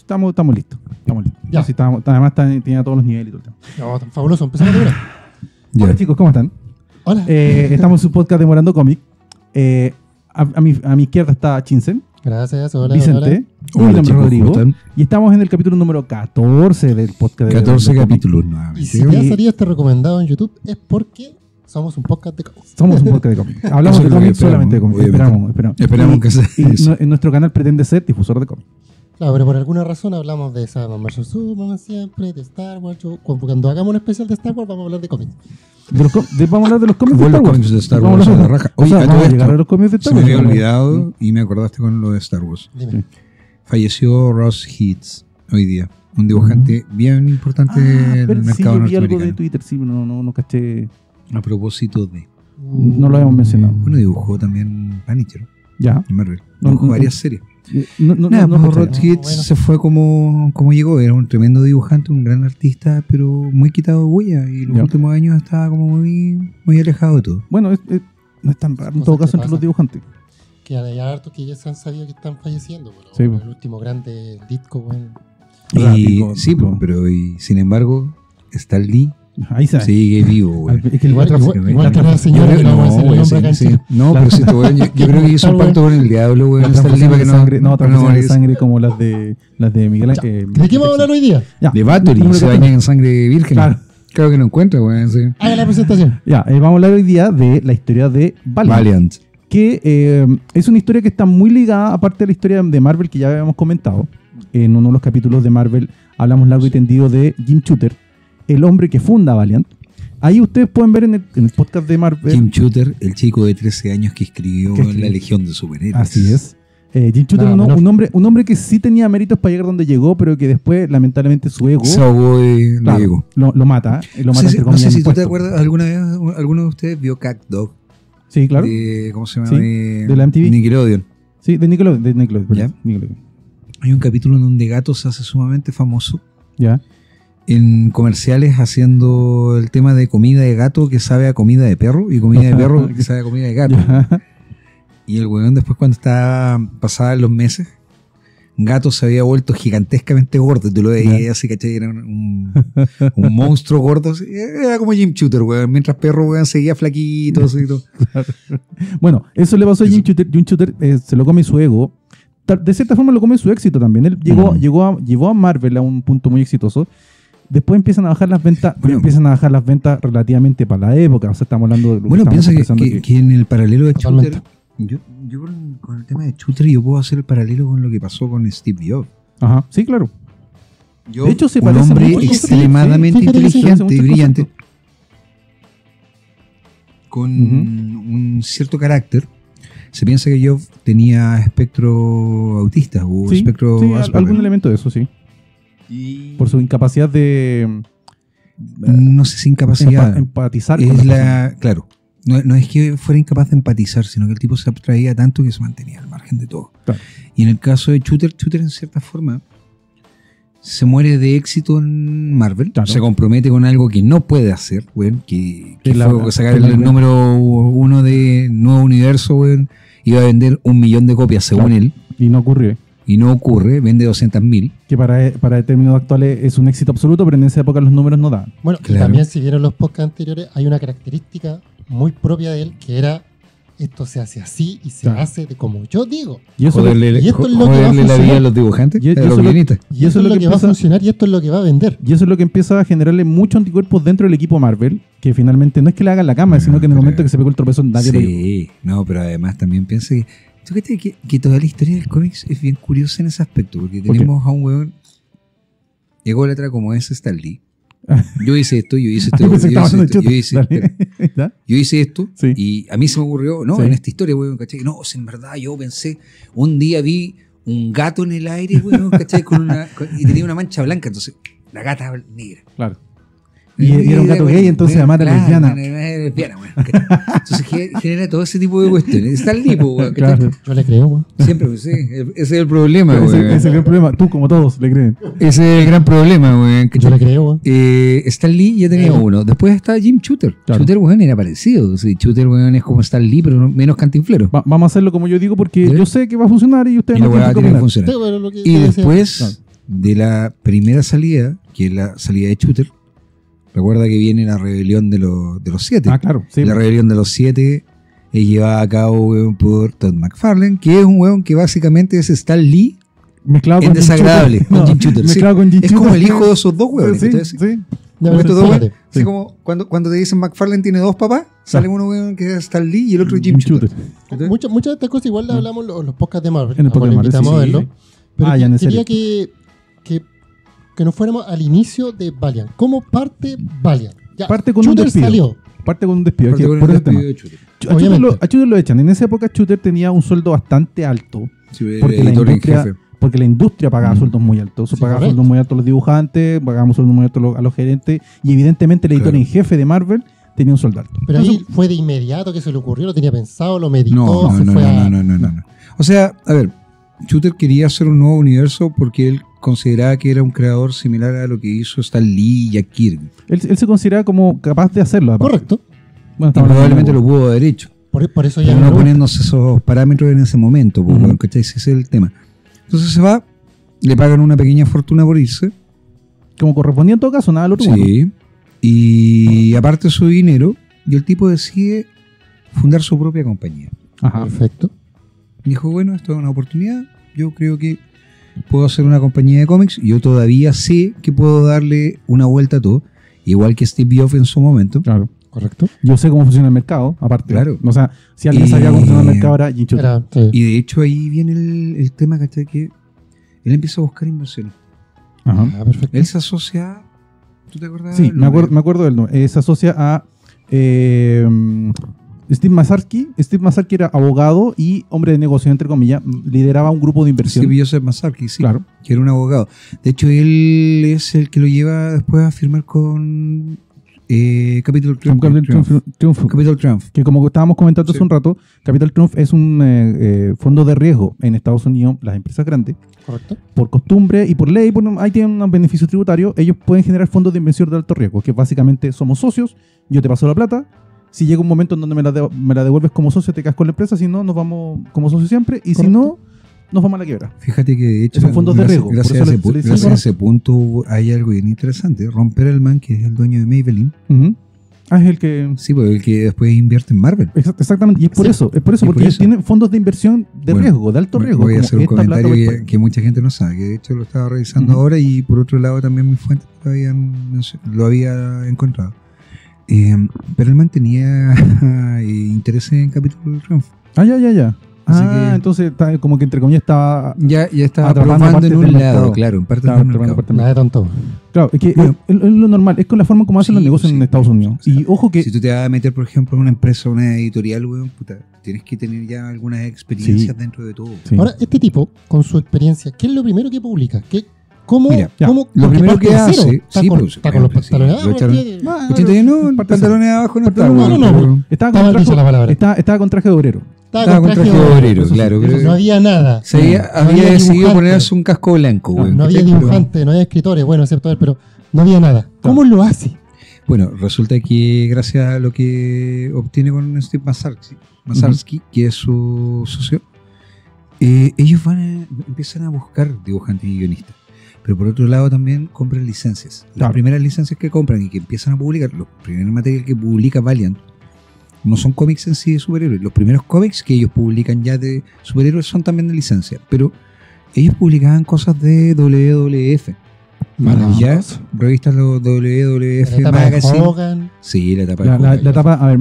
estamos listos. Estamos listos. Ya. Sí, además tenía todos los niveles y todo el tema. No, tan fabuloso. Empezamos a ver. Hola chicos, ¿cómo están? Hola. Estamos en su podcast de Morando Cómic. A mi izquierda está Chinsen, Gracias. Hola. Vicente, Hola, mi nombre es chicos, Rodrigo. ¿cómo están? Y estamos en el capítulo número 14 del podcast de 14 Morando Cómic. capítulos Y nuevamente. si ya salió este recomendado en YouTube es porque somos un podcast de cómics. Somos un podcast de cómics. Hablamos Eso de es lo que cómics, esperamos, solamente de cómics. obviamente. Esperamos que sea y eso. en nuestro canal pretende ser difusor de cómics. Claro, pero por alguna razón hablamos de Batman vs Superman siempre, de Star Wars. Cuando hagamos un especial de Star Wars vamos a hablar de cómics. Vamos a hablar de los cómics de Bueno, Star los Wars. cómics de Star Vamos Wars a a hablar- la raja. o Oye, sea, a todo vamos a esto, llegar a los cómics de Star Se me Wars. había ¿no? olvidado y me acordaste con lo de Star Wars. Dime. Falleció Ross Hitz hoy día. Un dibujante bien importante Pero del sí, mercado yo vi algo de norteamericano. Twitter, sí, no caché. A propósito de... No lo habíamos mencionado. Bueno, dibujó también Punisher Ya. en Marvel. No, Dibujó no, varias series. No Nada, no pues caché. Ross Hitz bueno. se fue como llegó. Era un tremendo dibujante, un gran artista, pero muy quitado de huella. Y los Ya. últimos años estaba como muy alejado de todo. Bueno, no es tan raro en Cosas todo que caso entre los pasan. dibujantes. Que hay hartos que ya se han sabido que están falleciendo. Pero Sí, el pues. último grande disco, bueno. Y Rápido, sí, pero- pero sin embargo, Stan Lee Ahí se sigue vivo, güey. Es que Igual la que la señora que no vamos a decir el güey, nombre acá en sí. Chile. No, pero sí, yo creo que hizo un pacto con el diablo, güey. la Stan Lee transfusión para de que sangre, no, para no transfusión de morir. sangre como las de Miguel Ángel. ¿De qué vamos a hablar hoy día? Ya, De Bathory, número se 14. baña en sangre virgen. Claro. Creo que no encuentra, güey. Sí. Haga la presentación. Ya, vamos a hablar hoy día de la historia de Valiant. Valiant. Que es una historia que está muy ligada, aparte de la historia de Marvel que ya habíamos comentado. En uno de los capítulos de Marvel hablamos largo y tendido de Jim Shooter, el hombre que funda Valiant. Ahí ustedes pueden ver en el podcast de Marvel. Jim Shooter, el chico de 13 años que escribió Que escribió. La Legión de Superhéroes. Así es. Jim Shooter, Nada menor. un hombre que sí tenía méritos para llegar donde llegó, pero que después, lamentablemente, su ego Se ahogó y claro, le llegó. lo mata. Lo mata No sé, entre no comillas, sé en si el tú te puesto. acuerdas, alguna vez alguno de ustedes vio Cat Dog. Sí, claro. ¿Cómo se llama? Sí, de la MTV. Nickelodeon. Sí, de Nickelodeon. Perdón, Ya. Nickelodeon. Hay un capítulo en donde Gato se hace sumamente famoso Ya. en comerciales haciendo el tema de comida de gato que sabe a comida de perro y comida de perro que sabe a comida de gato. Ya. Y el weón después cuando estaba pasada los meses, Gato se había vuelto gigantescamente gordo. Y tú lo veías Ya. así, ¿cachai? Era un monstruo gordo. Así. Era como Jim Shooter, weón. Mientras perro, weón, seguía flaquito. Así, y todo. Bueno, eso le pasó a Eso. Jim Shooter. Jim Shooter se lo come su ego. De cierta forma lo come su éxito también. Él llevó a Marvel a un punto muy exitoso. Después empiezan a bajar las ventas, relativamente para la época. O sea, estamos hablando de lo Bueno, estamos piensa expresando que en el paralelo de Totalmente. Shooter, yo con el tema de Shooter, yo puedo hacer el paralelo con lo que pasó con Steve Jobs. Ajá, sí, claro. De hecho, se un parece hombre mucho. extremadamente Sí, fíjate que se parece inteligente mucho y al brillante, concepto. con Ujú. un cierto carácter. Se piensa que Jobs tenía espectro autista o Sí, espectro sí, Asperger. algún elemento de eso, sí. Y Por su incapacidad de no sé si incapacidad. empatizar con Es las la, claro, no es que fuera incapaz de empatizar, sino que el tipo se abstraía tanto que se mantenía al margen de todo. Claro. Y en el caso de Shooter en cierta forma se muere de éxito en Marvel, Claro. se compromete con algo que no puede hacer, weón, que Que la- fue sacar que la- el número 1 de Nuevo Universo, weón, iba a vender 1 millón de copias según Claro. él, Y no ocurrió. y no ocurre, vende 200.000. Que para términos actuales es un éxito absoluto, pero en esa época los números no daban. Bueno, y Claro. también si vieron los podcasts anteriores, hay una característica muy propia de él que era esto se hace así y se Claro. hace de como yo digo. Y eso, Joderle, y esto es lo que va a joderle la funcionar. vida a los dibujantes, Y- y a eso los es lo- guionistas. Y eso es lo que va a empieza- funcionar y esto es lo que va a vender. Y eso es lo que empieza a generarle muchos anticuerpos dentro del equipo Marvel, que finalmente no es que le hagan la cama, sino que en el pero- momento que se pegó el tropezón nadie lo vio. Sí, no, pero además también piensa que. ¿Tú crees que toda la historia del cómics es bien curiosa en ese aspecto? Porque ¿Por qué? tenemos a un weón ególatra como es Stan Lee. Yo hice esto, yo hice esto, yo Pensé que hice estaba esto, haciendo yo hice, Dale. ¿Ya? yo hice esto, Sí. y a mí se me ocurrió, no, Sí. en esta historia, weón, ¿cachai? No, si en verdad yo pensé, un día vi un gato en el aire, weón, ¿cachai? Y tenía una mancha blanca, entonces la gata negra. Claro. Y era un gato gay, entonces amar a la lesbiana. Era lesbiana, weón. Entonces genera todo ese tipo de cuestiones. Está el tipo, weón. ¿cachai? Claro. Yo le creo, weón. Siempre, pues, sí. Ese es el problema, Ese weón. es el gran problema. Tú, como todos, le creen. Ese es el gran problema, weón. Yo le creo, weón. Stan Lee ya tenía uno. Después está Jim Shooter. Claro. Shooter, weón, era parecido. Sí, Shooter, weón, es como Stan Lee, pero menos cantinflero. Vamos a hacerlo como yo digo, porque ¿Sí? yo sé que va a funcionar y ustedes Y la no weá tienen que tiene que opinar. funcionar. Sí, pero lo que Y decía- después Claro. de la primera salida, que es la salida de Shooter. Recuerda que viene la rebelión de los 7. Ah, claro. Sí. La rebelión de los 7 es llevada a cabo, weón, por Todd McFarlane, que es un weón que básicamente es Stan Lee Mezclado en con Jim desagradable, Shooter. con No, Jim Shooter. Sí. mezclado con Jim Es como el Shooter. hijo de esos dos weones. Sí, ¿cachai? sí. Ya, Como pero estos dos espérate. weones. Así como cuando te dicen McFarlane tiene dos papás, sale uno weón que es Stan Lee y el otro es Jim Shooter. ¿Cachai? Muchas de estas cosas igual las hablamos en los podcasts de Marvel. En el podcast de Marvel, invitamos sí, a verlo. sí. Pero Ah, ya, en quería serio. que nos fuéramos al inicio de Valiant. ¿Cómo parte Valiant? Ya, Parte con un Shooter despido. salió. Parte con un despido. Aparte que con por el ese tema. despido de Shooter. A Shooter, Obviamente. a Shooter lo echan. En esa época Shooter tenía un sueldo bastante alto. Sí, el Porque la editor en industria, jefe. porque la industria pagaba sueldos muy altos. Sí, Pagaba correcto. sueldos muy altos a los dibujantes, pagábamos sueldos muy altos a los gerentes. Y evidentemente el editor Claro. en jefe de Marvel tenía un sueldo alto. Pero Entonces, ahí fue de inmediato que se le ocurrió, lo tenía pensado, lo meditó, No, se no, fue no, a... no, no, no, no. O sea, a ver, Shooter quería hacer un nuevo universo porque él consideraba que era un creador similar a lo que hizo Stan Lee y Jack Kirby. él se consideraba como capaz de hacerlo. aparte. Correcto. Bueno, Y estamos probablemente lo hablando pudo haber hecho. Por eso ya Pero no no lo- poniéndose esos parámetros en ese momento, pues, Ujú. weón, ¿cachai? Ese es el tema. Entonces se va, le pagan una pequeña fortuna por irse. como correspondía en todo caso, nada al otro. Sí. Y aparte de su dinero, y el tipo decide fundar su propia compañía. Ajá. Perfecto. Dijo, bueno, esto es una oportunidad. Yo creo que puedo hacer una compañía de cómics. Yo todavía sé que puedo darle una vuelta a todo. Igual que Steve Jobs en su momento. Claro. Correcto. Yo sé cómo funciona el mercado, aparte. Claro. O sea, si alguien Y- sabía cómo funciona el mercado era Jim Shooter. Era, sí. Y de hecho ahí viene el tema, ¿cachai? Que él empieza a buscar inversiones. Ajá. Ah, perfecto. Él se asocia... ¿Tú te acuerdas? Sí, del me nombre? acuerdo del nombre. Se asocia a Steve Masarski. Steve Masarski era abogado y hombre de negocio, entre comillas. Lideraba un grupo de inversión. Steve Joseph Masarki, sí. Claro. Que era un abogado. De hecho, él es el que lo lleva después a firmar con Capital Triumph. Capital Triumph. Que como estábamos comentando Sí. hace un rato, Capital Triumph es un fondo de riesgo en Estados Unidos, las empresas grandes, Correcto. por costumbre y por ley, ahí tienen unos beneficios tributarios, ellos pueden generar fondos de inversión de alto riesgo, que básicamente somos socios, yo te paso la plata, si llega un momento en donde me la devuelves como socio, te quedas con la empresa, si no, nos vamos como socios siempre, y si Correcto. no, nos vamos a la quiebra. Fíjate que de hecho, Son fondos de riesgo, por gracias, eso a, le- ese, se le dice gracias a correcto. ese punto hay algo bien interesante. Ron Perelman, que es el dueño de Maybelline, Ujú. Ah, es el que... sí, pues el que después invierte en Marvel. Exactamente, y es por Sí. eso, Y porque por ellos eso. tienen fondos de inversión de Bueno, riesgo, de alto riesgo. Voy a como hacer un esta plata comentario va a que, estar. que mucha gente no sabe, que de hecho lo estaba revisando Ujú. ahora y por otro lado también mis fuentes lo había encontrado. Perelman tenía intereses en Capital Triumph. Ah, ya. Así Ah, que- entonces como que entre comillas estaba... Ya estaba Atrapando probando partes en un del lado, mercado. claro, en parte Claro, del atrapando mercado. partes del Nada de tonto. Claro, es que Bueno. es lo normal, es con la forma como hacen los Sí, negocios sí, en Estados pues, Unidos. o sea, Y ojo que... Si tú te vas a meter, por ejemplo, en una empresa, una editorial, weón, puta, tienes que tener ya algunas experiencias Sí. dentro de todo. Sí. Ahora, este tipo, con su experiencia, ¿qué es lo primero que publica? ¿Cómo, Mira, ya, cómo- lo porque primero parte que de cero. hace- Está sí, con, pues, está con los obviamente, sí, pantalones lo abajo, echaron- tiene- Ah, 89, no, parte pantalones abajo no está, No, weón, no, pero- estaba Está mal con dicha la traje, palabra. estaba con traje de obrero. Estaba con traje de obrero, Eso sí, claro. eso pero sí. No había nada. se había No había decidido dibujante. ponerse un casco blanco, weón. No había ¿cachai? Pero- dibujantes, no había escritores, bueno, excepto él, pero no había nada. ¿Cómo lo hace? Bueno, resulta que gracias a lo que obtiene con Steve Masarski, que es su socio, ellos empiezan a buscar dibujantes y guionistas. Pero por otro lado también compran licencias. Las Claro. primeras licencias que compran y que empiezan a publicar, los primeros materiales que publica Valiant, no son cómics en sí de superhéroes. Los primeros cómics que ellos publican ya de superhéroes son también de licencia. Pero ellos publicaban cosas de WWF. Maravilloso. Ya, revistas de La WWF etapa de Magazine. Hogan. Sí, la etapa de La Hogan. etapa, a ver,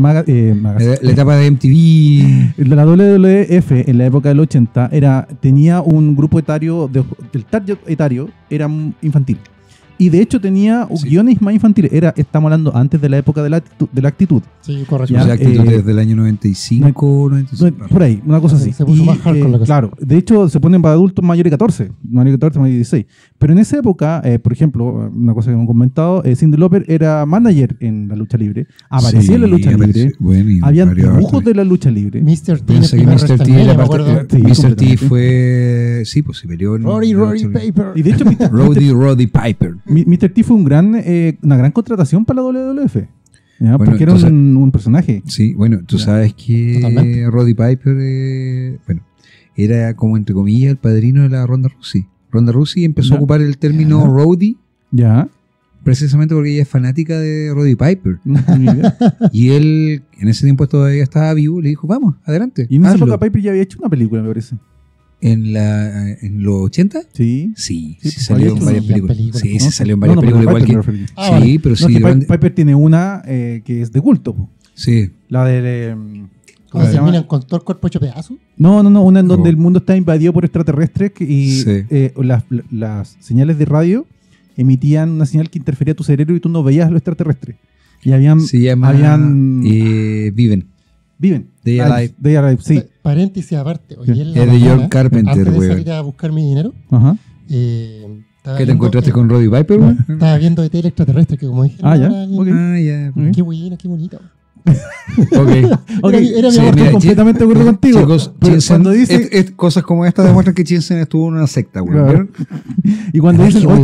La etapa de MTV. La WWF en la época del 80 tenía un grupo etario, del target etario era infantil. Y de hecho tenía Sí. guiones más infantiles. Estamos hablando antes de la época de la actitud. Sí, correcto. Ya, La actitud eh, desde el año 95, 95. Por ahí, una cosa Sí, así. se puso Y, más hardcore la cosa. claro, de hecho se ponen para adultos mayores de 14, mayores de 14, mayores de 16. Pero en esa época, por ejemplo, una cosa que hemos comentado, Cyndi Lauper era manager en la lucha libre, aparecía en la lucha libre, habían dibujos de la lucha libre. Mr. T en el Piensa que primer Mr. T, WrestleMania, la me parte, acuerdo. Sí, Mr. T completamente. fue. Sí, pues se peleó en. Roddy en- Piper. Y de hecho, Roddy Piper. Mr. T fue una gran contratación para la WWF. ¿ya? Bueno, Porque era entonces- un personaje. Sí, bueno, tú Ya. sabes que Totalmente. Roddy Piper, bueno, era como entre comillas el padrino de la Ronda Rousey. Ronda Rousey empezó Ya. a ocupar el término roadie Ya. precisamente porque ella es fanática de Roddy Piper. No tengo ni idea. Y él, en ese tiempo todavía estaba vivo, le dijo, vamos, adelante. Y en esa hazlo". época Piper ya había hecho una película, me parece. ¿En los 80? Sí. Sí, Sí, sí salió en había varias hecho películas. películas, Sí, ¿no? sí salió en No, varias no, pero películas. Piper me Igual referí. Ah, sí, vale. pero No, sí. es que grande- Piper tiene una que es de culto. Po. sí. La de... ¿Cómo se terminan con todo el cuerpo hecho pedazo? No, una en donde No. el mundo está invadido por extraterrestres y Sí. las señales de radio emitían una señal que interfería a tu cerebro y tú no veías los extraterrestres. Y Se llama habían- Viven. viven. Day Alive. Day Alive, sí. Paréntesis aparte. Oye, en la Es de mañana, John Carpenter, antes de weón. salir a buscar mi dinero, Ajá. estaba ¿Qué te viendo- encontraste con Roddy Piper, güey? Estaba viendo ET el extraterrestre, que como dije. Ah, ya. era- Ok. Ah, ya. Qué buena, qué bonita. Ok. Ok, Era mi Sí, amor. estoy mira, completamente de acuerdo contigo. Chicos, Pero Jensen, cuando dice, cosas como esta demuestran que Jensen estuvo en una secta, güey. Claro. ¿Vieron? y cuando Ay, dicen, qué "Oye, bueno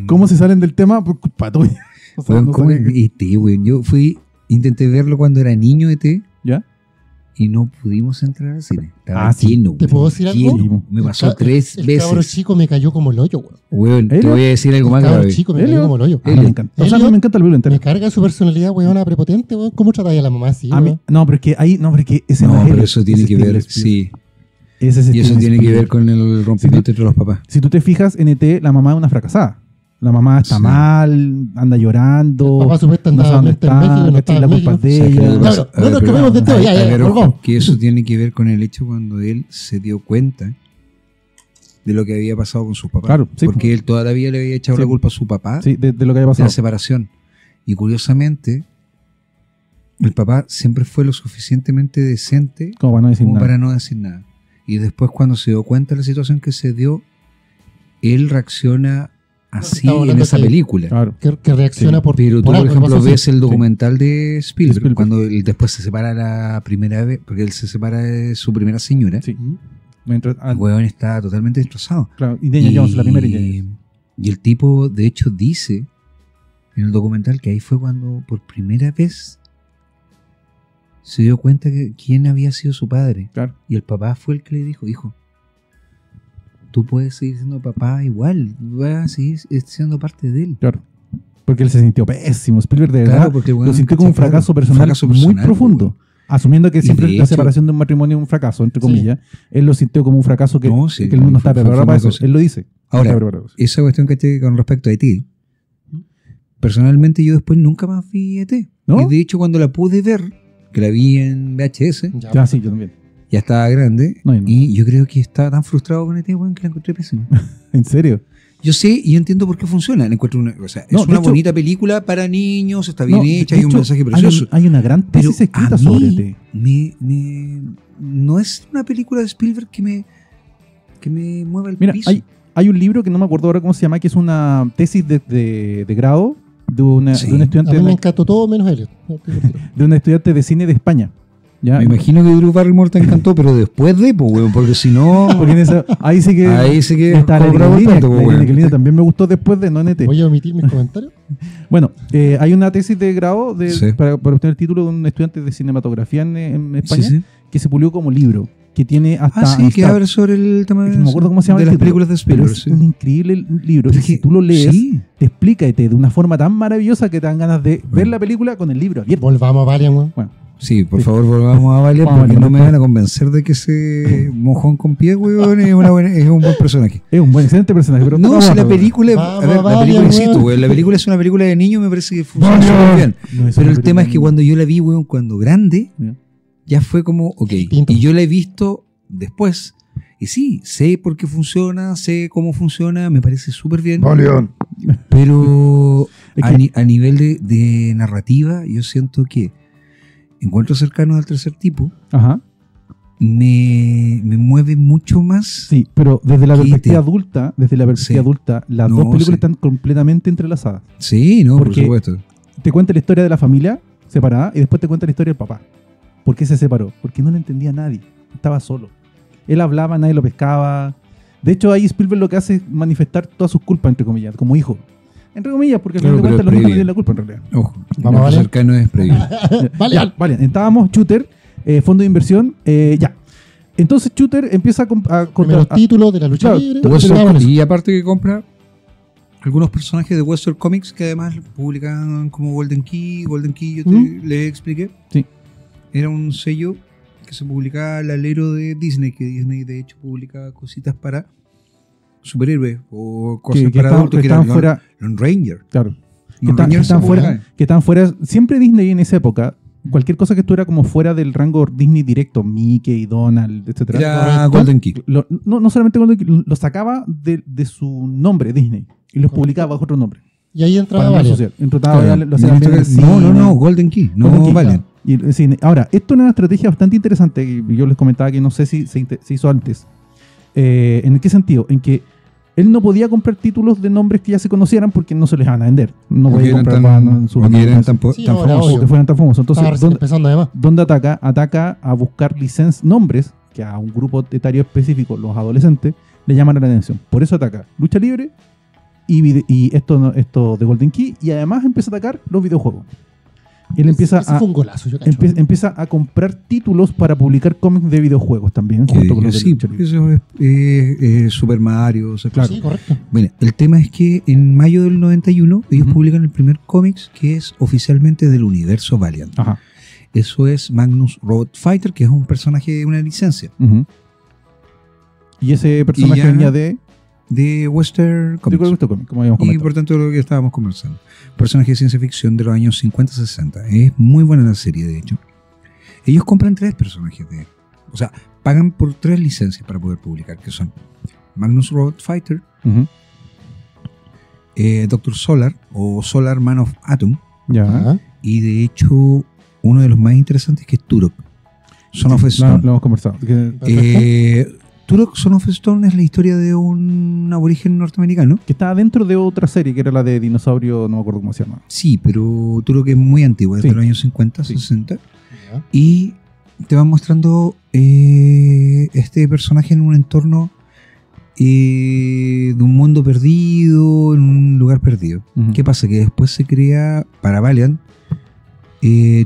¿cómo güey. se salen del tema? Por culpa tuya. O sea, Weón, no ¿cómo saben qué- E.T., güey? Yo intenté verlo cuando era niño, E.T., ¿Ya? y no pudimos entrar al cine. Estaba Ah, sí. lleno, ¿Te güey, puedo decir algo? lleno. Me pasó El 3 cabro veces. chico me cayó como el hoyo, weón. Weón, te ¿Elio? voy a decir algo más El cabro grave. chico me ¿Elio? cayó como el hoyo. Ah, no me encanta. O sea, no me encanta el libro entero. Me carga su personalidad, weón, prepotente, weón. ¿Cómo tratáis a la mamá así, A mí- weón? no, pero es que ahí, no, pero es que ese No, es pero él, eso tiene ese que Steven ver, Spielberg. sí. Ese es Y eso Steven tiene que ver Spielberg. con el rompimiento entre los papás. Si tú te fijas en ET, la mamá es una fracasada. La mamá está Sí. mal, anda llorando. El papá supuestamente no sabe dónde andaba en México, no está, estaba la en culpa es de O sea, que ella. lo que pasa- Claro, a ver, no nos pero- cambiemos de tema, ya, a ver, volvamos. ojo, que eso tiene que ver con el hecho cuando él se dio cuenta de lo que había pasado con sus papás. Claro, sí. Porque él toda la vida le había echado Sí. la culpa a su papá Sí, de lo que había de pasado. la separación. Y curiosamente, el papá siempre fue lo suficientemente decente Como para no decir como nada. para no decir nada. Y después, cuando se dio cuenta de la situación que se dio, él reacciona así estamos en hablando esa que- película. Claro. Que reacciona Sí, por Pero tú, por por algo que ejemplo, pasó, sí. ves el documental de Spielberg, Spielberg. cuando él después se separa la primera vez, porque él se separa de su primera señora. Sí. Ujú. Mientras- El huevón está totalmente destrozado. claro. Indiana Jones, la primera Indiana Jones. Y el tipo, de hecho, dice en el documental que ahí fue cuando por primera vez se dio cuenta que quién había sido su padre. Claro. Y el papá fue el que le dijo, hijo, tú puedes seguir siendo papá igual, vas a seguir siendo parte de él. Claro. Porque él se sintió pésimo. Spielberg de verdad porque el lo huevón, sintió como un ¿cachai? fracaso Claro, personal, un fracaso muy personal, profundo. huevón. Asumiendo que Y siempre de la hecho- separación de un matrimonio es un fracaso, entre Sí. comillas. Él lo sintió como un fracaso que, No, sí, que el mundo está fue- preparado fue para una eso. cosa. Él lo dice. Ahora, Está preparado. esa cuestión que te con respecto a E.T. Personalmente yo después nunca más vi E.T. ¿No? Y de hecho cuando la pude ver, que la vi en VHS, Ya. Ya, sí, yo también. ya estaba grande, No, yo no. y yo creo que estaba tan frustrado con E.T., weón, que la encontré pésima. ¿En serio? Yo sé y entiendo por qué funciona. La encuentro o sea, No, es de una hecho- bonita película para niños, está bien No, hecha, de hay un hecho, mensaje precioso. Hay una gran Pero tesis escrita a sobre mí ET. no es una película de Spielberg que me mueva el Mira, piso. hay un libro que no me acuerdo ahora cómo se llama, que es una tesis de grado de Sí. un A estudiante mí me encantó todo menos Elliot. de un estudiante de cine de España. ¿Ya? Me imagino que Drew Barrymore te encantó, pero después de, pues, weón, porque si no... Porque en esa, ahí sí que Ahí sí que está la cobraba Nicolina, tanto, la pues, weón. Nicolina también me gustó después de no NT. Voy a omitir mis comentarios. Bueno, hay una tesis de grado Sí. para obtener el título de un estudiante de cinematografía en España Sí, sí. que se publicó como libro, que tiene hasta... Ah, sí, que Amistad. habla sobre el tema Es que no me acuerdo cómo se llama de el las título, películas de pero Spielberg. es Sí. un increíble libro. Pero Y es si que- tú lo lees, sí. te explica de una forma tan maravillosa que te dan ganas de ver la película con el libro abierto. Volvamos a Valiant, weón. Bueno, Sí, por Sí. favor, volvamos a Valiant, Vamos a porque Valiant, no me después. van a convencer de que ese mojón con pie, weón, es un buen personaje. es un buen, excelente personaje. Pero No, vamos si a la ver. película, Vamos, a ver, la Valiant, película, insisto, weón. weón, la película es una película de niño, me parece que funciona Valiant. súper bien. No, es Pero una el tema es que película- cuando yo la vi, weón, cuando grande, Ya. ya fue como, ok. Distinto. Y yo la he visto después. Y sí, sé por qué funciona, sé cómo funciona, me parece súper bien. Pero Es a, que- a nivel de narrativa, yo siento que Encuentros cercanos al tercer tipo Ajá. me mueve mucho más. Sí, pero desde la ¿Qué perspectiva te- adulta, Sí. las No, dos películas sí. están completamente entrelazadas. Sí, no, por Porque- supuesto. Te cuenta la historia de la familia separada y después te cuenta la historia del papá. ¿Por qué se separó? Porque no le entendía a nadie. Estaba solo. Él hablaba, nadie lo pescaba. De hecho, ahí Spielberg lo que hace es manifestar todas sus culpas, entre comillas, como hijo. Entre comillas, porque al Claro, final de pero cuentas los hijos no previo. tienen la culpa en realidad. Ojo, Vamos, Encuentros ¿vale? cercanos es previo. Vale, Ya, vale, estábamos, shooter, fondo de inversión, ya. Entonces Shooter empieza a Primeros títulos de la lucha claro, libre. todo Western- terminamos en eso. y aparte que compra algunos personajes de Western Comics que además publican como Golden Key. Golden Key, yo le expliqué. Sí. Era un sello que se publicaba al alero de Disney, que Disney de hecho publica cositas para superhéroes o cosas que para estaban- adultos que que eran estaban fuera, Lone Ranger. claro, que Lone Ranger se estaban fuera, publicaba. que estaban fuera, siempre Disney en esa época, cualquier cosa que estuviera como fuera del rango Disney directo, Mickey, Donald, etcétera, Era Correcto. Golden Key. no solamente lo sacaba de su nombre Disney y los publicaba bajo otro nombre. Y ahí entraba Para no Valiant. asociar. Trataba de Claro. darle- lo hacían bien en cine. No, Golden Key, no Golden Key, Valiant. Y, sí, ahora, esto es una estrategia bastante interesante y yo les comentaba que no sé si se hizo antes. ¿En qué sentido? En que él no podía comprar títulos de nombres que ya se conocieran porque no se les van a vender. No O que podía eran comprar tan, para su o que eran tan, Sí, tan ahora, famosos. o que fueran tan famosos. Entonces, Estaba recién empezando además. ¿dónde ataca? Ataca a buscar nombres que a un grupo etario específico, los adolescentes, le llaman la atención. Por eso ataca lucha libre y esto de Golden Key, y además empieza a atacar los videojuegos. Él empieza Ese fue un golazo, yo cacho. empieza a comprar títulos para publicar cómics de videojuegos también, junto con los de Sí, lucha libre. eso es Super Mario. O sea, Claro. Sí, correcto. Bueno, el tema es que en mayo del 91 ellos Ujú. publican el primer cómics que es oficialmente del universo Valiant. Ajá. Eso es Magnus Robot Fighter, que es un personaje de una licencia Ujú. Y ese personaje ya venía de de Western Comics. Gusto Comics, como habíamos Y comentado. por tanto lo que estábamos conversando. Personaje de ciencia ficción de los años 50-60. Es muy buena la serie, de hecho. Ellos compran 3 personajes de... O sea, pagan por 3 licencias para poder publicar, que son Magnus Robot Fighter, Ujú. Dr. Solar o Solar Man of Atom, Ya. Ajá. y de hecho uno de los más interesantes que es Turok, Son of Lo Stone. hemos conversado. Que Turok, Son of Stone es la historia de un aborigen norteamericano. estaba dentro de otra serie que era la de dinosaurio, no me acuerdo cómo se llama. Sí, pero Turok es muy antiguo, desde Sí. los años 50, Sí. 60. Ya. Y te van mostrando este personaje en un entorno de un mundo perdido, en un lugar perdido. Ujú. ¿Qué pasa? Que después se crea para Valiant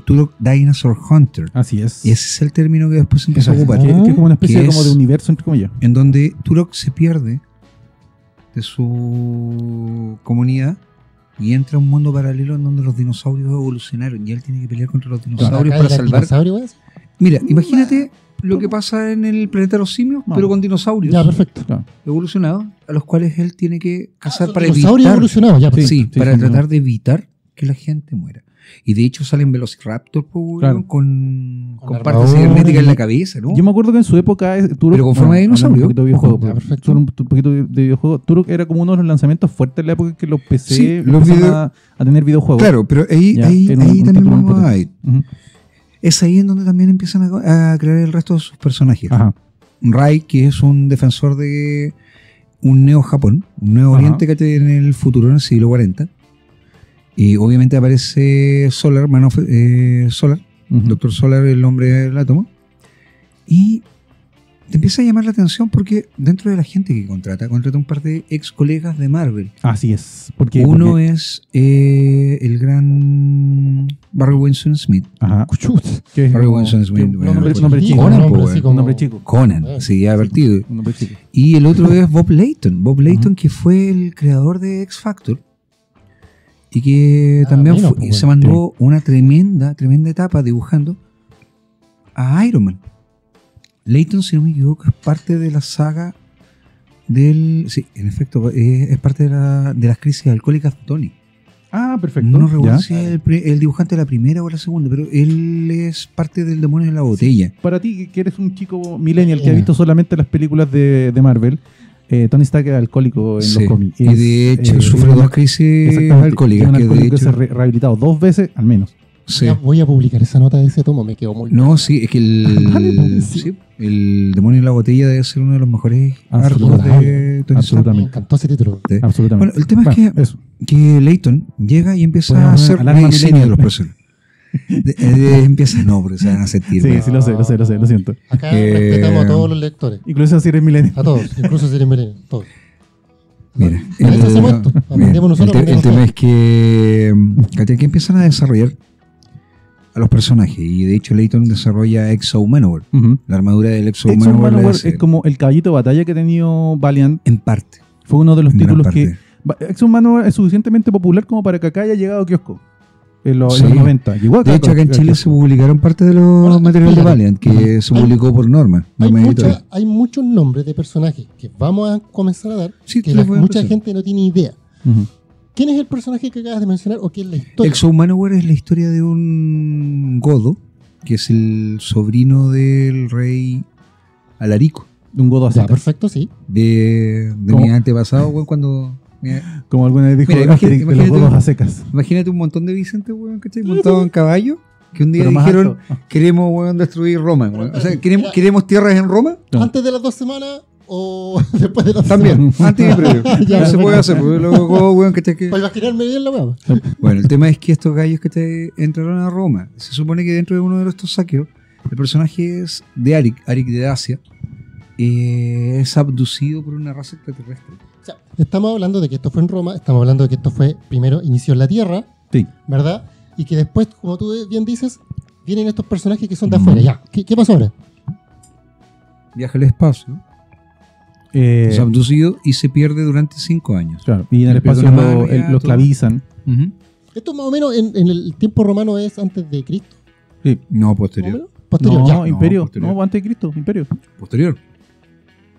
Turok Dinosaur Hunter. Así es. Y ese es el término que después se empezó a Exacto. ocupar. Que es como una especie Que de, como es- de universo, entre comillas. En donde Turok se pierde de su comunidad y entra a un mundo paralelo en donde los dinosaurios evolucionaron y él tiene que pelear contra los dinosaurios Acá para era salvar. dinosaurio, güey. Mira, imagínate lo que pasa en el planeta de los simios, No. pero con dinosaurios Ya, perfecto. Claro. evolucionados, a los cuales él tiene que cazar para Dinosaurio evitar. evolucionado, ya, perfecto. Sí, Sí, para sí, tratar de evitar que la gente muera. Y de hecho salen Velociraptor po, Claro. con Con partes armadura cibernéticas en y- la cabeza, ¿no? Yo me acuerdo que en su época Turok, Pero con forma de hablando dinosaurio. Un poquito de videojuego, Ya, porque perfecto. solo un poquito de videojuego. Turok era como uno de los lanzamientos fuertes en la época en que los PC Sí, los empezaron video- a tener videojuegos. Claro, pero ahí, Ya, ahí, era ahí un también título muy vamos a potente. ir. Ujú. Es ahí en donde también empiezan a crear el resto de sus personajes. Ajá. Rai, que es un defensor de un Neo-Japón, un Nuevo Ajá. Oriente que tiene en el futuro, en el siglo 40. Y obviamente aparece Solar, Solar, Ujú. Doctor Solar, el hombre del átomo. Y te empieza a llamar la atención porque dentro de la gente que contrata un par de ex colegas de Marvel. Así es. Porque, Uno es el gran Barry Winston Smith. Ajá. Chut. Que es Barry como- Winston Smith, un bueno, nombre chico, chico. Conan, un nombre po, así weón. como- Un nombre chico. Conan, sí, ya advertido. Un nombre chico. Y el otro es Bob Layton. Bob Layton, que fue el creador de X Factor. Y que Ah, también bueno, fue- pues, se mandó una tremenda etapa dibujando a Iron Man. Layton, si no me equivoco, es parte de la saga del... Sí, en efecto, es parte de las crisis alcohólicas de Tony. Ah, perfecto. No recuerdo Ya. si es el dibujante de la primera o la segunda, pero él es parte del demonio en la botella. Para ti, que eres un chico millennial que ha visto solamente las películas de Marvel, Tony Stark era alcohólico en Sí, los cómics. y de hecho sufre una- dos crisis exactamente, alcohólicas. es un Que de alcohólico hecho, rehabilitado 2 veces al menos. sí. Ya voy a publicar esa nota de ese tomo, me quedó muy No, sí, es que Dale, sí, el demonio en la botella debe ser uno de los mejores arcos Absolutamente. de Tony Stark. Absolutamente. Me encantó ese título. Sí. Absolutamente. Bueno, el tema es eso. que Layton llega y empieza Podemos a hacer poner alarma rediseño de los millennial. personajes. Empieza, no, porque se van a sentir. Sí, mal. sí, lo sé, lo siento. Acá Eh, respetamos a todos los lectores. Incluso si eres millennial. A todos, incluso si eres millennial, todos. Mira, Para eso hacemos esto. mira, Aprendemos nosotros, el aprendemos tema todos. es que, ¿cachai? Que empiezan a desarrollar a los personajes. Y de hecho Layton desarrolla Exo Manowar. Ujú. La armadura del Exo Exo Manowar la Manowar hace es como el caballito de batalla que ha tenido Valiant. en parte. Fue uno de los En gran títulos parte. que... Exo Manowar es suficientemente popular como para que acá haya llegado a kiosco. En los Sí. 90. Llegó acá De hecho, acá en a Chile kiosco. se publicaron parte de los Ahora, materiales de fíjate. Valiant, que se Hay- publicó por norma. Hay muchos nombres de personajes que vamos a comenzar a dar Sí, que te los voy a mucha empezar. gente no tiene idea. Ujú. ¿Quién es el personaje que acabas de mencionar o qué es la historia? Exo Manowar es la historia de un godo, que es el sobrino del rey Alarico, De un godo a Ya, secas. perfecto, sí. de ¿Cómo? mi antepasado, weón, cuando... Como alguna vez dijo Mira, Asterix, de los imagínate- godos a secas. Imagínate un montón de Vicente, weón, ¿cachai? Montado en caballo, que un día Pero más dijeron, alto. queremos, weón, destruir Roma, weón. O sea, Mira. ¿queremos tierras en Roma? No. ¿Antes de las 2 semanas o después de las 2 También, antes y previo. Ya, No se puede perfecto. hacer, porque luego, weón, ¿cachai? Que... Para imaginarme bien la hueá. Bueno, el tema es que estos gallos que te entraron a Roma, se supone que dentro de uno de estos saqueos, el personaje es de Arik de Dacia, es abducido por una raza extraterrestre. O sea, estamos hablando de que esto fue en Roma, estamos hablando de que esto fue primero inició en la Tierra, Sí. ¿verdad? Y que después, como tú bien dices, vienen estos personajes que son de afuera. Ya, ¿qué pasó ahora? Viaja al espacio, es abducido y se pierde durante 5 años. Claro, y en el Le pierde espacio una mano, ya, lo todo. esclavizan. Ujú. Esto más o menos en el tiempo romano es antes de Cristo. Sí. No, ¿Más o posterior. menos? Posterior, No, ya. Imperio. posterior. No, antes de Cristo, Imperio. Posterior.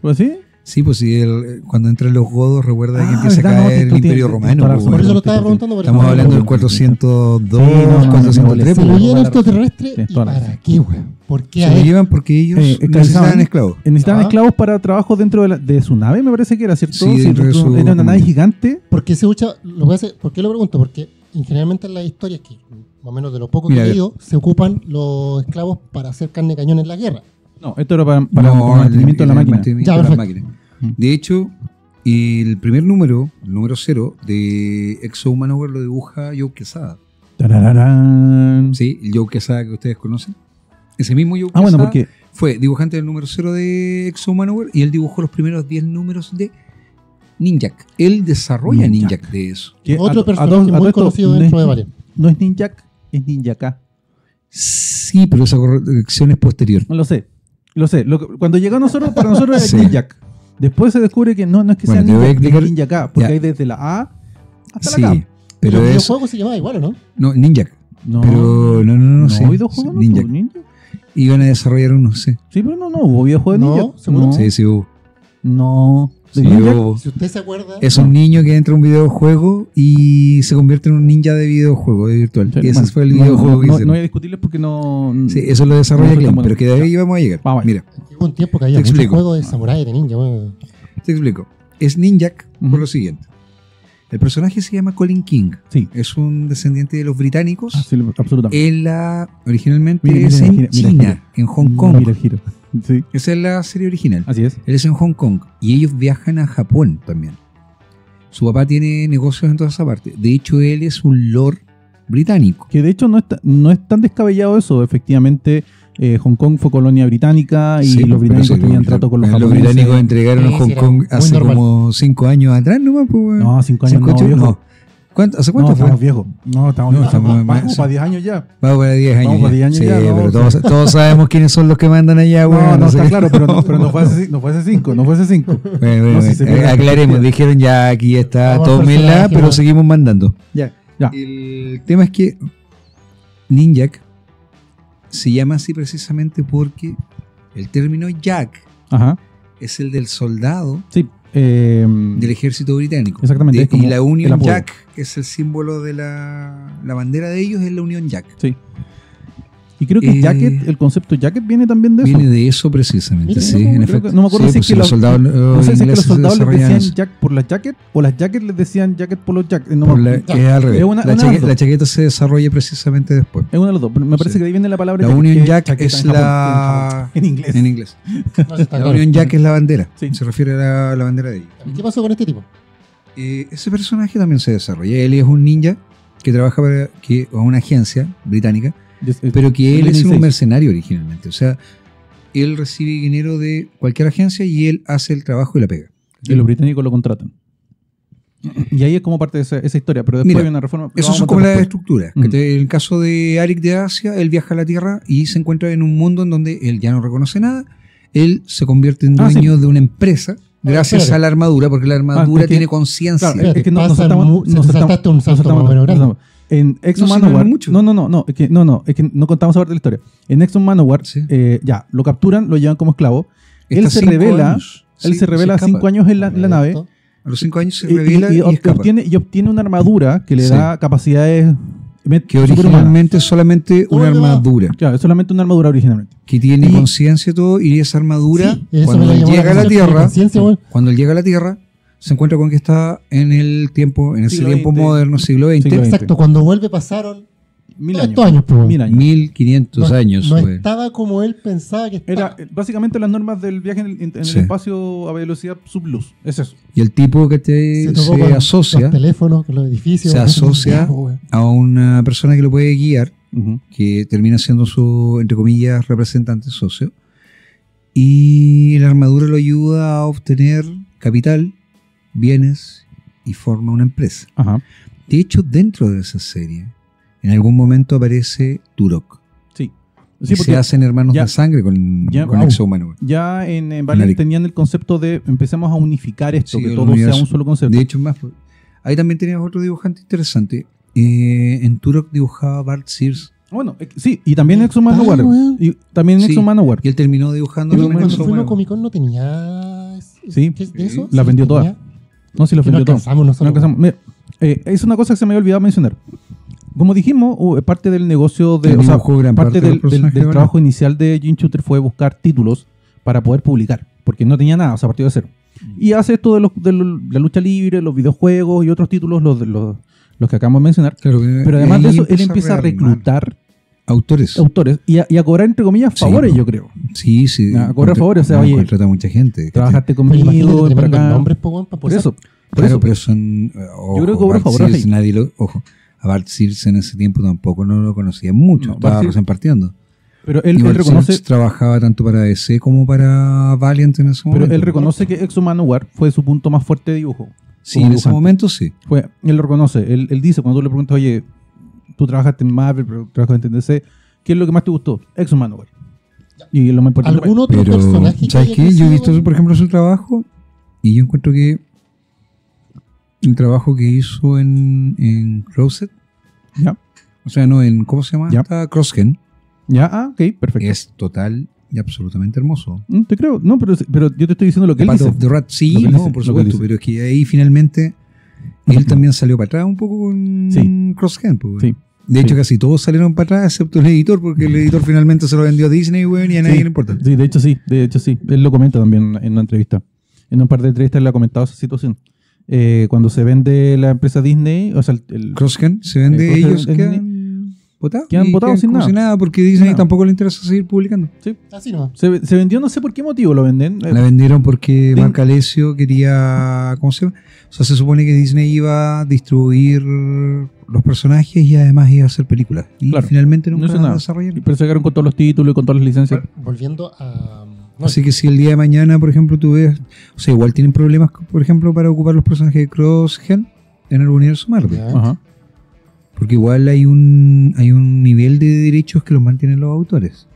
¿Pues sí? Sí, pues sí, cuando entran los godos, recuerda que Ah, empieza verdad, a no, caer el tú Imperio tienes Romano. toda la pues, razón. Por eso bueno. lo estaba preguntando. porque Estamos no- hablando del Sí, 402, no, no, 403. Se lo no, llevan no, extraterrestre tienes y toda la ¿para razón. qué, güey? ¿Por qué Se a lo él? llevan porque ellos esclavizaban. necesitaban esclavos. Necesitaban Ah. esclavos para trabajo dentro de su nave, me parece que era, ¿cierto? Sí, dentro de su era una nave comunidad. gigante. Porque se usa, ¿por qué lo pregunto? Porque generalmente en las historias, que más o menos de lo poco Mira, que he a ver. leído, se ocupan los esclavos para hacer carne de cañón en la guerra. No, esto era para el No, mantenimiento de la el máquina. mantenimiento Ya, de la perfecto. máquina. Mm. De hecho, el primer número, el número 0 de Exo Manowar lo dibuja Joe Quesada. Tarararán. Sí, el Joe Quesada que ustedes conocen. Ese mismo Joe Ah, bueno, Quesada porque fue dibujante del número 0 de Exo Manowar y él dibujó los primeros 10 números de Ninjak. Él desarrolla Ninjak. Ninjak de eso. que Otro a personaje todo- a muy todo esto conocido no dentro es- de Valiant. No es Ninjak, es Ninjaka. Sí, pero esa corrección es posterior. No lo sé. Cuando llegó a nosotros, para nosotros es Sí. Ninjak. Después se descubre que no es que Bueno, sea te voy a Ninjak, explicar- es Ninjaka, porque Ya. hay desde la A hasta Sí, la K. pero el es... videojuego se llamaba igual, ¿o no? No, Ninjak. No, Pero no, sí. videojuego no, Ninjak. pues, Ninja. Iban a desarrollar uno, sí. Sí, pero no hubo videojuego de No, Ninjak. ¿seguro? No, Sí, sí hubo. no. ¿De Sí, Ninjak? hubo. Si usted se acuerda, Es un niño que entra a un videojuego y se convierte en un ninja de videojuego de virtual. Sí, Y ese bueno, fue el no, videojuego que no hicieron. voy a discutirles porque no. Sí, eso lo desarrolla no soy Clan, tan bueno. pero que de ahí vamos a llegar. Vamos allá. Mira, hubo un tiempo que había Te muchos explico. juegos de samurái, de ninja. Bueno. te explico. Es Ninjak Ujú. por lo siguiente. El personaje se llama Colin King. Sí, Es un descendiente de los británicos. sí, absolutamente. Originalmente Mira, es mira, en mira, mira, China, mira. en Hong Kong. Mira el giro. Sí, Esa es la serie original. así es. Él es en Hong Kong y ellos viajan a Japón también. Su papá tiene negocios en toda esa parte. De hecho, él es un lord británico. Que de hecho no es tan descabellado eso. Efectivamente, Hong Kong fue colonia británica y Sí, los pero británicos sí, tenían trato con los japoneses. británicos entregaron Sí, a sí, Hong era Kong muy hace normal. como 5 años atrás, nomás. Pues, weón. No, 5 años 5, no, 8, viejo. no. ¿Hace cuánto No, fue? estamos viejos. No, estamos No, viejos. estamos Vamos más- para 10 años ya. Vamos para 10 años. Vamos para ya. 10 años Sí, ya, no, pero sí. todos sabemos quiénes son los que mandan allá, No, weón. no, sé está qué. claro, pero no fue hace 5. No fue hace 5. Bueno, No, si se pierde la aclaremos, perspectiva. dijeron ya aquí está Vamos todo al mil personaje, pero ¿no? seguimos mandando. Ya. El tema es que Ninjak se llama así precisamente porque el término Jack Ajá. es el del soldado Sí. del ejército británico. Exactamente, es como y la el Union apodo. Jack es el símbolo de la bandera de ellos, es la Union Jack. Sí. Y creo que jacket, el concepto jacket viene también de eso. Viene de eso precisamente, Mira, sí, no, en creo efecto. que- no me acuerdo Sí, si pues es que los los- soldados No sé si es que los ingleses soldados les desarrollan decían eso. jack por las jacket o las jackets les decían jacket por los jackets. No, Por me- la- que es al revés. Es una- la, una de las dos. la chaqueta se desarrolla precisamente después. Es uno de los dos. Pero me parece Sí. que ahí viene la palabra La jacket, Union que Jack chaqueta es en Japón, la... en inglés. En inglés. No, sí está La claro. Union Jack es la bandera. Sí. Se refiere a la bandera de ellos. ¿Y qué pasó con este tipo? Ese personaje también se desarrolla. Él es un ninja que trabaja para una agencia británica, pero que él es un mercenario originalmente. O sea, él recibe dinero de cualquier agencia y él hace el trabajo y la pega. Y los británicos lo contratan. Y ahí es como parte de esa historia, pero después Mira, hay una reforma. Esas son como las estructuras. En el caso de Arik de Asia, él viaja a la Tierra y se encuentra en un mundo en donde él ya no reconoce nada. Él se convierte en dueño de una empresa gracias a la armadura, porque la armadura tiene conciencia. Claro, es que nos saltaste un salto saltamos, más o menos grande. En Exo No, si no Manowar. era mucho. No, es que no contamos parte de la historia. En Exo Manowar, Sí. ya, lo capturan, lo llevan como esclavo. Está Él se 5 revela, años. él Sí, se revela escapa. 5 años en la nave. Correcto. A los 5 años se revela y, escapa. obtiene una armadura que le Sí. da capacidades Que superhumanas. originalmente es solamente una Vuelve, va. armadura. Claro, es solamente una armadura originalmente. Que tiene Y- conciencia y todo, y esa armadura, Sí, eso cuando me él llamó llega a la atención, Tierra, conciencia, güey. cuando él llega a la Tierra, se encuentra con que está en el tiempo, en ese Siglo tiempo XX. moderno, siglo XX, Siglo XX. Exacto, cuando vuelve pasaron 1000 estos años. años, pues, güey. 1000 años. 1500 No- años. No güey. estaba como él pensaba que estaba. Era básicamente las normas del viaje en el Sí. espacio a velocidad subluz. Es eso. Y el tipo que Se tocó se con asocia los teléfonos, con los edificios. se güey. asocia Ya, güey. a una persona que lo puede guiar, Ujú. que termina siendo su, entre comillas, representante socio. Y la armadura lo ayuda a obtener capital, bienes y forma una empresa. Ajá. De hecho, dentro de esa serie, en algún momento aparece Turok. Sí. Y Sí, porque se hacen hermanos ya- de sangre con ya- con wow. Exo Manowar. ya en Valiant Naric. tenían el concepto de empecemos a unificar esto, Sí, que el todo universo. sea un solo concepto. De hecho, más. Ahí también tenías otro dibujante interesante. En Turok dibujaba Bart Sears. Bueno, sí, y también Exo Manowar. weón. Y también Sí. Exo Manowar. Y él terminó dibujando Pero también cuando Exo fuimos a Manowar. Comic Con no tenía. Sí. ¿Qué es de eso? La Sí, vendió tenía. toda. No, sí lo Que no ofendió todo. alcanzamos No nosotros. alcanzamos. Mira, es una cosa que se me había olvidado mencionar. Como dijimos, parte del negocio de. Él O sea, dibujó gran parte parte de los del personajes de trabajo inicial de Jim Shooter fue buscar títulos para poder publicar, porque no tenía nada, o sea, partió de cero. Y hace esto de la lucha libre, los videojuegos y otros títulos, los que acabamos de mencionar. Claro, que Pero además ahí de eso, él empieza a rearmar reclutar autores. autores y a cobrar, entre comillas, Sí, favores, po. yo creo. Sí, sí. A cobrar favores, o sea, oye, contrata a mucha gente. Trabajaste Pero imagínate conmigo, por tremendos acá. nombres, po, weón, para Por empezar. eso. Por Claro, eso. pero son. Ojo, Yo creo que cobró Bart favores Sears, ahí. nadie lo. Ojo, a Bart Sears en ese tiempo tampoco no lo conocía mucho. No, Estaba Bart Sears- recién partiendo. Pero Y él Bart reconoce. Sears trabajaba tanto para DC como para Valiant en ese Pero momento. él reconoce que Exo Manowar fue su punto más fuerte de dibujo. Sí, como en ese dibujante. momento sí. Él lo reconoce. Él dice, cuando tú le preguntas, oye, tú trabajaste en Marvel, pero trabajaste en DC, ¿qué es lo que más te gustó? Exo Manowar. Y lo más importante. ¿Algún otro Pero, personaje que ¿sabes haya qué? Yo he crecido, visto, weón? por ejemplo, su trabajo y yo encuentro que el trabajo que hizo en Crosset, Ya, o sea, no en, ¿cómo se llama? Ya. Está Crossgen, ya, ok, perfecto. es total y absolutamente hermoso. Te creo. No, pero yo te estoy diciendo lo que él Path dice. of the Rat, sí, Lo que él no, dice, por lo que él supuesto, dice. pero es que ahí finalmente él también salió para atrás un poco con Sí. Crossgen. Pues, Sí. de hecho, Sí. casi todos salieron para atrás, excepto el editor, porque el editor finalmente se lo vendió a Disney, weón, y a nadie Sí. le importa. Sí, de hecho sí. Él lo comenta también en una entrevista. En un par de entrevistas él ha comentado esa situación. Cuando se vende la empresa Disney, o sea, el Crossgen se vende, Crossgen ellos es- quedan botados. quedan y botados sin como nada. si nada, porque Disney Nada. tampoco le interesa seguir publicando. Así no. se vendió, no sé por qué motivo lo venden. La vendieron porque Sí. Marc Alessio quería, ¿cómo se llama? O sea, se supone que Disney iba a distribuir los personajes y además iba a hacer películas. Y Claro. finalmente No nunca hizo las nada. desarrollaron. Pero se quedaron con todos los títulos y con todas las licencias. Volviendo a. No, Así que si el día de mañana, por ejemplo, tú ves, o sea, igual tienen problemas, por ejemplo, para ocupar los personajes de Crossgen en el universo Marvel. ya. Ajá. Porque igual hay un nivel de derechos que los mantienen los autores.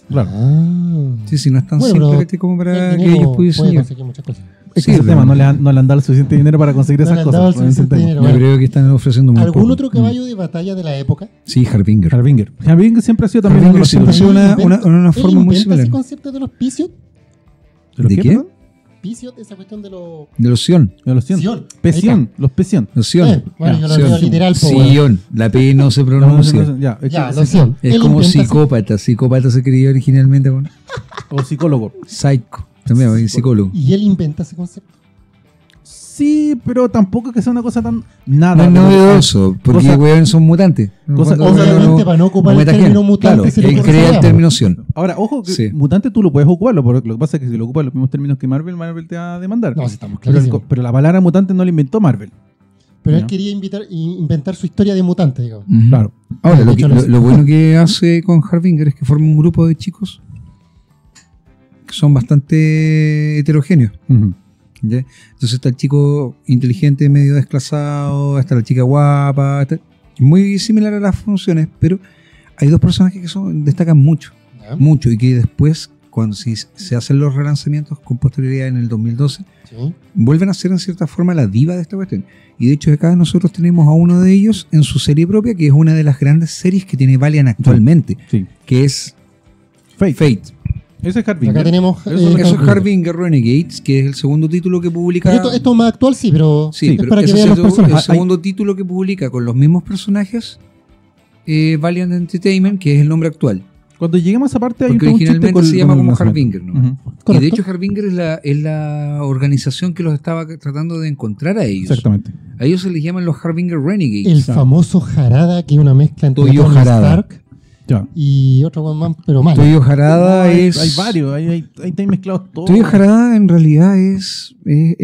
Claro. Ah. Sí, sí, no es tan Bueno, simple pero ¿cachai? como para el que dinero ellos pudiesen puede llegar. conseguir muchas cosas. Es Sí, que ese pero- tema no le han dado el suficiente dinero para conseguir No esas le han cosas. dado el Ese es el suficiente tema. dinero. Yo Bueno. creo que están ofreciendo muy ¿Algún poco. otro caballo de batalla de la época? Sí, Harbinger. Harbinger. Harbinger siempre ha sido también uno de Harbinger los siempre ha títulos. sido una Él forma muy inventa similar. ese concepto de los Pisiot. ¿De los ¿De qué, qué? perdón? Pisiot, esa cuestión de los. De los Sion. De los Sion. Sion. Pesión, los Pesión. Los Sion. Bueno, yo lo Sion. leo literal, po, weón. Sion. La P no se pronuncia. Ya, es Ya, que- los Sion. Es Él como inventa psicópata. Psicópata se creía originalmente. Bueno. o psicólogo. Psycho. También, hay psicólogo. Y él inventa ese concepto. Sí, pero tampoco que sea una cosa tan nada. No es pero- novedoso, porque cosa- weón son mutantes. cosa- Cuando Obviamente, no- para no ocupar no el metagen. término mutante, Claro, se le él ocurre crea esa el weá, término Sion. Ahora, ojo, que Sí. mutante tú lo puedes ocuparlo, porque lo que pasa es que si lo ocupas los mismos términos que Marvel te va a demandar. No, sí, estamos pero, clarísimos. pero la palabra mutante no la inventó Marvel. Pero él ¿no? quería inventar su historia de mutante, digamos. Ujú. Claro. Ahora, De lo, hecho, que- los- lo bueno que hace con Harbinger es que forma un grupo de chicos que son bastante heterogéneos. Ujú. ¿Ya? Entonces está el chico inteligente, medio desclasado, está la chica guapa, muy similar a las funciones, pero hay dos personajes que destacan mucho, ¿Ya? mucho, y que después, cuando se hacen los relanzamientos con posterioridad en el 2012, Sí. vuelven a ser en cierta forma la diva de esta cuestión. Y de hecho acá nosotros tenemos a uno de ellos en su serie propia, que es una de las grandes series que tiene Valiant actualmente, Sí. que es Fate. Fate. Ese es Harbinger. Acá tenemos. Eso es Harbinger Renegades, que es el segundo título que publica. Esto es más actual, sí, pero Sí, es pero para que ese vean es los el personajes. segundo título que publica con los mismos personajes Valiant Entertainment, que es el nombre actual. Cuando lleguemos a esa parte hay Porque un chiste originalmente con- se llama con el como lanzamiento. Harbinger, ¿no? Ujú. Y Correcto. de hecho Harbinger es la organización que los estaba tratando de encontrar a ellos. Exactamente. A ellos se les llaman los Harbinger Renegades. El Claro. famoso Harada, que es una mezcla entre Toyo Tony Harada. Stark Ya. y otro one más, pero mal. Toyo Harada No, es... hay varios, hay mezclados todos. Toyo Harada en realidad es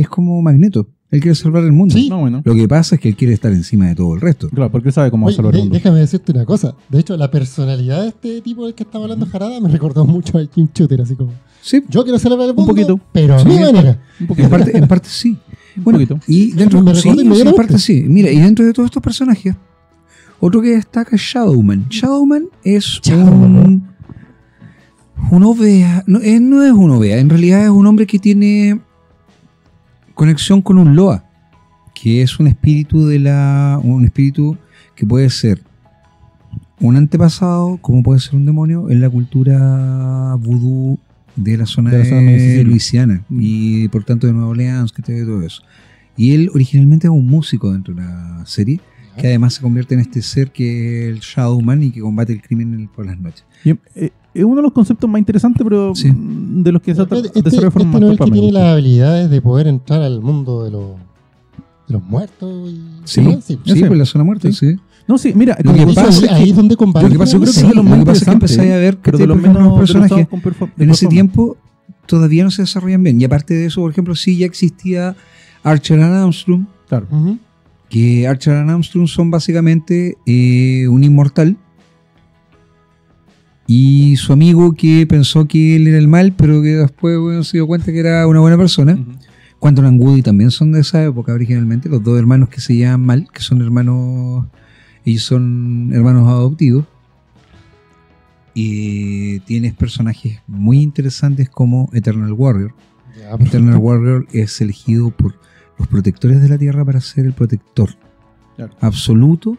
como Magneto. Él quiere salvar el mundo. Sí. No, bueno. Lo que pasa es que él quiere estar encima de todo el resto. Claro, porque él sabe cómo Oye, salvar el mundo. déjame decirte una cosa. De hecho, la personalidad de este tipo del que estaba hablando Harada me recordó mucho al Jim Shooter, así como Sí, yo quiero salvar el mundo, poquito. pero a Sí, mi manera. Un poquito. en parte sí. Un Bueno, poquito. y dentro Me sí, recuerda en inmediatamente. parte sí. Mira, y dentro de todos estos personajes, otro que destaca es Shadowman. Shadowman es un OVA. No es un OVA, en realidad es un hombre que tiene conexión con un Loa, que es un espíritu un espíritu que puede ser un antepasado, como puede ser un demonio, en la cultura vudú de la zona De de, la zona de Mississippi. Luisiana y por tanto de Nueva Orleans, que te todo eso. Y él originalmente es un músico dentro de la serie, que además se convierte en este ser que es el Shadowman y que combate el crimen por las noches. Y, es uno de los conceptos más interesantes, pero Sí. de los que se Este, desarrolla de forma no es el más que tiene las habilidades de poder entrar al mundo de los muertos. Y Sí, demás, sí, Ese. pues la zona muerta, sí. No, sí, mira, Lo que De hecho, pasa es ahí que- es donde combate. Lo que pasa yo creo que sí, es de los lo más que pasa es que interesantes, empecé a ver pero de los por ejemplo, menos los personajes personajes con performance. en ese tiempo todavía no se desarrollan bien. Y aparte de eso, por ejemplo, sí ya existía Archer and Armstrong, Claro. Ujú. que Archer and Armstrong son básicamente un inmortal y su amigo que pensó que él era el mal, pero que después bueno, se dio cuenta que era una buena persona. Ujú. Quantum and Woody también son de esa época originalmente, los dos hermanos que se llaman Mal, que son hermanos, ellos son hermanos adoptivos. Y tienes personajes muy interesantes como Eternal Warrior. Ya, perfecto. Eternal Warrior es elegido por los protectores de la Tierra para ser el protector Claro. absoluto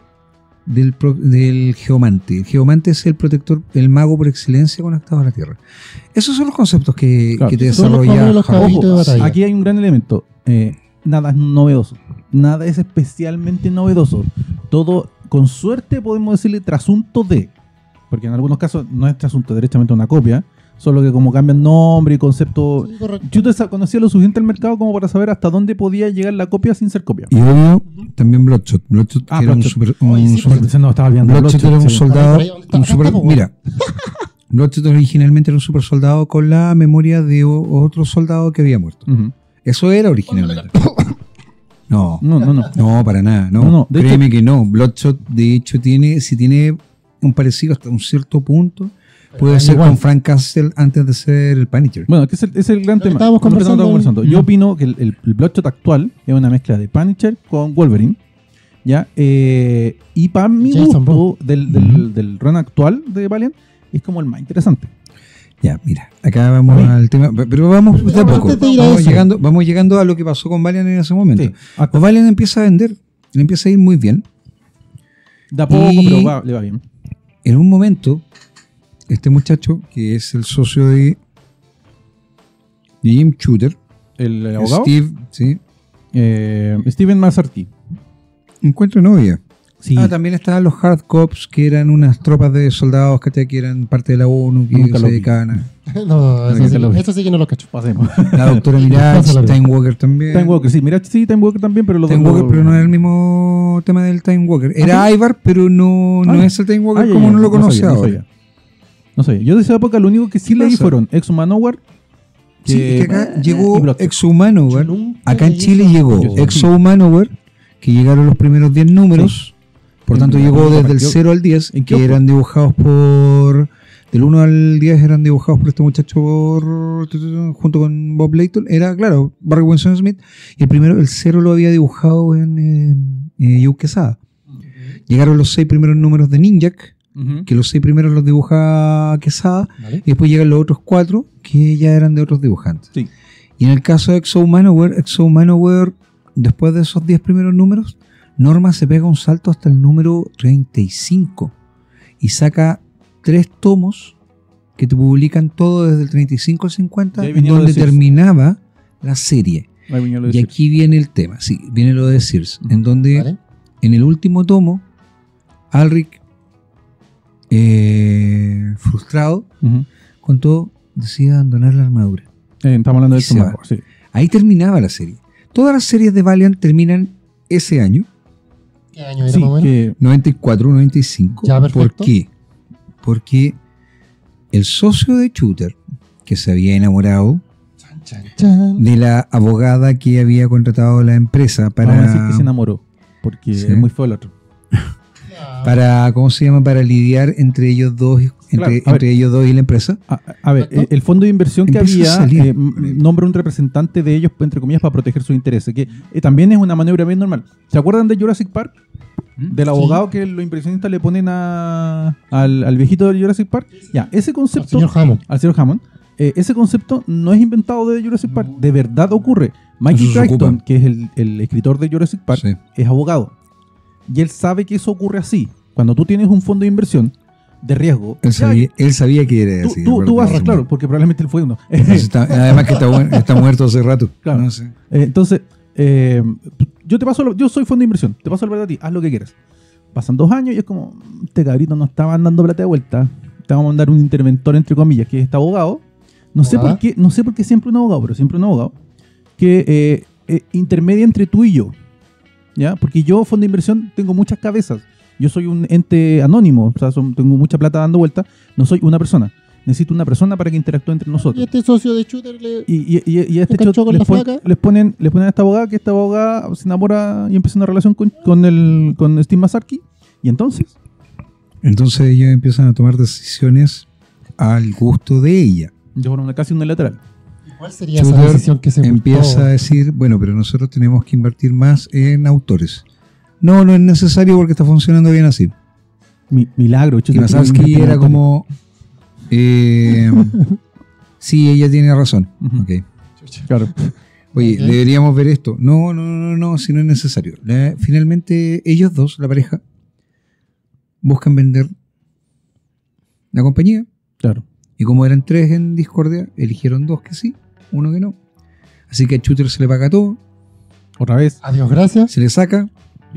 del Geomante. El Geomante es el protector, el mago por excelencia conectado a la Tierra. Esos son los conceptos que Claro. te Son los desarrolla los Harvey. caballitos de Ojo, batalla. aquí hay un gran elemento. Nada es novedoso. Nada es especialmente novedoso. Todo, con suerte, podemos decirle trasunto de. Porque en algunos casos no es trasunto, directamente una copia. Solo que como cambian nombre y concepto. Sí, correcto. Yo conocía lo suficiente al mercado como para saber hasta dónde podía llegar la copia sin ser copia. Y obvio, también Bloodshot. Bloodshot Ah, que era Bloodshot. Oye, sí, super- No, estaba olvidando. Bloodshot era un sí. soldado. Por ahí, ¿dónde está? un Acá super- estamos, mira, Bloodshot originalmente era un super soldado con la memoria de otro soldado que había muerto. Ujú. Eso era originalmente. No, No. no, para nada. No, No, de créeme que no. Bloodshot, de hecho, si tiene un parecido hasta un cierto punto, puede da ser igual. con Frank Castle antes de ser el Punisher. Bueno, que es el gran Lo que tema. estábamos Lo que estábamos conversando. Yo opino que el Bloodshot actual es una mezcla de Punisher con Wolverine. ¿Ya? Y para mi Jason gusto del run actual de Valiant es como el más interesante. Ya, mira, acá vamos al tema, pero vamos de a Antes poco. de ir a eso. Vamos llegando a lo que pasó con Valiant en ese momento. Sí. Pues Valiant empieza a vender, le empieza a ir muy bien. Da poco, Y- pero le va bien. En un momento, este muchacho, que es el socio de Jim Shooter, El abogado, Steve, ¿sí? Steven Massarty. Encuentra novia. Sí. También estaban los Hard Cops, que eran unas tropas de soldados que eran parte de la ONU, que Nunca se lo vi. dedicaban a... No, que te lo vi. eso sí que no lo cacho. Pasemos. La doctora Mirage, Pásalo bien. Time Walker también. Time Walker, sí, mira, sí, Time Walker también, pero los Time dos- Walker, pero no era el mismo tema del Time Walker. Era Ivar, pero no Ah, es el Time Walker ya, como ya, uno lo conoce sabía, ahora. No sabía. Yo de esa época lo único que sí ¿Qué leí pasa? fueron Ex-Manowar. Sí, es que acá llegó y Bloodshot. Exo-Manowar. Yo nunca Acá en leí Chile eso. llegó Yo sí. Exo-Manowar, que llegaron los primeros 10 números. Por tanto, ¿En llegó qué desde el partió? 0 al 10, ¿En qué que ojo? eran dibujados por del 1 al 10 eran dibujados por este muchacho junto con Bob Layton. Era, claro, Barry Winston Smith. Y el 0 lo había dibujado en Joe Quesada. Llegaron los 6 primeros números de Ninjak, que los 6 primeros los dibuja Quesada, ¿Vale? y después llegan los otros 4 que ya eran de otros dibujantes. Sí. Y en el caso de Exo Manowar, después de esos 10 primeros números, Norma se pega un salto hasta el número 35 y saca 3 tomos que te publican todo desde el 35 al 50, Y ahí en venía lo donde de Sears. terminaba la serie. Ahí venía lo de Y Sears. aquí viene el tema, sí, viene lo de Sears, en donde ¿Vale? en el último tomo, Alric, frustrado Ujú. con todo, decide abandonar la armadura. Estamos hablando del Y se va. Tomahawk, sí. Ahí terminaba la serie. Todas las series de Valiant terminan ese año, ¿Qué año era Sí, más o menos? que 94, 95. Ya, perfecto. ¿Por qué? Porque el socio de Shooter, que se había enamorado Chan, chan, chan. de la abogada que había contratado la empresa vamos a decir que se para, enamoró. Porque Sí. es muy feo el otro. ¿cómo se llama? Para lidiar entre ellos dos, Claro, a ver. entre ellos dos y la empresa. A ver, Exacto. el fondo de inversión que Empieza a había salir. nombra un representante de ellos, entre comillas, para proteger sus intereses, que también es una maniobra bien normal. ¿Se acuerdan de Jurassic Park? Del abogado que los inversionistas le ponen al viejito de Jurassic Park. Ya, ese Al concepto, señor Hammond. al señor Hammond, ese concepto no es inventado de Jurassic Park, de verdad ocurre. Michael Eso se Crichton, ocupa. que es el escritor de Jurassic Park, Sí. es abogado. Y él sabe que eso ocurre así. Cuando tú tienes un fondo de inversión de riesgo, Él ya, sabía que era así. tú vas, claro, porque probablemente él fue uno. Además que está muerto hace rato. Claro. No sé. Entonces, yo soy fondo de inversión, te paso el verdad a ti, haz lo que quieras. Pasan 2 años y es como, este cabrito nos estaba dando plata de vuelta, te vamos a mandar un interventor, entre comillas, que es este abogado. No sé Abogada. por qué siempre un abogado, pero siempre un abogado, que intermedia entre tú y yo. ¿Ya? Porque yo, fondo de inversión, tengo muchas cabezas. Yo soy un ente anónimo, o sea, tengo mucha plata dando vuelta, no soy una persona. Necesito una persona para que interactúe entre Y esta este socio de Shooter le... y a este ¿Te cachó shot con la flaca? les ponen a esta abogada se enamora y empieza una relación con Steve Mazarki. Y entonces, Entonces ellos empiezan a tomar decisiones al gusto de ella. de forma casi unilateral. ¿Cuál sería esa Shooter decisión que se empieza buscó? a decir, bueno, pero nosotros tenemos que invertir más en autores. No es necesario porque está funcionando bien así. Milagro. Y Mazarski era como, sí, ella tiene razón. Ujú. Ok. Claro. Oye, Ok. deberíamos ver esto. No, si no es necesario. Finalmente, ellos dos, la pareja, buscan vender la compañía. Claro. Y como eran 3 en discordia, eligieron 2 que sí, 1 que no. Así que a Shooter se le paga todo, Otra vez. Adiós, gracias. se le saca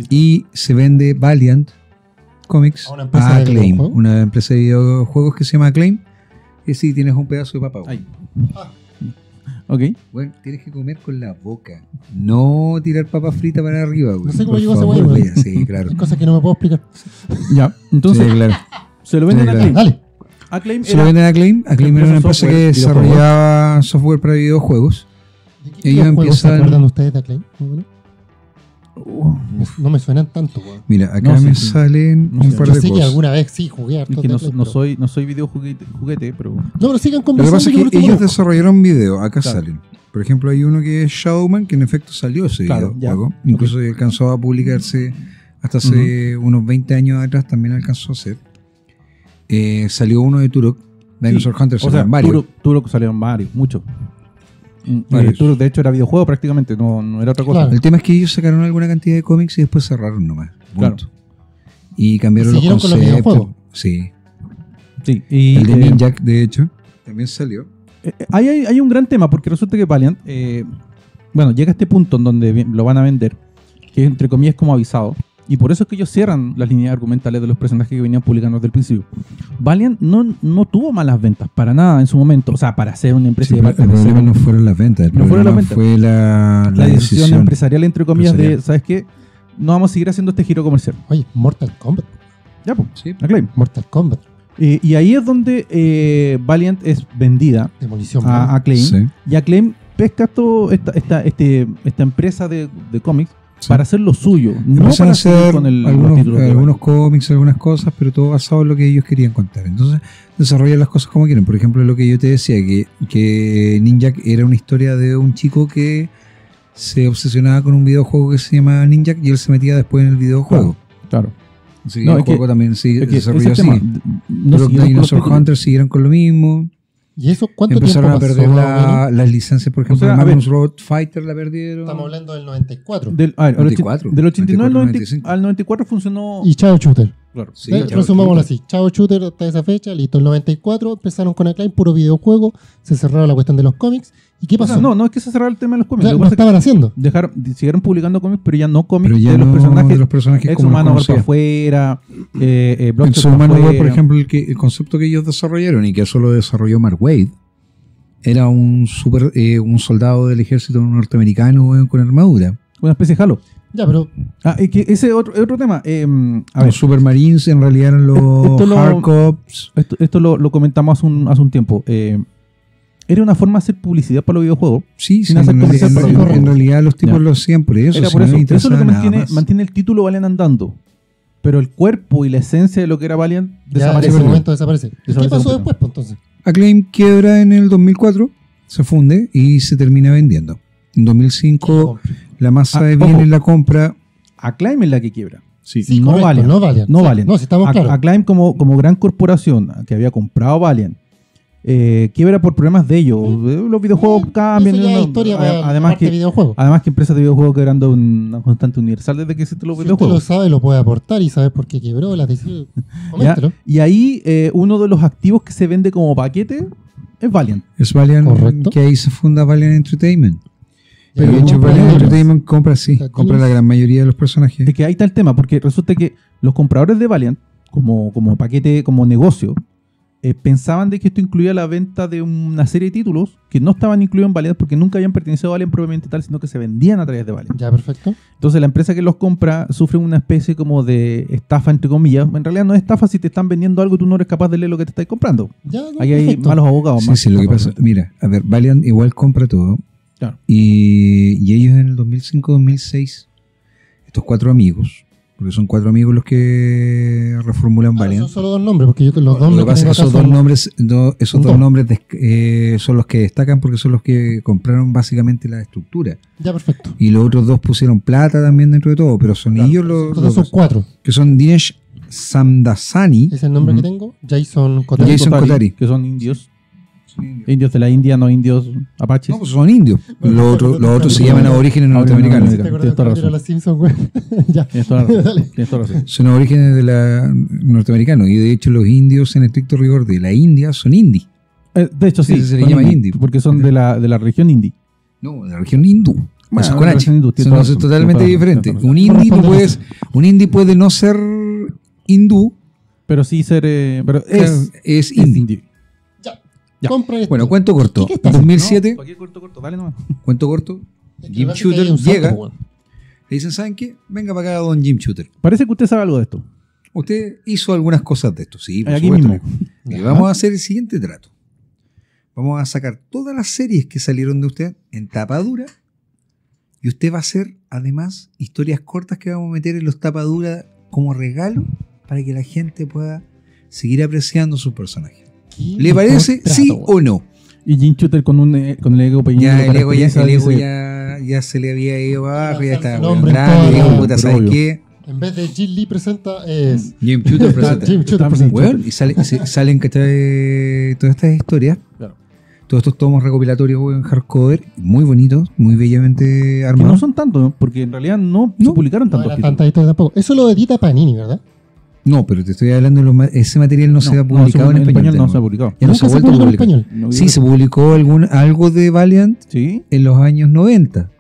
y se vende Valiant Comics A una empresa a de Acclaim, videojuegos. una empresa de videojuegos que se llama Acclaim. Que sí, tienes un pedazo de papa. Ahí. Ok. Bueno, tienes que comer con la boca, no tirar papa frita para arriba. güey. No sé cómo Por llegó ese favor, güey, vaya. Sí, claro. Hay cosas que no me puedo explicar. Ya. Entonces, Sí, claro. se lo venden Sí, a claro. Acclaim. Dale. Acclaim Se lo era- venden a Acclaim. Acclaim era una empresa software, que videojuegos. desarrollaba software para videojuegos. ¿De qué Ellos videojuegos se empiezan- acuerdan ustedes de Acclaim? Muy bueno. Uh, No me suenan tanto, weón. Mira, acá No, sí, me sí. salen No un sé. par Yo de sé que cosas. alguna vez sí jugué harto es que de no Acclaim, pero- soy videojuguete, pero. No, pero sigan Lo que conversando. pasa es yo que por último ellos lo busco. desarrollaron video, acá Claro. salen. Por ejemplo, hay uno que es Shadowman, que en efecto salió ese Claro, videojuego. ya. Incluso alcanzó a publicarse hasta hace unos 20 años atrás, también alcanzó a ser. Salió uno de Turok, Dinosaur Hunter, O sea, salieron varios. Turok salieron varios, muchos. Varios. Turok, de hecho, era videojuego prácticamente, no era otra cosa. Claro. El tema es que ellos sacaron alguna cantidad de cómics y después cerraron nomás. Claro. Punto. Y cambiaron Siguieron los con los conceptos. videojuegos. Sí. Sí, y, El de Ninjak, de hecho, también salió. hay un gran tema, porque resulta que Valiant, llega a este punto en donde lo van a vender, que entre comillas es como avisado, y por eso es que ellos cierran las líneas argumentales de los personajes que venían publicando desde el principio. Valiant no tuvo malas ventas, para nada en su momento, o sea, para ser una empresa Sí, de el parte de problema cero, no fueron las ventas, el No fueron problema las ventas. fue la la decisión empresarial, entre comillas, de, Empresarial. ¿sabes qué? No vamos a seguir haciendo este giro comercial. Oye, Mortal Kombat. Ya, pues, Sí. Acclaim. Mortal Kombat. Y ahí es donde Valiant es vendida Demolición. a Man. Acclaim. Sí. Y Acclaim pesca esta empresa de cómics para hacer lo suyo, no Empiezan para a seguir hacer con los algunos, títulos de algunos cómics, algunas cosas, pero todo basado en lo que ellos querían contar. Entonces, desarrollan las cosas como quieren. Por ejemplo, lo que yo te decía, que Ninjak era una historia de un chico que se obsesionaba con un videojuego que se llama Ninjak y él se metía después en el videojuego. Claro. Así No, el es que- juego también se Es que desarrolló ese así. tema, no Los siguieron con los Dinosaur títulos. Hunters siguieron con lo mismo. ¿Y eso cuánto Empezaron a tiempo pasó? perder más o menos? las licencias, por ejemplo, sea, de a ver, Magnus Road Fighter la perdieron. Estamos hablando del 94. Del, a ver, 94, del 89 al 90 95. al 94 funcionó. Y Chao Shooter. Claro. Sí, Resumámoslo así. Chao Shooter hasta esa fecha, listo. El 94 empezaron con Acclaim, puro videojuego. Se cerraron la cuestión de los cómics. ¿Y qué O sea, pasó? no es que se cerrara el tema de los O cómics. sea, Lo que lo pasa es que estaban haciendo. siguieron publicando cómics, pero ya no cómics Pero ya de los no personajes. de los personajes Ex como los Humano para conocía. afuera, En Bloodshot su para humano, por afuera. ejemplo, el concepto que ellos desarrollaron y que eso lo desarrolló Mark Waid, era un soldado del ejército norteamericano weón, con armadura. Una especie de Halo. Ya, pero Es que ese es otro tema. A ver, Los Supermarines en realidad eran los Esto lo- Hardcops. esto lo comentamos hace un tiempo. Era una forma de hacer publicidad para los videojuegos. Sí, sin sí, hacer comercial para los videojuegos. en realidad los tipos Ya. lo hacían por eso. Era si por no eso. les Eso es lo que interesaba nada más. mantiene el título Valiant andando. Pero el cuerpo y la esencia de lo que era Valiant ya en desaparece. ese momento desaparece. ¿Y ¿Qué Desaparece pasó completo. después, pues, entonces? Acclaim quiebra en el 2004, se funde y se termina vendiendo. En 2005 la masa Ah, de ojo. bienes la compra. Acclaim es la que quiebra. Sí, no correcto, Valiant. no Valiant. No Sí, Valiant. No, si estamos claros. Acclaim como gran corporación que había comprado Valiant. Quiebra por problemas de ellos. Los videojuegos cambian. Eso ya ¿no? es historia para además, parte de que, videojuegos. además que empresas de videojuegos quebrando una constante universal desde que existen los Si usted lo videojuegos. sabe, lo puede aportar y sabe por qué quebró las decisiones. ¿Ya? Coméntelo. Y ahí uno de los activos que se vende como paquete es Valiant. Es Valiant, Correcto. que ahí se funda Valiant Entertainment. Ya, Pero de hecho compra Valiant ellos. Entertainment compra, sí, ¿La compra tienes? la gran mayoría de los personajes. Es que ahí está el tema, porque resulta que los compradores de Valiant, como paquete, como negocio, pensaban de que esto incluía la venta de una serie de títulos que no estaban incluidos en Valiant porque nunca habían pertenecido a Valiant propiamente tal, sino que se vendían a través de Valiant. Ya, perfecto. Entonces la empresa que los compra sufre una especie como de estafa, entre comillas. En realidad no es estafa si te están vendiendo algo y tú no eres capaz de leer lo que te estás comprando. Ya, no, Ahí hay perfecto. malos abogados. Sí, más sí, lo que estafadores. pasa, mira, a ver, Valiant igual compra todo. Claro. Y ellos en el 2005-2006, estos 4 amigos, porque son 4 amigos los que reformulan Ah, Valiant. son solo dos nombres, porque yo los Lo nombres que pasa es que tengo esos acá dos son- nombres, esos son dos dos. nombres son los que destacan porque son los que compraron básicamente la estructura. Ya, perfecto. Y los otros dos pusieron plata también dentro de todo, pero son Claro, ellos los Entonces son 4. que son Dinesh Samdasani. Es el nombre Ujú. que tengo. Jason Kotari. Jason Kotari. Que son indios. Indios de la India, no indios apaches. No, pues son indios. Los otros se llaman aborígenes norteamericanos. ¿Te acuerdas Tienes toda cuando era razón. los Simpsons, güey? Ya. Tienes toda la razón. Dale. Tienes toda la razón. Son aborígenes de la norteamericanos. Y de hecho los indios en estricto rigor de la India son indí. De hecho, sí. Sí, se le son llama indie, indie. Porque son de la región indie. No, de la región hindú. Bueno, Eso con la H. región hindú, tiene Son toda cosas razón, totalmente tiene toda razón, diferentes. tiene toda razón. Un indie puede no ser hindú, Pero sí ser. Pero es es indie. indie. Ya. Compra esto. Bueno, cuento corto. ¿Qué estás 2007, No, cualquier corto, dale nomás. cuento corto. Es que Jim parece que hay Shooter un salto, llega. güey. Le dicen, ¿saben qué? Venga para acá, don Jim Shooter. Parece que usted sabe algo de esto. Usted hizo algunas cosas de esto, sí, por Aquí supuesto. mismo. Y Ajá. vamos a hacer el siguiente trato. Vamos a sacar todas las series que salieron de usted en tapadura y usted va a hacer, además, historias cortas que vamos a meter en los tapaduras como regalo para que la gente pueda seguir apreciando sus personajes. ¿Qué ¿Le mejor parece trato, sí güey? o no? Y Jim Shooter con el ego pequeño. Ya para el la ego, experiencia, dice, ya se le había ido abajo, ya está Su nombre en grande, toda digo, la- puta, ¿sabes Obvio. qué? En vez de Jim Lee presenta, es. Jim Shooter presenta. Jim Shooter Está- presenta. Weón, y salen ¿cachai? Todas estas historias, Claro. todos estos tomos recopilatorios weón, hardcover, muy bonitos, muy bellamente Que no armados. son tantos, ¿no? Porque en realidad no se No. publicaron No tantos era títulos. tanta historia tampoco. Eso lo edita Panini, ¿verdad? No, pero te estoy hablando de ese material no se ha publicado en español. no de se ha nuevo. publicado. Ya no se ha Nunca vuelto a publicó en publicar. español. No, Sí, se publicó algo de Valiant ¿Sí? en los años 90,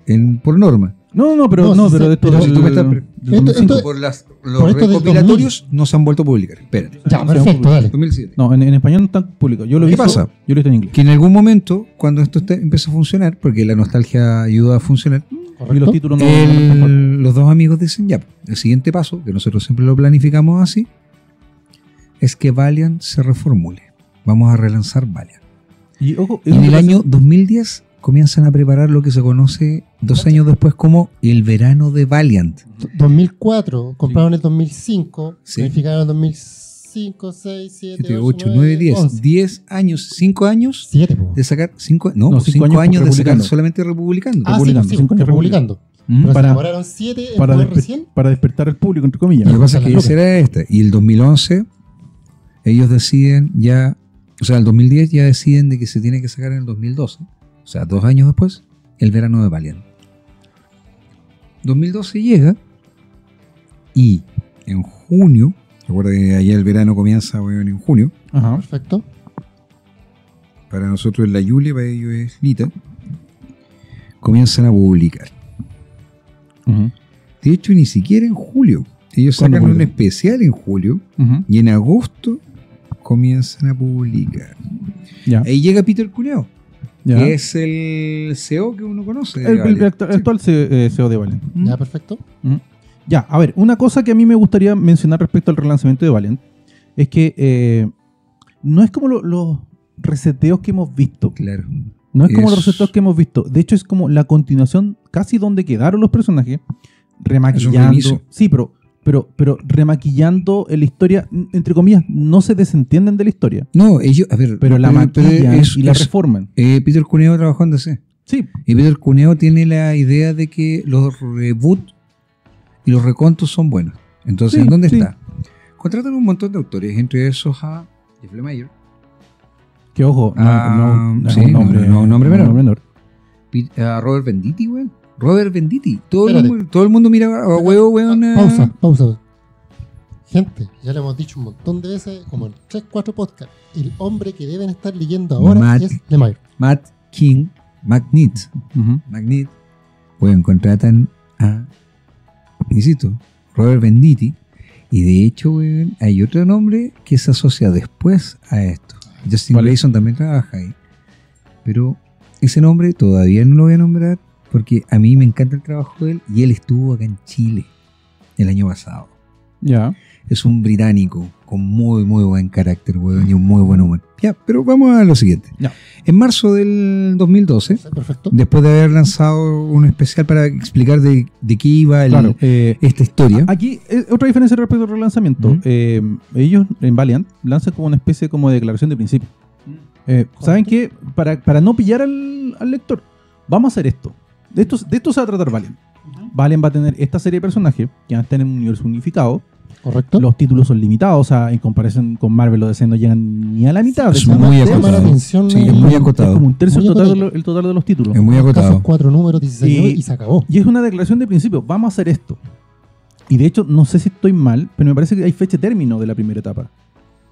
por norma. No, pero No, sí, de sí, esto pero del- si tú me estás- del Esto- 2005. esto- Por los por esto del recopilatorios no se han vuelto a publicar. Espérate. Ya, No se perfecto, dale. 2007. No, en español no están publicados. Yo lo he ¿Qué visto, pasa? Yo lo he visto en inglés. Que en algún momento, cuando esto empieza a funcionar, porque la nostalgia ayuda a funcionar, Y los Correcto. títulos no. los dos amigos dicen ya, el siguiente paso, que nosotros siempre lo planificamos así, es que Valiant se reformule. Vamos a relanzar Valiant. Y ojo, Y en el año 2010 comienzan a preparar lo que se conoce 2 años después como el verano de Valiant. 2004, compraron el 2005, Sí. verificaron el 2005, 6, 7, 7, 8, 9, 10. 10 años, 5 años 7, po. de sacar. 5 No, 5 5 años de sacar republicando. solamente republicando. Ah, sí, Republicando, sí, 5 años republicando. Mm. Pero Para- se demoraron 7 en para, poder despe- recién. para despertar al público, entre comillas. Lo que pasa es Esa que es la esa era esta. Y el 2011, ellos deciden ya, o sea, el 2010 ya deciden de que se tiene que sacar en el 2012. O sea, 2 años después, el verano de Valiant. 2012 llega y en junio, recuerda que allá el verano comienza bueno, en junio, Ajá. Perfecto. para nosotros es la Julia, para ellos es Lita, comienzan a publicar. Ujú, De hecho, ni siquiera en julio. Ellos ¿Cuándo sacan un publican? especial en julio ujú. y en agosto comienzan a publicar. Ya. Ahí llega Peter Cuneo, ya. que es el CEO que uno conoce. de El Valiant. actual CEO de Valiant. Ya, perfecto. Ya, a ver, una cosa que a mí me gustaría mencionar respecto al relanzamiento de Valiant es que no es como los reseteos que hemos visto. Claro. No es como Es- los reseteos que hemos visto. De hecho, es como la continuación casi donde quedaron los personajes, Es un remaquillando. reinicio. Sí, pero remaquillando la historia, entre comillas, no se desentienden de la historia, No, ellos, a ver, pero la maquillan es- y la es- reforman. Peter Cuneo trabajó en DC. Sí, Y Peter Cuneo tiene la idea de que los reboot y los recontos son buenos. Entonces, Sí, ¿en dónde sí. está? Contratan un montón de autores, entre esos a Jeff Lemire, que ojo, no es sí, un nombre, no, nombre no es un menor. A Robert Venditti, weón. Robert Venditti. Todo Espérate. el mundo mira a huevo, weón. Pausa. Gente, ya lo hemos dicho un montón de veces, como en 3, 4 podcasts. El hombre que deben estar leyendo ahora Matt. es Lemire. Matt King, McNeith. McNeith. Weón, contratan a, insisto, Robert Venditti. Y de hecho, weón, hay otro nombre que se asocia después a esto. Justin ¿Cuál es? Grayson también trabaja ahí. Pero ese nombre todavía no lo voy a nombrar porque a mí me encanta el trabajo de él y él estuvo acá en Chile el año pasado. Ya. Es un británico con muy, muy buen carácter, weón, y un muy buen humor. Ya, pero vamos a lo siguiente. Ya. En marzo del 2012, Sí, perfecto. después de haber lanzado un especial para explicar de qué iba Claro. esta historia, Aquí, otra diferencia respecto al relanzamiento. Ujú. Ellos en Valiant lanzan como una especie como de declaración de principio. ¿Saben qué? Para no pillar al lector, vamos a hacer esto. De esto se va a tratar Valiant. Valiant va a tener esta serie de personajes que van a estar en un universo unificado. Correcto. Los títulos son limitados, o sea, en comparación con Marvel o DC no llegan ni a la mitad. Es de muy esa- acotado. Llama la atención. Sí, es muy acotado. Es como un tercio Muy el total, acotado. el total de los títulos. es muy Casos acotado. 4 números, 16 Y- números y se acabó. Y es una declaración de principio, vamos a hacer esto. Y de hecho, no sé si estoy mal, pero me parece que hay fecha término de la primera etapa.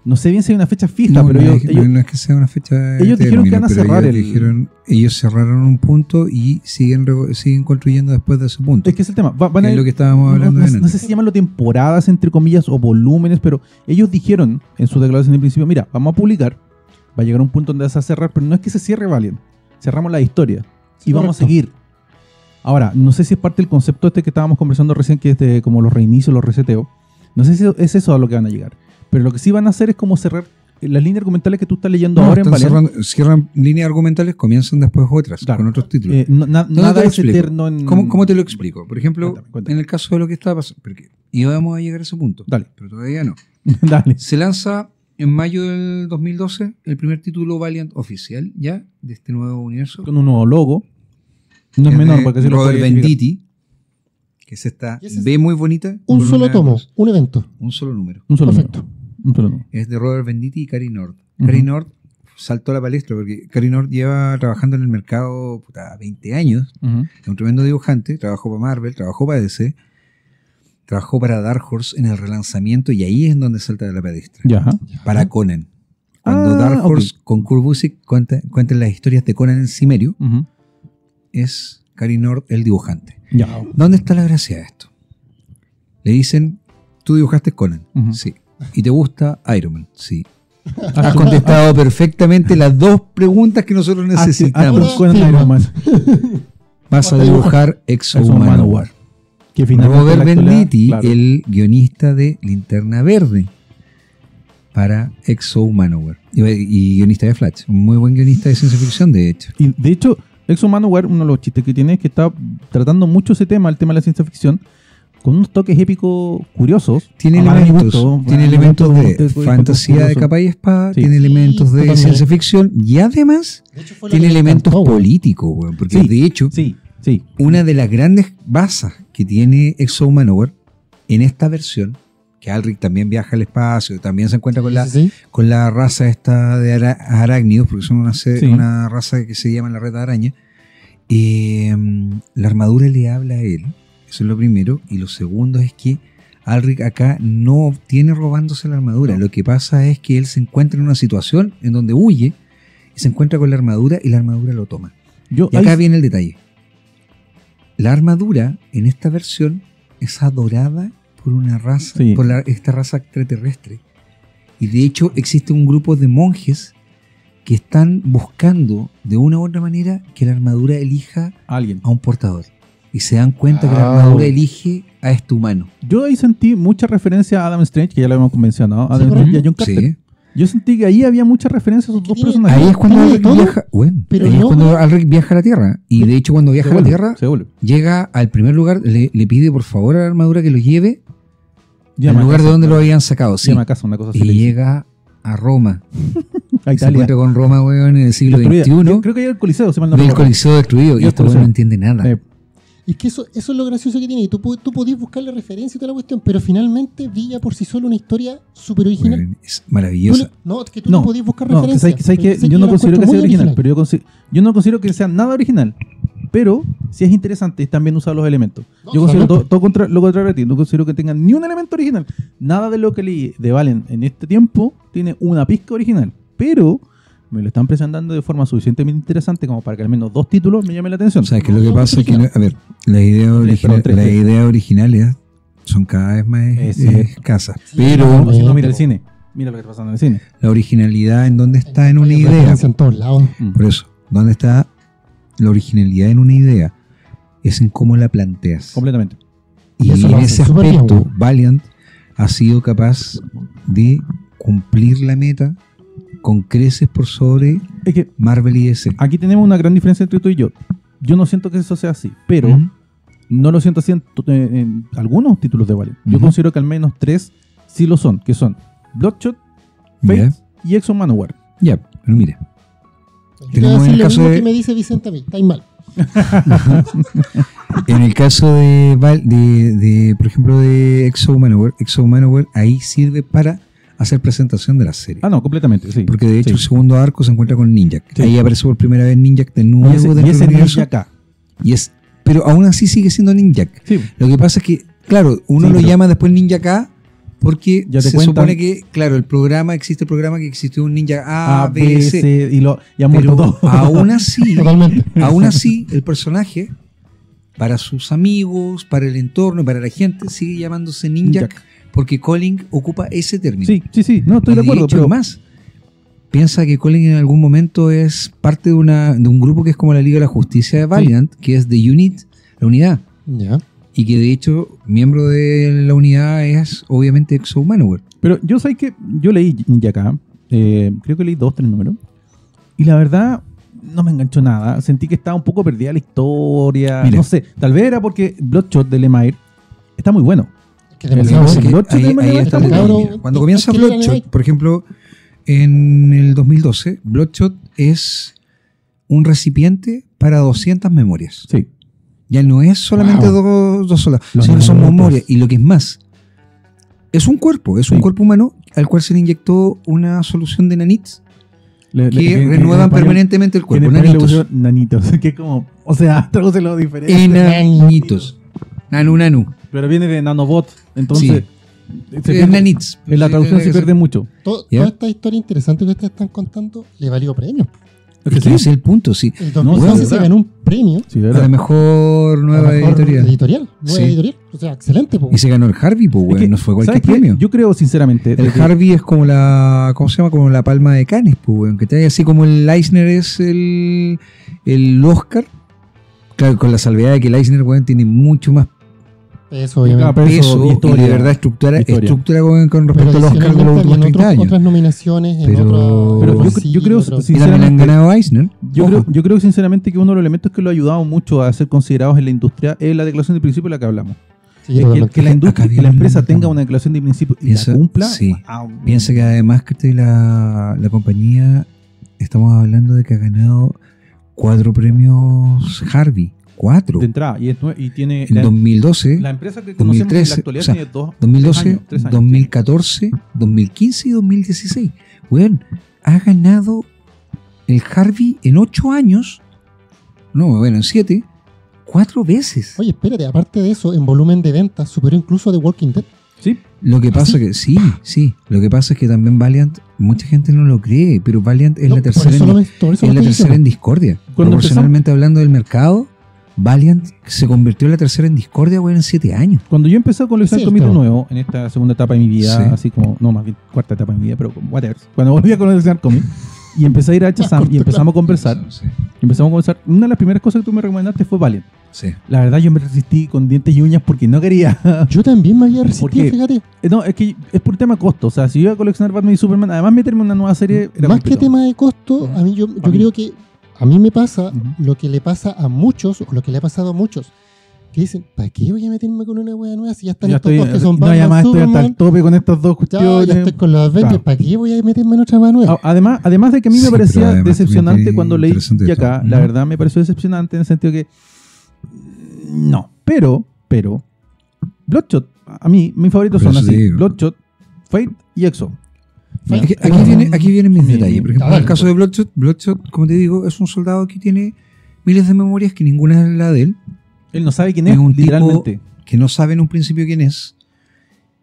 No sé bien si hay una fecha fija, No, pero no, ellos, no es que sea una fecha. ellos dijeron que van a pero cerrar ellos cerraron un punto y siguen construyendo después de ese punto. es que es el tema. Van a es ir- lo que estábamos hablando no delante. sé si llamarlo temporadas, entre comillas, o volúmenes, pero ellos dijeron en su declaración de principio, mira, vamos a publicar, va a llegar un punto donde vas a cerrar, pero no es que se cierre Valiant, cerramos la historia Sí, y vamos a correcto. seguir. Ahora, no sé si es parte del concepto este que estábamos conversando recién, que es de como los reinicios, los reseteos. No sé si es eso a lo que van a llegar. Pero lo que sí van a hacer es como cerrar las líneas argumentales que tú estás leyendo No, ahora en están Valiant. cierran líneas argumentales, comienzan después otras, Claro. con otros títulos. Nada te lo es explico? eterno en... ¿Cómo te lo explico? Por ejemplo, Cuéntame. en el caso de lo que estaba pasando, porque íbamos a llegar a ese punto, Dale. pero todavía no. Dale. Se lanza en mayo del 2012 el primer título Valiant oficial, ya, de este nuevo universo. Con un nuevo logo. No es Es menor, de porque si lo Robert puedo identificar. Venditti, que es esta Y ese es B muy bonita. Un con solo una- tomo, un evento. Un solo número. Un solo Perfecto. número. Un solo número. Es de Robert Venditti y Cary Nord. Ujú. Cary Nord saltó a la palestra porque Cary Nord lleva trabajando en el mercado 20 años. Ujú. Es un tremendo dibujante. Trabajó para Marvel, trabajó para DC, trabajó para Dark Horse en el relanzamiento y ahí es en donde salta de la palestra. Ya. Para Conan. Cuando Ah, Dark ok. Horse con Kurt Busiek cuentan las historias de Conan en Cimerio, Ujú. es Cary Nord el dibujante. Ya. ¿Dónde está la gracia de esto? Le dicen, tú dibujaste Conan. Ujú. Sí. ¿Y te gusta Iron Man? Sí. Ah, Has contestado perfectamente las dos preguntas que nosotros necesitamos. Con Iron Man. Vas a dibujar Exo Manowar. Que finalmente Robert en la actualidad, Venditti, claro. el guionista de Linterna Verde para Exo Manowar. Y guionista de Flash. Un muy buen guionista de ciencia ficción, de hecho. Y de hecho, Exo Manowar, uno de los chistes que tiene es que está tratando mucho ese tema, el tema de la ciencia ficción, con unos toques épicos curiosos. Tiene Para mi elementos, gusto, tiene para mi elementos gusto, de épicos fantasía de curiosos. capa y espada, Sí. tiene elementos de totalmente. ciencia ficción y además De hecho, fue lo tiene que me elementos encantó, weón. políticos, weón, porque Sí. de hecho Sí, sí. una de las grandes bazas que tiene Exo Manowar en esta versión, que Alric también viaja al espacio, también se encuentra con Sí. con la raza esta de arácnidos, porque son Sí. una raza que se llama la red de araña. La armadura le habla a él, eso es lo primero, y lo segundo es que Alric acá no obtiene robándose la armadura. No. Lo que pasa es que él se encuentra en una situación en donde huye y se encuentra con la armadura y la armadura lo toma. Yo, Y acá viene el detalle. La armadura en esta versión es adorada por una raza, Sí. por esta raza extraterrestre. Y de hecho existe un grupo de monjes que están buscando de una u otra manera que la armadura elija alguien. a un portador. Y se dan cuenta que la Ah. armadura elige a este humano. Yo ahí sentí mucha referencia a Adam Strange, que ya lo habíamos mencionado, Sí, Adam correcto. Strange y a John Carter. Sí. Yo sentí que ahí había mucha referencia a esos Es que dos tiene- personajes. Ahí es cuando Tiene de Alric todo, viaja. Bueno, pero ahí es no- cuando Alric viaja a la Tierra. Y de hecho, cuando viaja Se a la vuelve, Tierra, se vuelve. llega al primer lugar, le pide por favor a la armadura que lo lleve Llama al a lugar de casa, donde lo claro. habían sacado. Sí. Llama a casa, una cosa así. Y le dice. llega a Roma. A Se Italia. encuentra con Roma, weón, en el siglo Destruida. XXI. Creo que hay el Coliseo, si mal no Del recuerdo. Coliseo destruido. Y El este weón Coliseo. no entiende nada. Y es que eso es lo gracioso que tiene. Y tú podías buscarle referencia y toda la cuestión, pero finalmente brilla por sí solo una historia súper original. Weón, es maravillosa. No, es que tú No, no podías buscar No, que referencias. sabes que Sé yo no la considero que encuentro sea muy original, pero yo no considero que sea nada original. Pero sí es interesante, están bien usados los elementos. No, Yo considero totalmente. lo contrario a ti, no considero que tengan ni un elemento original. Nada de lo que leí de Valen en este tiempo tiene una pizca original. Pero me lo están presentando de forma suficientemente interesante como para que al menos 2 títulos me llamen la atención. ¿Sabes qué? Lo que pasa es que, a ver, las ideas originales son cada vez más escasas. Sí, Pero No, si no, mira el cine. Mira lo que está pasando en el cine. la originalidad en dónde está en una Hay idea. referencia en todos lados. Por eso, ¿dónde está la originalidad en una idea? Es en cómo la planteas. Completamente. Y Eso en lo hace ese súper bien, aspecto, güey. Valiant ha sido capaz de cumplir la meta con creces por sobre Es que Marvel y DC. aquí tenemos una gran diferencia entre tú y yo. Yo no siento que eso sea así, pero Ujú. no lo siento así en algunos títulos de Valiant. Yo Ujú. considero que al menos 3 sí lo son, que son Bloodshot, Fate y Exo Manowar. Ya, pero mire. Yo te voy a Tenemos decir el lo caso mismo de- que me dice Vicente a mí. Está mal. En el caso de, por ejemplo, de Exo Manowar, ahí sirve para hacer presentación de la serie. Ah, no, completamente, sí. Porque de hecho Sí. el segundo arco se encuentra con Ninjak. Sí. Ahí aparece por primera vez Ninjak de nuevo Y ese dentro del universo. ninja acá. Pero aún así sigue siendo Ninjak. Sí. Lo que pasa es que, claro, uno Sí, lo pero- llama después Ninja K porque Ya te se cuentan- supone que, claro, existe el programa que existió un Ninja A, B, C. y han muerto Pero todos. aún así, Totalmente. aún así, el personaje, para sus amigos, para el entorno, para la gente, sigue llamándose Ninjak porque Colin ocupa ese término. Sí, no, estoy Y de acuerdo, hecho, pero más. Piensa que Colin en algún momento es parte de un grupo que es como la Liga de la Justicia de Valiant, que es The Unit, la unidad. Ya. Y que de hecho, miembro de la unidad es obviamente Exo Manowar. Pero yo sé que yo leí Ninja acá, creo que leí 2, 3 números, y la verdad no me enganchó nada. Sentí que estaba un poco perdida la historia. Mira. No sé, tal vez era porque Bloodshot de Lemire está muy bueno. Es que demasiado Lo Pasa que bueno. pasa que es que ahí Bloodshot está es el muy detalle. bueno. Mira, cuando comienza Hay que leer Bloodshot, anime. por ejemplo, en el 2012, Bloodshot es un recipiente para 200 memorias. Sí. Ya no es solamente Wow. dos solas, Los sino que son nanobots. memorias. Y lo que es más, es un cuerpo Sí. humano al cual se le inyectó una solución de nanits que que en renuevan español- permanentemente el que en cuerpo. español le Nanitos. pusieron nanitos, que es como, o sea, tradúcelo diferente. Enanitos. Nanu. Pero viene de nanobot, entonces se pierde- Nanits. en la traducción se pierde mucho. ¿Ya? Toda esta historia interesante que ustedes están contando le valió premio. Es que ese es el punto, sí. El No, 2012 sí, se ¿verdad? ganó un premio Sí, A ¿verdad? la mejor a nueva la mejor editorial. Nueva Sí. editorial. O sea, excelente. Po. Y se ganó el Harvey, pues, Es güey. que, No fue cualquier ¿sabes qué? premio. Yo creo sinceramente de El que- Harvey es como la. ¿Cómo se llama? Como la palma de Cannes, pues, güey. Aunque te haya así como el Eisner es el Oscar. Claro, con la salvedad de que el Eisner, güey, tiene mucho más Eso, obviamente. Ah, pero eso, peso y historia. y de verdad estructura Historia. con respecto al Oscar de los adicionalmente últimos habían 30 años. otras nominaciones en Pero- otros Pero yo sí, creo otros- sí, Y también han sinceramente- ganado Eisner. Yo creo sinceramente que uno de los elementos que lo ha ayudado mucho a ser considerados en la industria es la declaración de principio de la que hablamos. Sí, Es totalmente. que la industria, Acá que la viene empresa el- tenga una declaración de principio y Piensa- la cumpla. sí. Wow. Piensa que además que la compañía, estamos hablando de que ha ganado 4 premios Harvey. 4. De entrada. Y tiene En 2012, la empresa que conocemos en la 2013, actualidad o sea, tiene 2012, 3 años. 2014, 2015 y 2016. Weón, ha ganado el Harvey en 8 años. No, bueno, en 7. 4 veces. Oye, espérate, aparte de eso, en volumen de ventas superó incluso The Walking Dead. Sí, Lo que pasa ¿sí? que sí. Lo que pasa es que también Valiant, mucha gente no lo cree, pero Valiant es No, la por tercera eso en, lo ves- por eso es lo la estoy tercera en diciendo. discordia. Cuando Proporcionalmente hablando del mercado, Valiant se convirtió en la tercera en discordia, weón, en 7 años. cuando yo empecé a coleccionar Sí, cómics de claro. nuevo, en esta segunda etapa de mi vida, Sí. así como, no, más bien cuarta etapa de mi vida, pero como whatever. Cuando volví a coleccionar cómics y empecé a ir a H&M y empezamos a conversar, una de las primeras cosas que tú me recomendaste fue Valiant. Sí. La verdad yo me resistí con dientes y uñas porque no quería. Yo también me había ¿Por resistido, qué? fíjate. No, es que es por tema costo. O sea, si yo iba a coleccionar Batman y Superman, además meterme en una nueva serie era Más que complicado. tema de costo, a mí yo mí. creo que a mí me pasa Ujú. lo que le pasa a muchos, o lo que le ha pasado a muchos, que dicen, ¿para qué voy a meterme con una wea nueva si ya están Ya estos estoy, dos que son no, y además Batman, estoy hasta el Superman? tope con estas dos Ya, cuestiones. ya estoy con los Avengers, Claro. ¿para qué voy a meterme en otra wea nueva? Además de que a mí Sí, me pero parecía además decepcionante también cuando leí interesante y esto. acá, la Ujú. verdad me pareció decepcionante en el sentido que no, pero Bloodshot, a mí mis favoritos Pero son eso así, digo. Bloodshot, Fate y Exo. Aquí vienen mis Bien. detalles. Por ejemplo, A ver, en el caso de Bloodshot, como te digo, es un soldado que tiene miles de memorias que ninguna es la de él, Él no sabe quién Es es, un tipo- literalmente. que no sabe en un principio quién es,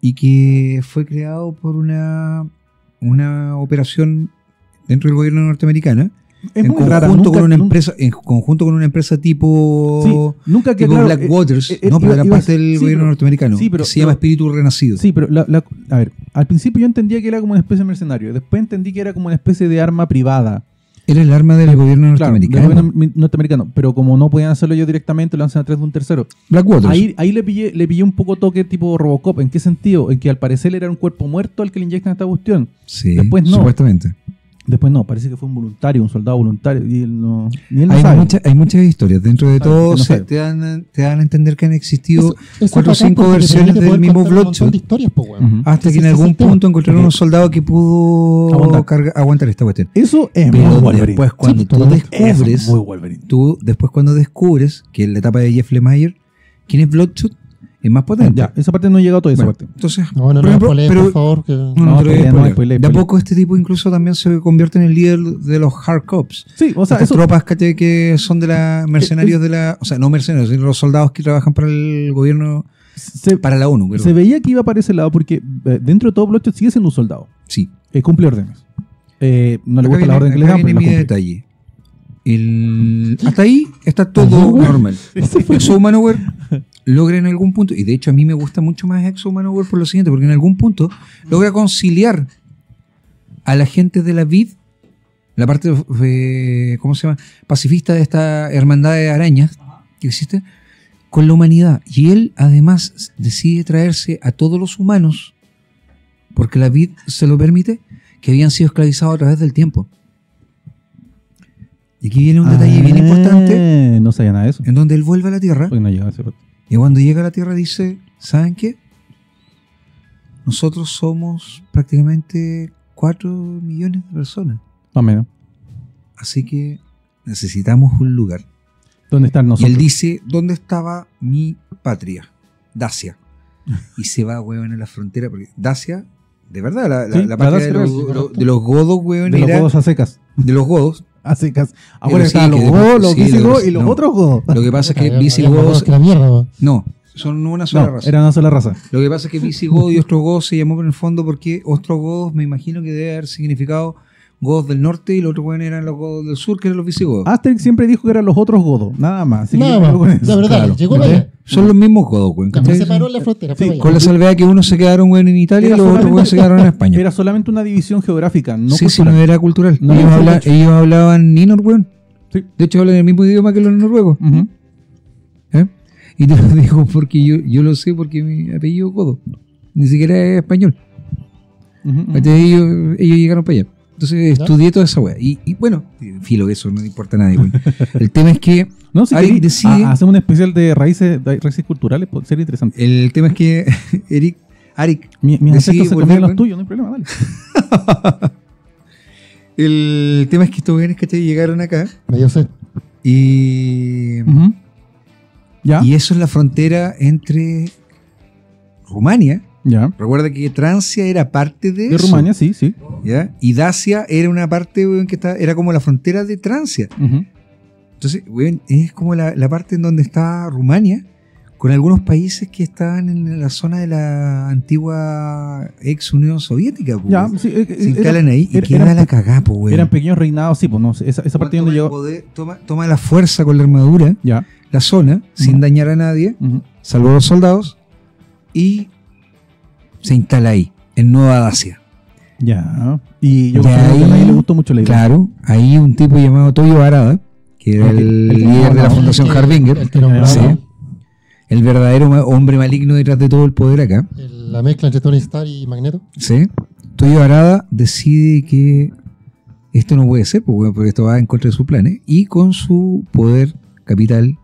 y que fue creado por una operación dentro del gobierno norteamericano, Es en muy conjunto rara, con nunca- una nunca- empresa, en conjunto con una empresa tipo, Sí, nunca que tipo claro, Black Waters, eh, no, pero iba- era iba- parte del sí, gobierno pero- norteamericano, sí, pero- que se llama pero- Espíritu Renacido. Sí, pero a ver, al principio yo entendía que era como una especie de mercenario. Después entendí que era como una especie de arma privada. Era el arma del gobierno Claro, del norteamericano. gobierno norteamericano. Pero como no podían hacerlo ellos directamente, lo lanzan a través de un tercero. Black Waters. Ahí le pillé un poco toque tipo Robocop. ¿En qué sentido? En que al parecer era un cuerpo muerto al que le inyectan esta cuestión. Sí, después no. supuestamente. Después no, parece que fue un voluntario, un soldado voluntario. Y él no, ni él no Hay, sabe. hay muchas historias. Dentro de Sabe, todo, no sabe. te dan a entender que han existido Eso 4 o es bacán 5 porque te versiones permite del poder mismo contar un montón Bloodshot. de historias, po, weón. Ujú. Hasta que Ese en es el algún tema. punto encontraron Porque- un soldado que pudo Aguantar. aguantar esta cuestión. Eso es Pero muy Wolverine. después, cuando Sí, tú totalmente. descubres, Eso es muy Wolverine. cuando descubres que en la etapa de Jeff Lemire, quién es Bloodshot, es más potente. Ya, esa parte no he llegado todavía, Bueno, esa parte. entonces, No, no, por no, ejemplo, spoiler, pero- por favor. Que... no, No, no te lo voy a spoiler, no, spoiler. spoiler, De a spoiler. poco este tipo incluso también se convierte en el líder de los Hard Cops. Sí, o sea, Estas eso, tropas que son de la mercenarios de la, o sea, no mercenarios, sino los soldados que trabajan para el gobierno, se, para la ONU, se perdón. veía que iba para ese lado porque dentro de todo Bloodshot sigue siendo un soldado. Sí. Cumple órdenes. No le Acá gusta viene, la orden que le acá dan, pero viene la mi cumple. detalle. Hasta ahí está todo normal. Exo Manowar logra en algún punto, y de hecho a mí me gusta mucho más Exo Manowar por lo siguiente, porque en algún punto logra conciliar a la gente de la VID, la parte, ¿cómo se llama? Pacifista de esta hermandad de arañas que existe, con la humanidad. Y él además decide traerse a todos los humanos, porque la VID se lo permite, que habían sido esclavizados a través del tiempo. Y aquí viene un detalle bien importante, No sabía nada de eso. en donde él vuelve a la Tierra, Porque no llegaba a ese parte. y cuando llega a la Tierra dice, ¿saben qué? Nosotros somos prácticamente 4 millones de personas, Más o menos. así que necesitamos un lugar. ¿Dónde están Y nosotros? él dice, ¿dónde estaba mi patria? Dacia. Y se va, weón, a la frontera, porque Dacia, de verdad, Sí, la la patria Dacia de los, real, de los godos, weón, de los era godos a secas. de los godos. A secas. Ahora Pero sí, están los que godos, los sí, visigodos lo- y los no. otros godos. Lo que pasa es que Había visigodos, que la mierda, weón. no, son una sola No, raza. era una sola raza. Lo que pasa es que visigodo y ostrogodos se llamó en el fondo porque ostrogodos me imagino que debe haber significado godos del norte y los otros, weón, eran los godos del sur, que eran los visigodos. Asterix siempre dijo que eran los otros godos. Nada más. Así que Nada yo me quedo con más. eso. La verdad, Claro. llegó para allá. Son los mismos godos, weón. Ya, ¿cachai? se paró en la frontera. fue Sí, para allá. Con la salvedad que unos se quedaron, weón, en Italia y Era los otros, weón, se quedaron en España. Era solamente una división geográfica, no sí, sí, cultural. no era cultural. No, ellos, no, habla- de hecho. ellos hablaban ninor, weón. Sí. De hecho, hablan el mismo idioma que los noruegos. Ujú. ¿Eh? Y te lo digo porque yo lo sé porque mi apellido es Godo. Ni siquiera es español. Ujú, ujú. Entonces ellos llegaron para allá. Entonces estudié toda esa weá. Y bueno, filo, eso no le importa a nadie. Weón. El tema es que No, si Arik queréis, decide. hacemos un especial de raíces culturales, puede ser interesante. El tema es que Arik Mis decide ancestros se volver, comían los weón. tuyos, no hay problema, dale. El tema es que estos weones, ¿cachai? Llegaron acá Medio sé. y. Ujú. ¿Ya? Y eso es la frontera entre Rumania. Ya. Recuerda que Trancia era parte de De eso, Rumania, sí, sí. ¿ya? Y Dacia era una parte, weón, que era como la frontera de Trancia. Ujú. Entonces, weón, es como la parte en donde está Rumania, con algunos países que estaban en la zona de la antigua ex Unión Soviética. Po, Ya, weón. sí, Se instalan ahí y era- queda eran- la cagá, po, weón. Eran pequeños reinados, sí, pues no, esa parte Toma donde el llegó. poder, toma la fuerza con la armadura, Ya. la zona, sin Ujú. dañar a nadie, Ujú. salvo a los soldados, y se instala ahí, en Nueva Dacia. Ya. Y yo De creo que a ahí- nadie le gustó mucho la idea. Claro, ahí un tipo llamado Toyo Arada, que era El que- el el que líder de la nombraba, Fundación el que- Harbinger, el que nombraba, sí, el verdadero hombre maligno detrás de todo el poder acá, la mezcla entre Tony Stark y Magneto. ¿sí? Toyo Arada decide que esto no puede ser, porque esto va en contra de sus planes, y con su poder, capital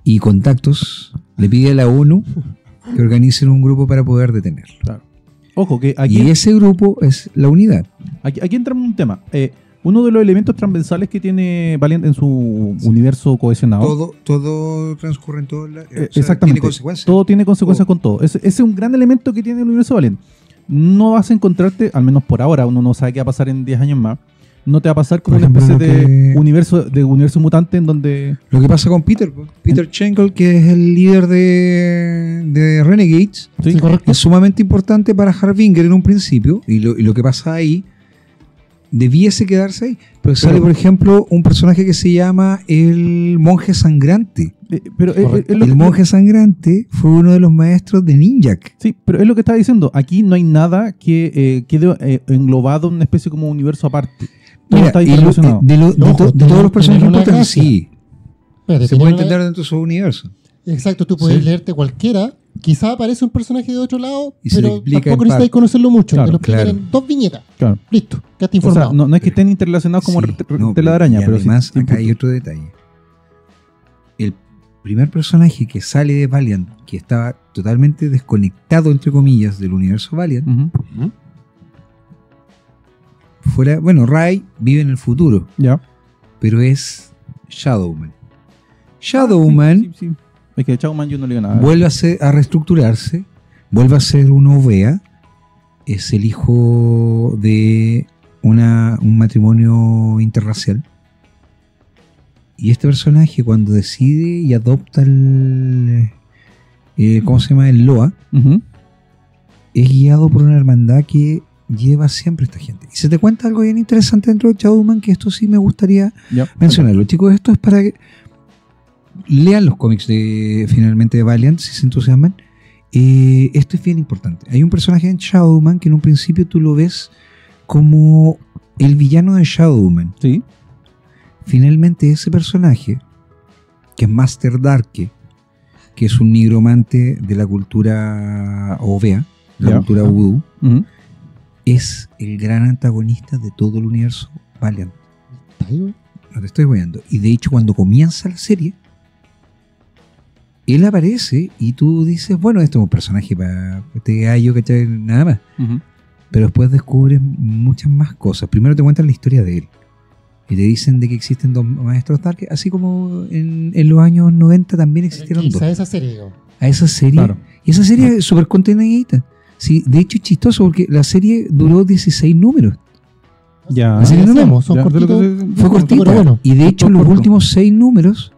y contactos, le pide a la ONU que organicen un grupo para poder detenerlo. Ojo, que aquí, Y ese grupo es la unidad. aquí entramos en un tema. Uno de los elementos transversales que tiene Valiant en su universo cohesionado. Todo transcurre en todo Exactamente. tiene consecuencias. Todo tiene consecuencias Todo. con todo. Ese es un gran elemento que tiene el universo Valiant. No vas a encontrarte, al menos por ahora, uno no sabe qué va a pasar en 10 años más. No te va a pasar como Por una ejemplo, especie lo que- de universo mutante en donde. Lo que pasa con Peter Schenkel, que es el líder de Renegades, Sí, Sí, correcto. es sumamente importante para Harbinger en un principio, y lo que pasa ahí debiese quedarse ahí. Pero sale, por ejemplo, un personaje que se llama el monje sangrante. Pero Correcto. es lo El que- monje sangrante fue uno de los maestros de Ninjak. Sí, pero es lo que estaba diciendo. Aquí no hay nada que quede englobado en una especie como universo aparte. Todo Mira, está y interrelacionado. Ojo, todos los personajes tienen una importantes, gracia. sí, Espérate, se tiene puede una- entender dentro de su universo. Exacto, tú puedes Sí. leerte cualquiera. Quizá aparece un personaje de otro lado, Y se le pero explica tampoco en necesitáis parte. conocerlo mucho. Claro, te lo explican claro. en 2 viñetas. Claro. Listo, quedaste O sea, informado. no es que estén interrelacionados como Sí, no, tela de araña, y pero sí- además sí, acá hay otro detalle. El primer personaje que sale de Valiant, que estaba totalmente desconectado, entre comillas, del universo Valiant, Ujú. fuera, bueno, Rai vive en el futuro, Ya. pero es Shadowman. Shadowman Sí, sí, sí. Es que a Shadowman yo no le digo nada. vuelve a reestructurarse, vuelve a ser un OVEA, es el hijo de un matrimonio interracial. Y este personaje, cuando decide y adopta ¿cómo se llama? El LOA, Ujú. es guiado por una hermandad que lleva siempre a esta gente. Y se te cuenta algo bien interesante dentro de Shadowman, que esto sí me gustaría Ya. mencionarlo. Chicos, esto es para que lean los cómics finalmente de Valiant, si se entusiasman. Esto es bien importante. Hay un personaje en Shadowman que en un principio tú lo ves como el villano de Shadowman. Sí. Finalmente ese personaje, que es Master Darke, que es un nigromante de la cultura ovea, de la Ya. cultura voodoo, Ujú. es el gran antagonista de todo el universo Valiant. ¿Está ahí, güey? No te estoy weando. Y de hecho, cuando comienza la serie, él aparece y tú dices, bueno, esto es un personaje para este gallo, ¿cachai? Nada más. Ujú. Pero después descubres muchas más cosas. Primero te cuentan la historia de él. Y te dicen de que existen dos maestros Dark, así como en los años 90 también existieron dos. Quizá esa serie, digo. A esa serie. Claro. Y esa serie es súper contenidita. Sí, de hecho es chistoso porque la serie duró 16 números. Ya. Así que no decíamos, son Ya, de lo cortitos. que se- Fue cortita. pero bueno, Y de hecho fue los corto. últimos 6 números,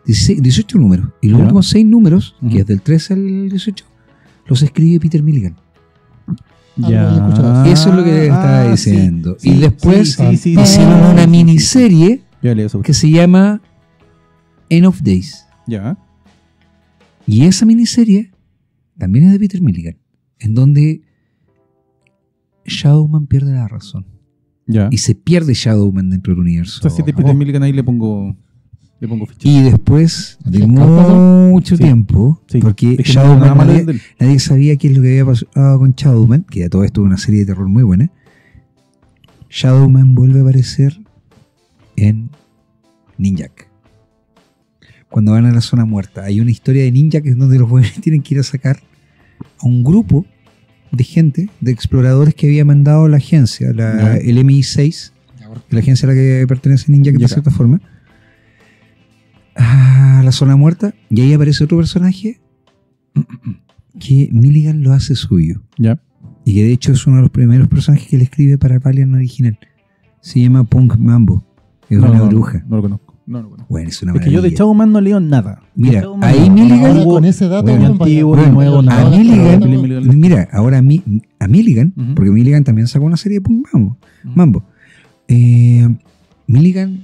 18 números. Y los Ya. últimos 6 números, Ujú. que es del 13 al 18, los escribe Peter Milligan. Algo había escuchado. Eso es lo que estaba Ah, diciendo. sí, y sí, después sí, sí, sí, hicieron sí, una sí, sí. miniserie Ya leí eso. que se llama End of Days. Ya. Y esa miniserie también es de Peter Milligan, en donde Shadowman pierde la razón. Ya. Y se pierde Shadowman dentro del universo. O sea, si te Peter Milligan ahí le pongo ficha. Y después de ¿Las cartas son? mucho Sí. tiempo, Sí. porque Es que no Shadowman nada malo nadie, de él. nadie sabía qué es lo que había pasado con Shadowman, que a todo esto es una serie de terror muy buena, Shadowman vuelve a aparecer en Ninjak. Cuando van a la zona muerta. Hay una historia de Ninjak en donde los jóvenes tienen que ir a sacar a un grupo de gente, de exploradores que había mandado la agencia, el MI6, la agencia a la que pertenece Ninjak de cierta forma, a la zona muerta, y ahí aparece otro personaje que Milligan lo hace suyo. Ya. Y que de hecho es uno de los primeros personajes que le escribe para Valiant original. Se llama Punk Mambo. Es una bruja. No lo conozco. No lo conozco. Bueno, es una Es que maravilla. yo de Shadowman no leo nada. Mira, Shadowman ahí no. Milligan... Ahora con ese dato, Bueno, vaya- antiguo, vaya- nuevo, vaya- nada. A Milligan, Milligan. mira, ahora a Milligan, Ujú. porque Milligan también sacó una serie de Punk Mambo. Milligan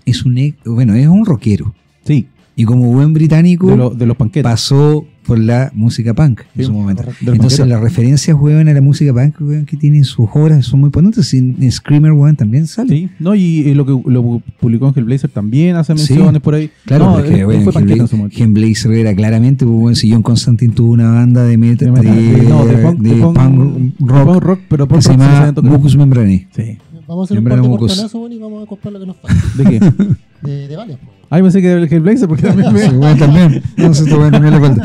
es un rockero. Sí, Y como buen británico, de los panquetes. pasó por la música punk en Sí, su momento. correcto. De los Entonces panquetes. las referencias, weón, a la música punk, weón, que tiene sus obras son muy potentes. En Screamer, weón, también sale. Sí, no, y lo que lo publicó en Hellblazer también hace Sí. menciones por ahí. Claro, no, porque él bueno, fue panqueta en su momento. Hellblazer era claramente, pues, bueno, si John Constantine tuvo una banda de metal, De punk rock, rock, pero que punk se rock llama se toca. Mucus Membrane. Sí. Vamos a hacer un Membrana par de mucosa. portonazos, bueno, y vamos a comprar lo que nos falta. ¿De qué? De Valiant. po. Ay, pensé que era el Hellblazer porque también me... Sí, bueno, también. No sé, este weón también le falta.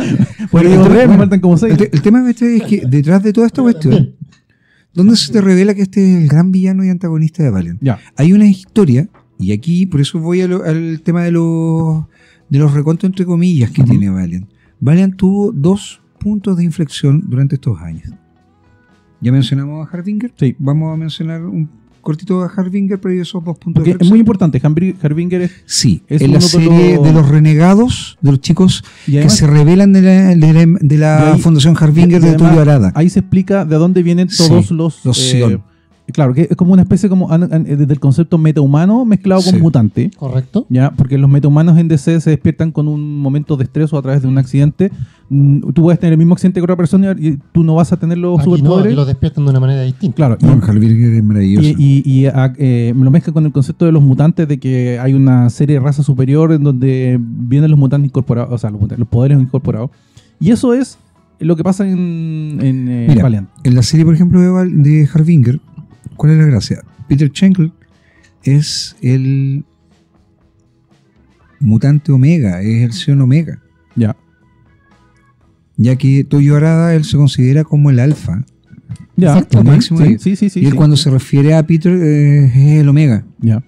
Bueno, el digo, tema- me faltan como 6. El tema este es que detrás de toda esta cuestión, ¿dónde se te revela que este es el gran villano y antagonista de Valiant? Ya. Hay una historia, y aquí por eso voy al tema de los recontos entre comillas que tiene Valiant. Valiant tuvo 2 puntos de inflexión durante estos años. Ya mencionamos a Harbinger. Sí. Vamos a mencionar un cortito a Harbinger, pero esos 2 puntos Porque de es inflexión. muy importante. Harbinger es... Sí, es en la uno de serie los- de los renegados, de los chicos Y que además, se revelan de la y ahí- Fundación Harbinger y de además, Tulio Arada. ahí se explica de dónde vienen todos Sí, los... los Sion. claro, que es como una especie como desde el concepto metahumano mezclado con Sí. mutante. Correcto. ¿Ya? Porque los metahumanos en DC se despiertan con un momento de estrés o a través de un accidente. Tú puedes tener el mismo accidente que otra persona y tú no vas a tener los Aquí no, superpoderes. aquí los despiertan de una manera distinta. Claro, No, Harbinger es maravilloso. me lo mezcla con el concepto de los mutantes, de que hay una serie de raza superior en donde vienen los mutantes incorporados, o sea, los poderes incorporados. Y eso es lo que pasa en Mira, Valiant. en la serie, por ejemplo, de Harbinger, ¿cuál es la gracia? Peter Schenkel es el mutante Omega, es el Sion Omega. Ya. Ya que Toyo Arada él se considera como el alfa. Ya. Exacto. ok, El máximo sí, ahí. sí, Y él sí. cuando se refiere a Peter es el Omega. Ya.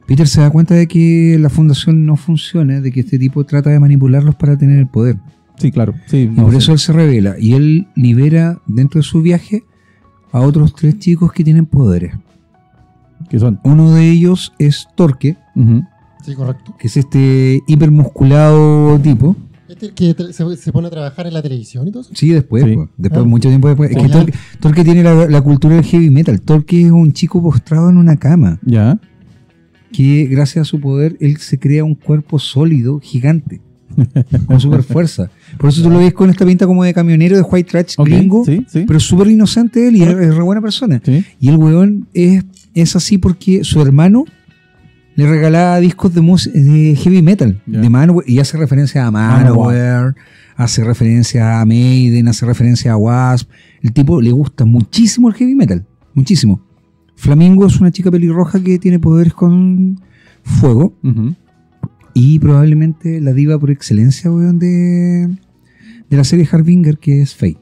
Peter se da cuenta de que la fundación no funciona, de que este tipo trata de manipularlos para tener el poder. Sí, claro. Sí, Y no, por sí. eso él se revela. Y él libera dentro de su viaje a otros 3 chicos que tienen poderes. ¿Qué son? Uno de ellos es Torque, Ujú. Sí, correcto. que es este hipermusculado tipo. Este que se pone a trabajar en la televisión y todo eso. Sí, después, Sí. pues. Después, Ah. mucho tiempo después. Sí. Es que Torque tiene la cultura del heavy metal. Torque es un chico postrado en una cama, Ya. que gracias a su poder, él se crea un cuerpo sólido, gigante, con super fuerza. Por eso tú lo ves con esta pinta como de camionero de white trash Ok, gringo, sí, sí. pero súper inocente él y es re buena persona. Sí. Y el weón es así porque su hermano le regalaba discos de heavy metal, Ya. de Manowar, y hace referencia a Manowar, hace referencia a Maiden, hace referencia a Wasp. El tipo le gusta muchísimo el heavy metal, muchísimo. Flamingo es una chica pelirroja que tiene poderes con fuego Ujú. y probablemente la diva por excelencia, weón, de la serie Harbinger, que es Fate.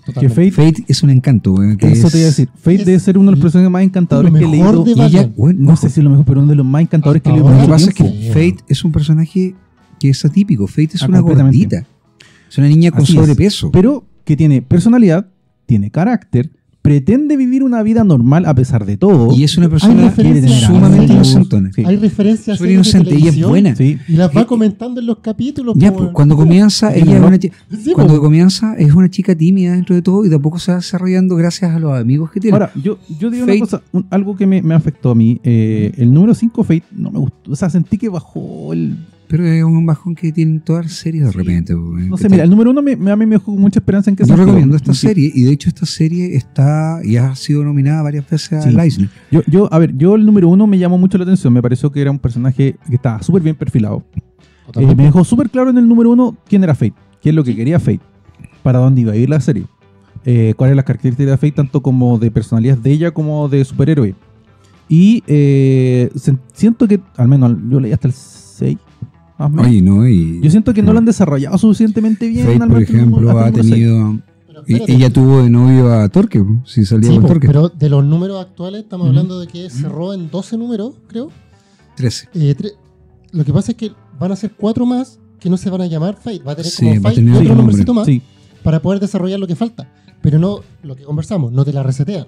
Que Totalmente. Fate, Fate es un encanto, weón. Que eso es- te iba a decir. Fate es debe ser uno de los lo personajes más encantadores que he mejor leído. de Y ella, Valiant. weón, No ojo, sé si es lo mejor, pero uno de los más encantadores que he Hasta leído. Lo en que mucho pasa es que tiempo. Fate es un personaje que es atípico. Fate es Ah, una completamente. gordita. Es una niña con Así es. sobrepeso. Pero que tiene personalidad, tiene carácter, pretende vivir una vida normal a pesar de todo. Y es una Hay persona referencias sumamente a series. inocentona. Sí. Hay referencias a Súper series de inocente. Ella es televisión buena. Sí. y las va comentando en los capítulos. Ya, po, pues, cuando comienza, Tiene ella es reloj. una Sí, cuando po. comienza es una chica tímida dentro de todo y de a poco se va desarrollando gracias a los amigos que tiene. Ahora, yo digo Fate- una cosa, algo que me afectó a mí. El número 5 Fate no me gustó. O sea, sentí que bajó el... Pero es un bajón que tienen todas las series de Sí. repente. pues, No sé, mira, el número 1 a mí me dejó con mucha esperanza en que Yo sentido. recomiendo esta Sí. serie y de hecho esta serie está y ha sido nominada varias veces Sí. al Eisner. Yo el número 1 me llamó mucho la atención. Me pareció que era un personaje que estaba súper bien perfilado. Totalmente. Me dejó súper claro en el número 1 quién era Fate, qué es lo que quería Fate, para dónde iba a ir la serie. cuáles son las características de Faye, tanto como de personalidad de ella como de superhéroe. Y siento que, al menos yo leí hasta el 6. Más o menos. Oye, no, y Yo siento que no lo han desarrollado suficientemente bien. Fate, al por menos ejemplo, hasta ha el número 6. tenido... Pero espérate. Ella tuvo de novio a Torque, si salía Sí, con po, Torque. pero de los números actuales estamos Ujú. hablando de que cerró en 12 números, creo. 13. Lo que pasa es que van a ser 4 más que no se van a llamar Fate. Va a tener Sí, como va a Fate y tener otro otro nombrecito más Sí, para poder desarrollar lo que falta. Pero no, lo que conversamos, no te la resetean.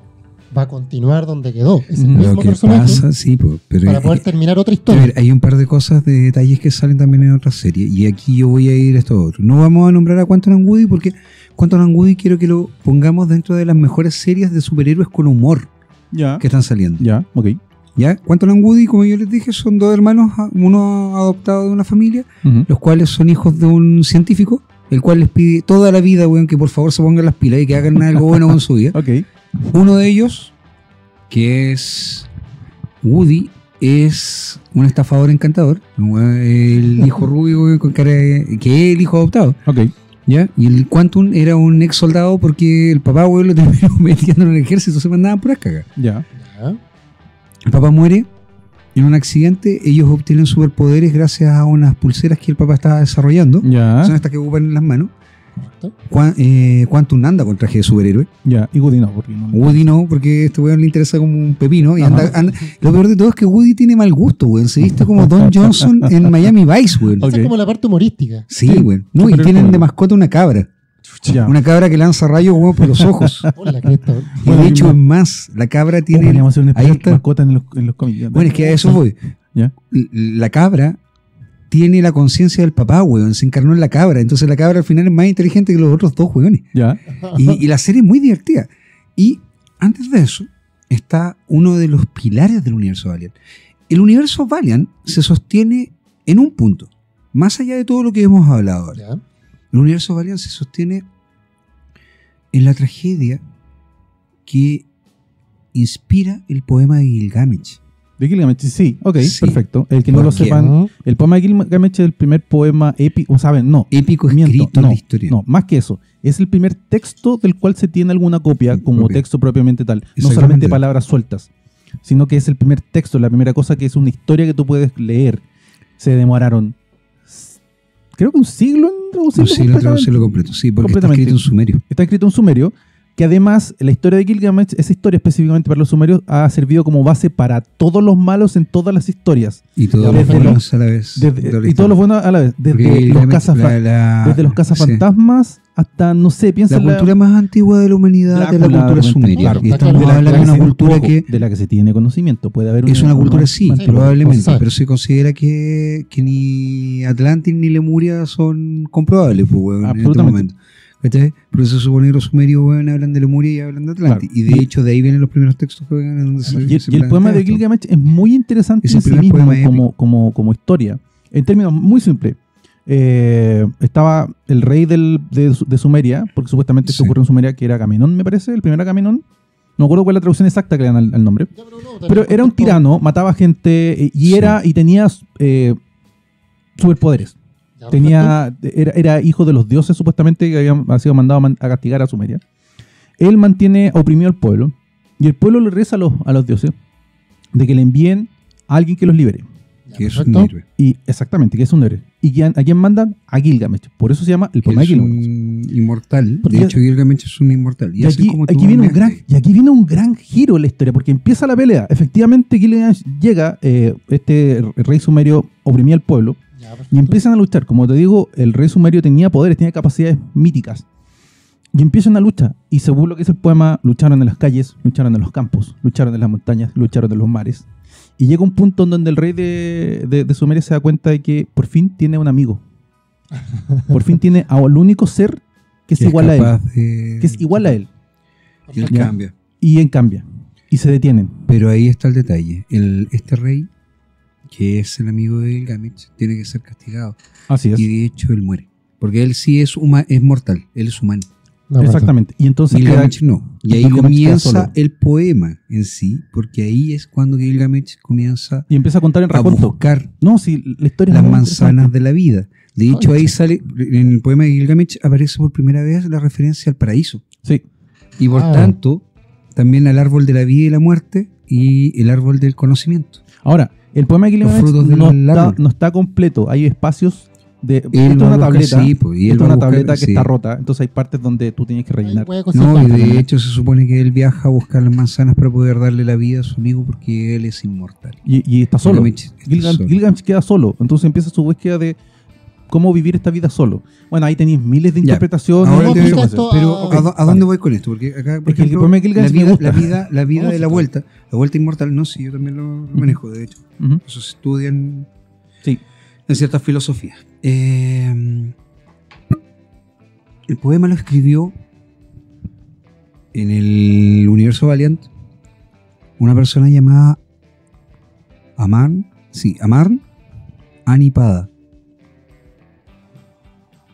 Va a continuar donde quedó. Es el Ujú. mismo Lo que personaje pasa, sí, pero para poder terminar otra a historia. ver, hay un par de cosas, de detalles que salen también en otras series. Y aquí yo voy a ir a esto otro. No vamos a nombrar a Quantum and Woody porque Quantum and Woody quiero que lo pongamos dentro de las mejores series de superhéroes con humor ya. que están saliendo. Ya, ok. ¿Ya? Quantum and Woody, como yo les dije, son dos hermanos, uno adoptado de una familia, Ujú. los cuales son hijos de un científico, el cual les pide toda la vida, weón, que por favor se pongan las pilas y que hagan algo bueno con su vida. Ok. Uno de ellos, que es Woody, es un estafador encantador, el hijo rubio, weón, con cara que es el hijo adoptado, Ok. ¿ya? Y el Quantum era un ex soldado porque el papá, weón, lo terminó metiendo en el ejército, se mandaban puras cagas. Ya. Ya, El papá muere en un accidente, ellos obtienen superpoderes gracias a unas pulseras que el papá estaba desarrollando. Ya. Son estas que ocupan en las manos. correcto. Quantum anda con traje de superhéroe. Ya. Y Woody no, porque no. Woody no, porque a este weón le interesa como un pepino. Y Ajá. anda. Lo peor de todo es que Woody tiene mal gusto, weón. Se viste como Don Johnson en Miami Vice, weón. Esa Ok. es como la parte humorística. Sí, Sí, weón. No, y superhéroe tienen de cómico. mascota una cabra. Ya. Una cabra que lanza rayos, weón, por los ojos. Por la cresta, weón. Y de hecho es más. La cabra tiene. Podríamos hacer un ahí especial está. mascota en los cómics. Bueno, es que a eso voy. Ya. La cabra tiene la conciencia del papá, weón. Se encarnó en la cabra. Entonces la cabra al final es más inteligente que los otros dos weones. Ya. Y la serie es muy divertida. Y antes de eso, está uno de los pilares del universo Valiant. El universo Valiant se sostiene en un punto. Más allá de todo lo que hemos hablado ahora. Ya. El universo Valiant se sostiene en la tragedia que inspira el poema de Gilgamesh. De Gilgamesh, sí. Ok, Sí. perfecto. El que no lo ¿Por qué? sepan, el poema de Gilgamesh es el primer poema épico, ¿saben? No. Épico Miento, escrito en no, la historia. No, más que eso. Es el primer texto del cual se tiene alguna copia como Copia. texto propiamente tal. No Exactamente. solamente palabras sueltas, sino que es el primer texto, la primera cosa que es una historia que tú puedes leer. Se demoraron, creo que un siglo en traducirlo. Sí, lo completamente. traducirlo completo. Sí, porque está Completamente. escrito en sumerio. Está escrito en sumerio, que además la historia de Gilgamesh, esa historia específicamente para los sumerios, ha servido como base para todos los malos en todas las historias. Y todos los Desde buenos a la vez. Y todos los buenos a la vez. Porque Desde los, Gilgamesh, desde los cazafantasmas hasta, no sé, piensa La en cultura más antigua de la humanidad es la Drácula, cultura de repente, sumeria. claro, y está estamos claro. hablando de una se- cultura ojo, que de la que se tiene conocimiento. Puede haber es una cultura, sí, antigua. probablemente, no se sabe. pero se considera que ni Atlantis ni Lemuria son comprobables, pues, weón, en este Absolutamente. momento. ¿Cachai? Pero se supone que los sumerios, weón, hablan de Lemuria y hablan de Atlantis. Claro. Y de hecho, de ahí vienen los primeros textos que vengan en donde se Y el plantea poema de esto. Gilgamesh es muy interesante Es en el sí primer mismo poema épico. como historia. En términos muy simples. Estaba el rey de Sumeria, porque supuestamente esto Sí. ocurrió en Sumeria, que era Agamenón, me parece, el primer Agamenón. No me acuerdo cuál es la traducción exacta que le dan al nombre. Ya, pero no, Pero era un tirano, mataba gente Sí. y tenía superpoderes. Ya, Era hijo de los dioses, supuestamente, que habían sido mandados a castigar a Sumeria. Él mantiene oprimido al pueblo, y el pueblo le reza a los dioses de que le envíen a alguien que los libere. ya, Que es un perfecto. héroe. Y exactamente, que es un héroe. ¿Y a quién mandan? A Gilgamesh. Por eso se llama el Que poema de es Gilgamesh. un inmortal. Porque De hecho, Gilgamesh es un inmortal. Y así aquí, como tú aquí viene hablaste. y aquí viene un gran giro en la historia, porque empieza la pelea. Efectivamente, Gilgamesh llega, este rey sumerio oprimía al pueblo, Ya, perfecto. y empiezan a luchar. Como te digo, el rey sumerio tenía poderes, tenía capacidades míticas. Y empiezan a luchar. Y según lo que dice el poema, lucharon en las calles, lucharon en los campos, lucharon en las montañas, lucharon en los mares. Y llega un punto en donde el rey de Sumeria se da cuenta de que por fin tiene un amigo. Por fin tiene al único ser que es Que igual a él. capaz de- Que es igual a él. Y él Perfecto. Ya. cambia. Y en cambia. Y se detienen. Pero ahí está el detalle. Este rey, que es el amigo de Gilgamesh, tiene que ser castigado. Así es. Y de hecho él muere. Porque él sí es mortal. Él es humano. No, perfecto. Exactamente. Y entonces queda- Gilgamesh no. Y ahí Gilgamesh queda comienza solo. el poema en sí. Porque ahí es cuando Gilgamesh comienza y empieza a contar en a raconto. buscar No, sí, la historia es las muy manzanas de la vida. De hecho, Concha. ahí sale, en el poema de Gilgamesh aparece por primera vez la referencia al paraíso. interesante. Sí. Y por Claro. tanto, también al árbol de la vida y la muerte y el árbol del conocimiento. Ahora, el poema de Gilgamesh frutos del árbol. no está completo. Hay espacios de... Esto es Él va a una buscar, tableta, sí, pues, y él esto es va a una buscar, tableta que sí. está rota. Entonces hay partes donde tú tienes que rellenar. No, y de hecho se supone que él viaja a buscar las manzanas para poder darle la vida a su amigo porque él es inmortal. Y está solo. Gilgamesh está solo. Gilgamesh queda solo. Entonces empieza su búsqueda de cómo vivir esta vida solo. Bueno, ahí tenéis miles de Ya. interpretaciones. Ahora ¿Cómo te- aplica información. esto Pero Ok, ¿a dónde voy con esto? Porque acá, por Es que el ejemplo, poema de Gilgamesh me gusta. la vida No, de sí, la claro. vuelta inmortal, no, sí, yo también lo manejo, de hecho. Ujú. Eso se estudia en Sí. ciertas filosofías. El poema lo escribió en el universo Valiant una persona llamada Amarn Anipada.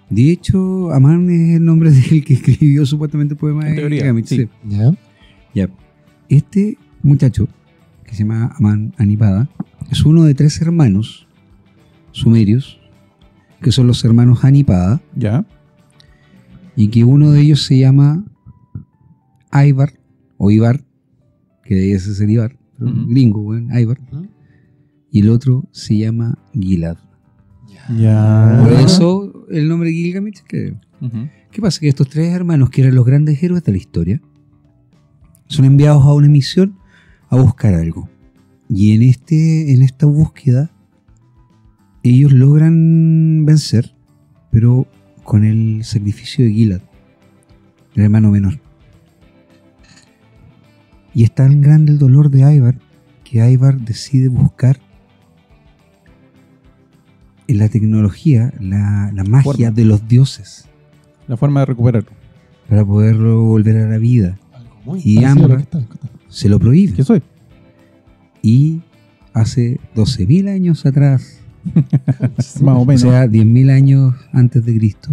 De hecho, Amarn es el nombre del que escribió supuestamente el poema En de teoría, Gilgamesh, sí. sí. ¿Ya? Ya. Este muchacho, que se llama Aman Anipada, es uno de 3 hermanos sumerios, que son los hermanos Anipada, Ya. y que uno de ellos se llama Ivar, o Ivar, que debe ser Ivar, pero Ujú. gringo, weón, Ivar, Ujú. y el otro se llama Gilad. Ya. Por eso el nombre Gilgamesh, que... Ujú. ¿Qué pasa? Que estos 3 hermanos, que eran los grandes héroes de la historia, son enviados a una misión a buscar algo. Y en esta búsqueda, ellos logran vencer, pero con el sacrificio de Gilad, el hermano menor. Y es tan grande el dolor de Ivar, que Ivar decide buscar en la tecnología, la magia Forma. de los dioses, La forma de recuperarlo. para poderlo volver a la vida. Algo muy Y parecido a lo Amber. que está contando. Se lo prohíbe. ¿Qué soy? Y hace 12.000 años atrás, Más o o menos. sea, 10.000 años antes de Cristo,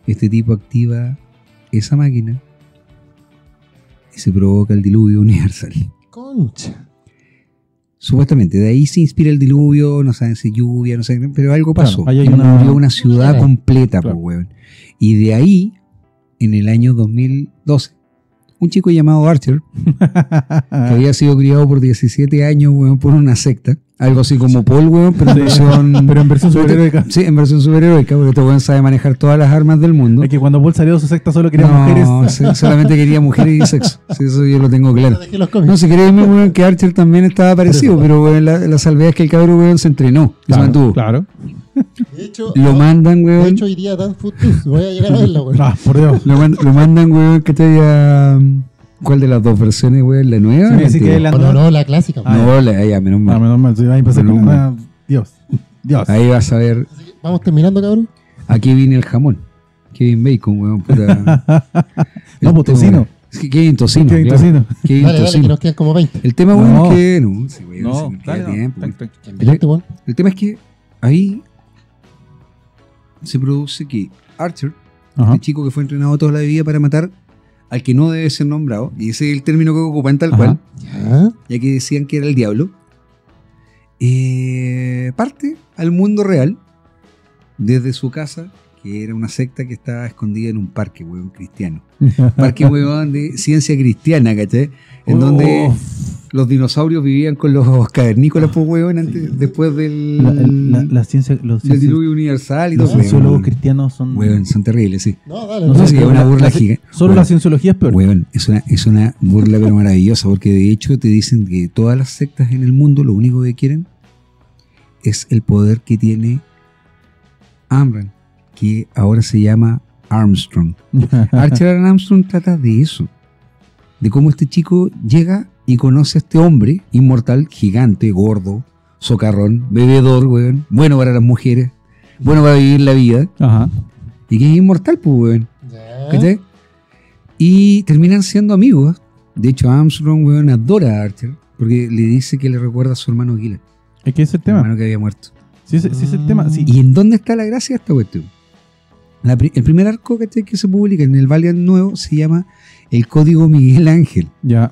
este tipo activa esa máquina y se provoca el diluvio universal. Concha. Supuestamente, de ahí se inspira el diluvio, no saben si lluvia, no saben, pero algo pasó. Claro, ahí hay Y una- murió una ciudad Claro. completa, Claro. pues, weón. Y de ahí, en el año 2012, un chico llamado Archer, que había sido criado por 17 años, weón, por una secta, algo así como Paul, weón, pero en Sí, versión... pero en versión superheroica. Sí, en versión superheroica, porque este weón sabe manejar todas las armas del mundo. Es que cuando Paul salió de su secta solo quería No, mujeres. sí, solamente quería mujeres y sexo. Sí, eso yo lo tengo claro. No dejé los No, cómics. si queréis, weón, que Archer también estaba parecido, pero weón, la salvedad es que el cabrón, weón, se entrenó y se Claro, mantuvo. claro. De hecho, Lo mandan, de weón. hecho iría Dan Footloose. Voy a llegar a verla, güey. Ah, por Dios. Lo mandan, weón, que te haya. ¿Cuál de las dos versiones, weón? ¿La nueva? Sí, o me dice antigua? que la No, no, la clásica. Ah, No, ya, menos Ah, mal. menos mal. Sí, ahí empecé Menos con mal. una- Dios. Dios. Ahí vas a ver Así que vamos terminando, cabrón. a Kevin el jamón. Kevin Bacon, weón, puta. No, pues, tocino. Es que Kevin Tocino. Kevin claro. Tocino. Kevin Dale, dale, Tocino. que nos quedan como 20. El tema, weón, No. es que. No, sí, weón, No, se me queda dale, no. tiempo. Enviarte, güey. El tema es que ahí se produce que Archer, Ajá. este chico que fue entrenado toda la vida para matar al que no debe ser nombrado, y ese es el término que ocupan tal Ajá. cual, Ya. ya que decían que era el diablo, parte al mundo real desde su casa, que era una secta que estaba escondida en un parque, weón, cristiano. Parque, weón, de ciencia cristiana, ¿cachai? En donde Oh, los dinosaurios vivían con los cavernícolas, pues, weón, después del, la ciencia, los, del diluvio universal y los todo. cienciólogos Weón, cristianos son. weón, son terribles, sí. No, dale. No No sé sé, si es una burla gigante. Solo Weón, la cienciología es peor. weón, es una burla pero maravillosa, porque de hecho te dicen que todas las sectas en el mundo lo único que quieren es el poder que tiene Amran, que ahora se llama Armstrong. Archer Armstrong trata de eso, de cómo este chico llega y conoce a este hombre inmortal, gigante, gordo, socarrón, bebedor, weón, bueno para las mujeres, bueno para vivir la vida, Ajá. y que es inmortal, pues, weón. Ya. ¿Cachai? Y terminan siendo amigos. De hecho, Armstrong, weón, adora a Archer, porque le dice que le recuerda a su hermano Gila, Es que ese es el el tema. hermano que había muerto. Sí, ese es el tema. Sí. ¿Y en dónde está la gracia de esta cuestión? El primer arco, ¿cachai?, que se publica en el Valiant nuevo se llama El Código Miguel Ángel. Ya.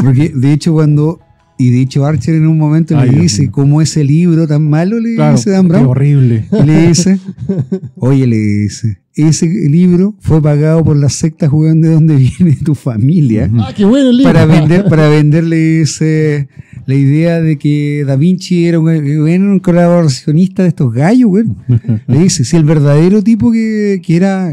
Porque de hecho cuando Y de hecho Archer en un momento Ay, le Dios dice, mío. ¿cómo ese libro tan malo? Le dice Dan qué Brown. horrible. Y le dice, oye, le dice, ese libro fue pagado por las sectas, weón, de donde viene tu familia. Ujú. Ah, qué bueno el libro. Para venderle dice, la idea de que Da Vinci era un colaboracionista de estos gallos, weón. Le dice, si el verdadero tipo que era,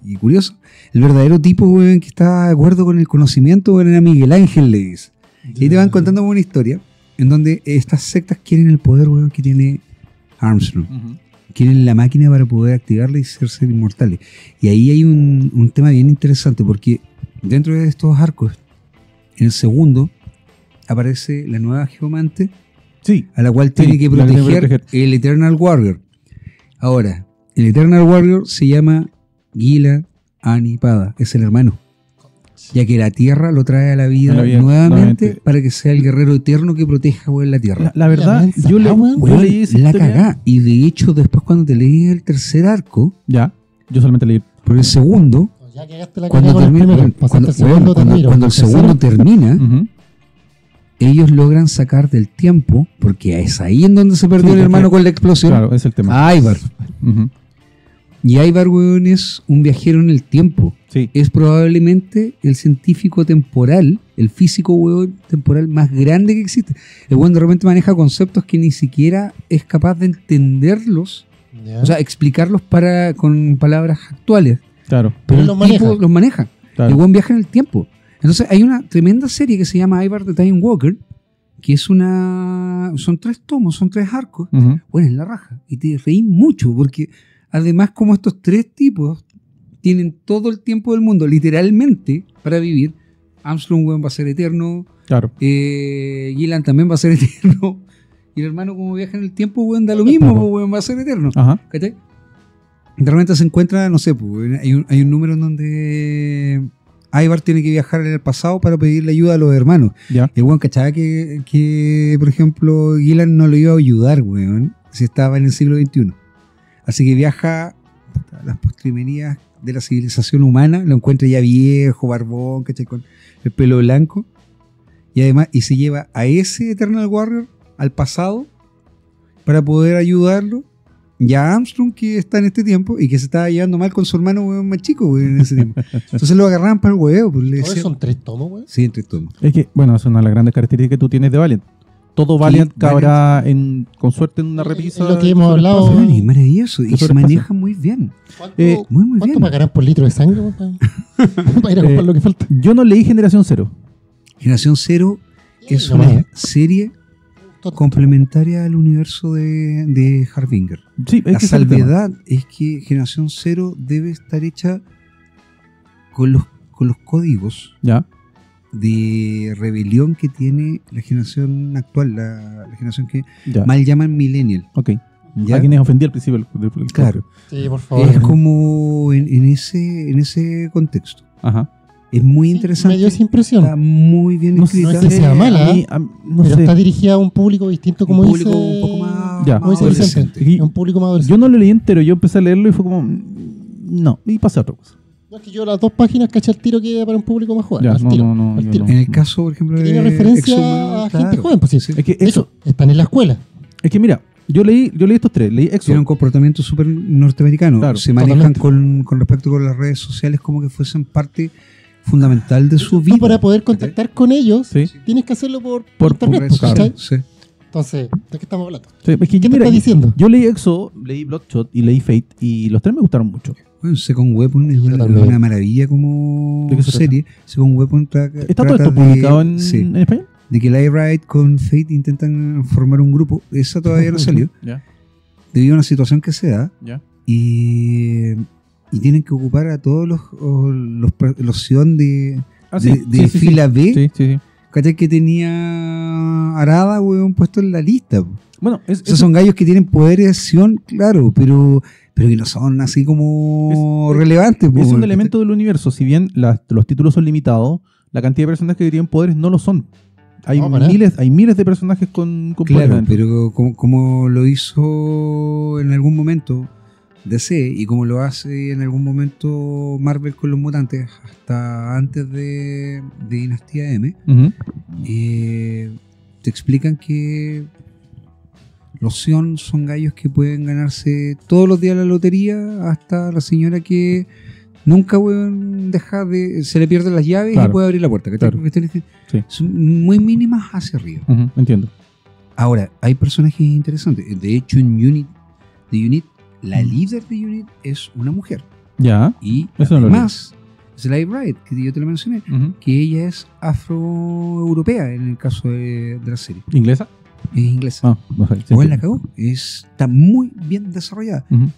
y curioso, el verdadero tipo, weón, que estaba de acuerdo con el conocimiento, weón, era Miguel Ángel, le dice. Y ahí te van contando una historia en donde estas sectas quieren el poder, weón, que tiene Armstrong. Ujú. Quieren la máquina para poder activarla y ser inmortales. Y ahí hay un tema bien interesante, porque dentro de estos arcos, en el segundo, aparece la nueva Geomante, Sí. a la cual Sí, tiene que la tiene que proteger proteger. el Eternal Warrior. Ahora, el Eternal Warrior se llama Gilad Anipada, es el hermano. Ya que la Tierra lo trae a la vida, nuevamente para que sea el guerrero eterno que proteja, weón, la Tierra. La verdad, La yo, weón. yo leí esa la historia. cagá. Y de hecho, después cuando te leí el tercer arco, Ya, yo solamente leí. por el segundo, Ya cagaste la cuando cagada con el termina, primero. Pasaste al segundo, te admiro. cuando el segundo termina, Ujú. ellos logran sacar del tiempo, porque es ahí en donde se perdió Sí, el porque- hermano con la explosión, Claro, es el tema. a Ivar. Ujú. Y Ivar, weón, es un viajero en el tiempo. Sí. Es probablemente el científico temporal, el físico, weón, temporal más grande que existe. El weón de repente maneja conceptos que ni siquiera es capaz de entenderlos, Ya. o sea, explicarlos con palabras actuales. Claro, Pero Él el los tipo maneja. los maneja. claro. El buen viaja en el tiempo. Entonces hay una tremenda serie que se llama Ivar the Time Walker, que es son 3 tomos, son 3 arcos. Ujú. Bueno, es la raja. Y te reí mucho, porque además como estos 3 tipos tienen todo el tiempo del mundo, literalmente, para vivir. Armstrong, weón, va a ser eterno. Claro. Gillan también va a ser eterno. Y el hermano, como viaja en el tiempo, weón, da lo mismo, weón, va a ser eterno. Ajá. ¿Cachai? De repente se encuentra, no sé, pues, hay un número en donde Ivar tiene que viajar en el pasado para pedirle ayuda a los hermanos. Ya. El weón cachaba que, por ejemplo, Gillan no lo iba a ayudar, weón, si estaba en el siglo XXI. Así que viaja a las postrimerías de la civilización humana, lo encuentra ya viejo, barbón, ¿cachai? Con el pelo blanco. Y además, y se lleva a ese Eternal Warrior al pasado para poder ayudarlo. Ya Armstrong, que está en este tiempo y que se estaba llevando mal con su hermano, weón, más chico, weón, en ese tiempo. Entonces lo agarraban para el huevo, pues le Ahora decían. son 3 tomos, güey. Sí, entre tomos. Es que, bueno, es una de las grandes características que tú tienes de Valiant. Todo Valiant cabrá con suerte en una repisa. Es lo que hemos hablado. Weón, y maravilloso. Y Eso se les pasa. maneja muy bien. ¿Cuánto, Muy ¿cuánto bien. pagarán por litro de sangre, güey, para ir a comprar lo que falta? Yo no leí Generación Cero. Generación Cero es Nomás, una serie complementaria al universo de Harbinger. Sí, es La que ese es el tema. salvedad es que Generación Cero debe estar hecha con los códigos Ya. de rebelión que tiene la generación actual, la generación que Ya. mal llaman Millennial. Ok. ¿ya? A quienes ofendí al principio del Claro, Sí, por favor. es como en ese contexto. Ajá. Es muy Sí, interesante. me dio esa impresión. Está muy bien No escrita. no es que sea mala, no pero sé. está dirigida a un público distinto, como un dice. público un poco más, Ya. como dice adolescente. Vicente. Un público más adolescente. Yo no lo leí entero, yo empecé a leerlo y fue como. No, y pasé a otra cosa. No, es que yo las 2 páginas caché al tiro que era para un público más joven. Ya, al no, tiro, no, al yo tiro. no. En el caso, por ejemplo, Que de tiene referencia Exhuman, a claro. gente joven, pues sí. Sí. Es que De eso. hecho, están en la escuela. Es que mira, yo leí estos 3. Leí Exo. Tiene un comportamiento súper norteamericano. Claro, se manejan totalmente. con respecto con las redes sociales como que fuesen parte fundamental de su vida. Tú para poder contactar con ellos, Sí. tienes que hacerlo por Por internet, redes pues, ¿cachai? sociales, sí. Entonces, ¿de qué estamos hablando? Sí, es que ¿Qué me mira, estás diciendo? yo leí Exo, leí Bloodshot y leí Fate y los 3 me gustaron mucho. Bueno, Second Weapon es Yo una, también. una maravilla como ¿De qué se serie. Second Weapon ¿Está todo esto publicado en español? de que Light Ride con Fate intentan formar un grupo. Esa todavía no salió. Ya, Debido a una situación que se da. ya. Y tienen que ocupar a todos los Sion de fila B. Sí, sí, sí. ¿Cachai? Que tenía Arada, weón, puesto en la lista. Po. Bueno, Esos son gallos que tienen poderes de acción, claro, pero que no son así como relevantes. po, es un weón. elemento del universo. Si bien los títulos son limitados, la cantidad de personas que tienen poderes no lo son. Hay No, para miles de personajes con poderes. Claro, adentro. pero como lo hizo en algún momento DC y como lo hace en algún momento Marvel con los mutantes, hasta antes de Dinastía M, Ujú. te explican que los Sion son gallos que pueden ganarse todos los días la lotería, hasta la señora que nunca deja de... se le pierden las llaves Claro. y puede abrir la puerta. ¿Cachai? Claro. Sí. Son muy mínimas hacia arriba. Ujú, entiendo. Ahora, hay personajes interesantes. De hecho, en Unit, la líder de Unit es una mujer. Ya. Y Eso no lo además, Sly Wright, que yo te lo mencioné, Ujú. que ella es afroeuropea en el caso de la serie. ¿Inglesa? Es inglesa. Ah, no sé. Sí, Bueno, la entiendo. cagó. Está muy bien desarrollada. Ujú.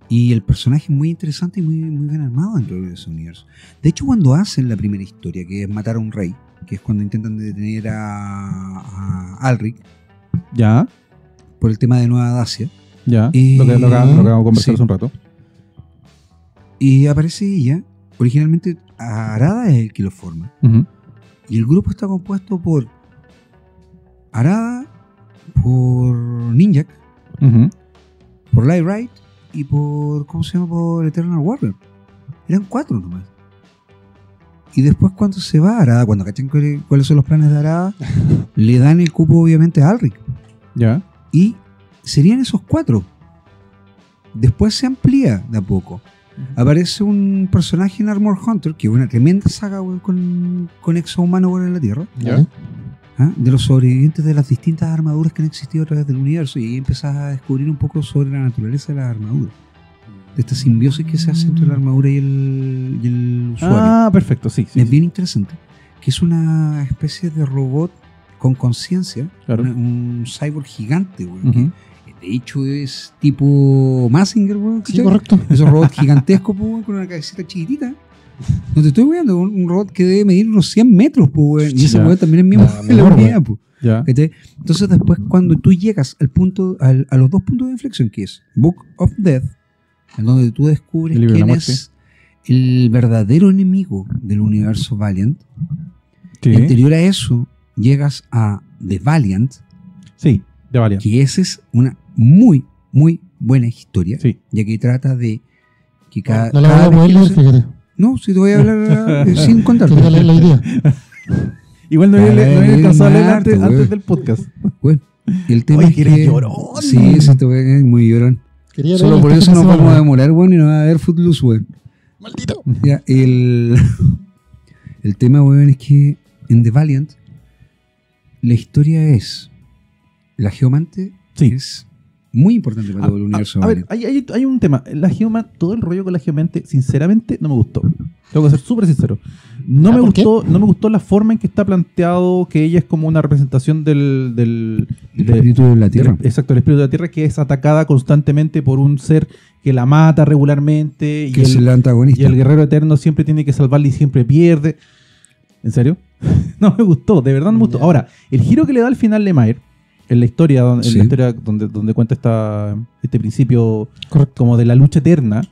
Y el personaje es muy interesante y muy, muy bien armado dentro de ese universo. De hecho, cuando hacen la primera historia, que es matar a un rey, que es cuando intentan detener a Alric Ya. por el tema de Nueva Dacia, Ya. Y- Lo que acabamos de conversar sí. hace un rato. y aparece ella. Originalmente, Arada es el que lo forma. Ujú. Y el grupo está compuesto por Arada, por Ninjak, Ujú. por Light Wright y por, ¿cómo se llama? Por Eternal Warrior. Eran 4 nomás. Y después cuando se va Arada, cuando cachan cuáles son los planes de Arada, le dan el cupo obviamente a Alric. Ya. Y serían esos 4. Después se amplía de a poco. Aparece un personaje en Armor Hunter, que es una tremenda saga, weón, con exohumanos en la Tierra. ¿Ya? ¿Ah? De los sobrevivientes de las distintas armaduras que han existido a través del universo, y ahí empezás a descubrir un poco sobre la naturaleza de las armaduras, de esta simbiosis que se hace entre la armadura y el usuario. Ah, perfecto, sí. sí, Es sí. bien interesante, que es una especie de robot con conciencia, Claro. un cyborg gigante, güey, Ujú. que de hecho es tipo Mazinger, güey, Sí, ¿cachai? correcto. Esos robots gigantescos, po, weón, con una cabecita chiquitita. No te estoy viendo, un robot que debe medir unos 100 metros, po, weón, y ese Ya. weón también es mismo Ah, de la menor, unidad, po. Ya. ¿Cachai? Entonces después cuando tú llegas al punto, a los 2 puntos de inflexión, que es Book of Death, en donde tú descubres El libro de la quién muerte. es el verdadero enemigo del universo Valiant, Sí. y anterior a eso llegas a The Valiant, Sí, de Valiant. que esa es una muy, muy buena historia, Sí. ya que trata de que cada... No la cada voy a poder vez leer, que se- fíjate. No, si te voy a hablar sin contarte. Quería leer la idea. Igual no había Dale, alcanzado a leer harto, antes güey. del podcast. Bueno, el tema Oye, es que eres que... llorón. Sí, sí, te voy a muy llorón. Quería Solo leer por esta eso nos semana. vamos a demorar, weón, y no va a haber Footloose, weón. Maldito. Ya, el tema, weón, es que en The Valiant la historia es... La Geomante Sí. es muy importante para todo el universo A ver, Valiant. hay un tema. La Geomante, todo el rollo con la Geomante, sinceramente, no me gustó. Tengo que ser súper sincero. No me gustó la forma en que está planteado, que ella es como una representación del El espíritu de la Tierra. exacto, el espíritu de la Tierra, que es atacada constantemente por un ser que la mata regularmente que es el y antagonista. el guerrero eterno siempre tiene que salvarla y siempre pierde. ¿En serio? No me gustó, de verdad no me gustó. Ya. Ahora, el giro que le da al final Lemire, en la historia, Sí. donde cuenta este principio Correcto. como de la lucha eterna,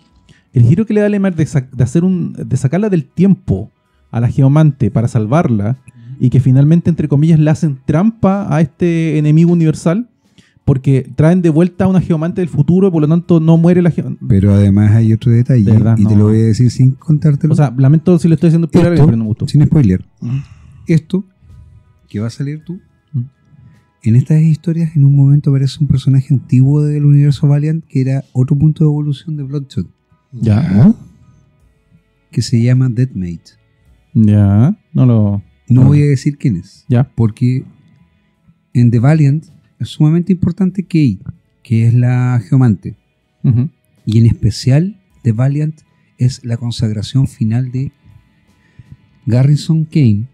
el giro que le da a Lemire de sacarla del tiempo a la Geomante para salvarla, y que finalmente, entre comillas, le hacen trampa a este enemigo universal, porque traen de vuelta a una Geomante del futuro y por lo tanto no muere la Geomante. Pero además hay otro detalle, De verdad, y te no. lo voy a decir sin contártelo. O sea, lamento si le estoy haciendo spoiler, Esto, pero no me gustó. sin spoiler. Ujú. Esto, que va a salir tú, Mm. en estas historias en un momento aparece un personaje antiguo del universo Valiant que era otro punto de evolución de Bloodshot, Ya. que se llama Deathmate. Ya, no lo... No Ah. voy a decir quién es, Ya. porque en The Valiant es sumamente importante Kate, que es la Geomante, Ujú. y en especial The Valiant es la consagración final de Garrison Kane,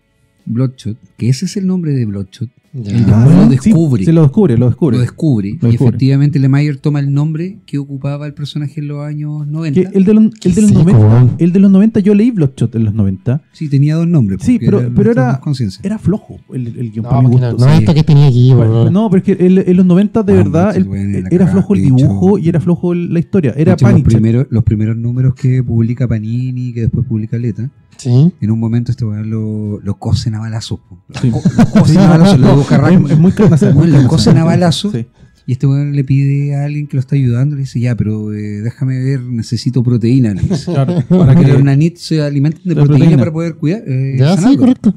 Bloodshot, que ese es el nombre de Bloodshot. Ya. El después lo Sí, descubre. sí, lo descubre. Lo descubre. Lo Y descubre. efectivamente Lemire toma el nombre que ocupaba el personaje en los años 90. Que el de los seco, 90, weón. el de los 90 yo leí Bloodshot en los 90. Sí, tenía 2 nombres. Sí, porque pero nuestras era- dos conciencias. Era flojo el guión No, para mi porque gusto. no sí. esta que tenía aquí, weón. No, pero es que en los 90 de Ah, verdad muchos weones la era cagaban, flojo el de hecho. dibujo y era flojo la historia. De Era hecho, Punisher. los primeros números que publica Panini, que después publica Leta, Sí. en un momento este weón lo cosen a balazos. Po. Sí. Lo cosen a balazos, lo dibuja rápido. Es muy carnaza. Bueno, lo cosen a balazos. Sí. Y este weón le pide a alguien que lo está ayudando, le dice, ya, pero déjame ver, necesito proteína. Le dice. Claro, Para que los nanitos se alimenten de De proteína proteína. para poder cuidar. Ya, sí, sanarlo. correcto.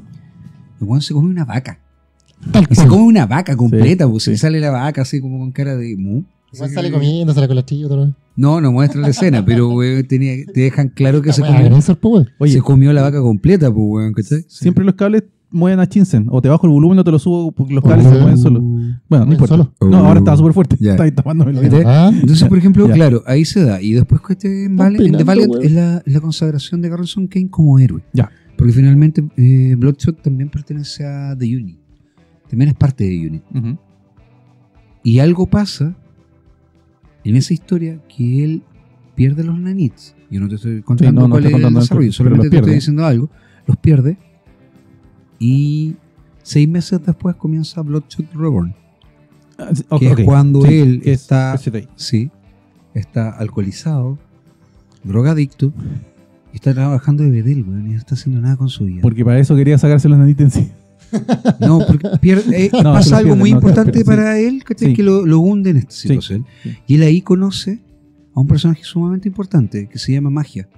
El weón se come una vaca. Tal Y se cual. come una vaca completa, pues sí. y sale la vaca así como con cara de mu. Igual sale comiéndose la colastilla otra vez. No muestra la escena, pero weón, te dejan claro que se comió, Agradezco, pues, Oye, se comió la vaca completa, pues weón, ¿cachai? siempre los cables mueven a Shinsen. O te bajo el volumen o te lo subo porque los cables se mueven solos. Bueno, no Mueven importa. solo. No, ahora estaba súper fuerte. Ya. Está tapándome el ¿Viste? Ah, Entonces, por ejemplo, Ya. claro, ahí se da. Y después que este en The penando, Valiant weón. es la consagración de Garrison Kane como héroe. Ya. Porque finalmente Bloodshot también pertenece a The Unit. También es parte de The Unit. Ujú. Y algo pasa en esa historia que él pierde los nanits. Yo no te estoy contando no, no cuál estoy es el contando desarrollo, pero solamente los te estoy pierde. diciendo algo. Los pierde. Y 6 meses después comienza Bloodshot Reborn. Ah, sí, Que es cuando Sí, él que es está- STI. Sí, está alcoholizado, drogadicto, y está trabajando de bedel, weón, y no está haciendo nada con su vida. Porque para eso quería sacarse los nanitos en sí. No, porque No, pasa se lo algo pierde, muy no, importante sí. para él, ¿cachai? Sí. Que lo hunde en esta Sí, situación. sí. Y él ahí conoce a un personaje sumamente importante que se llama Magia,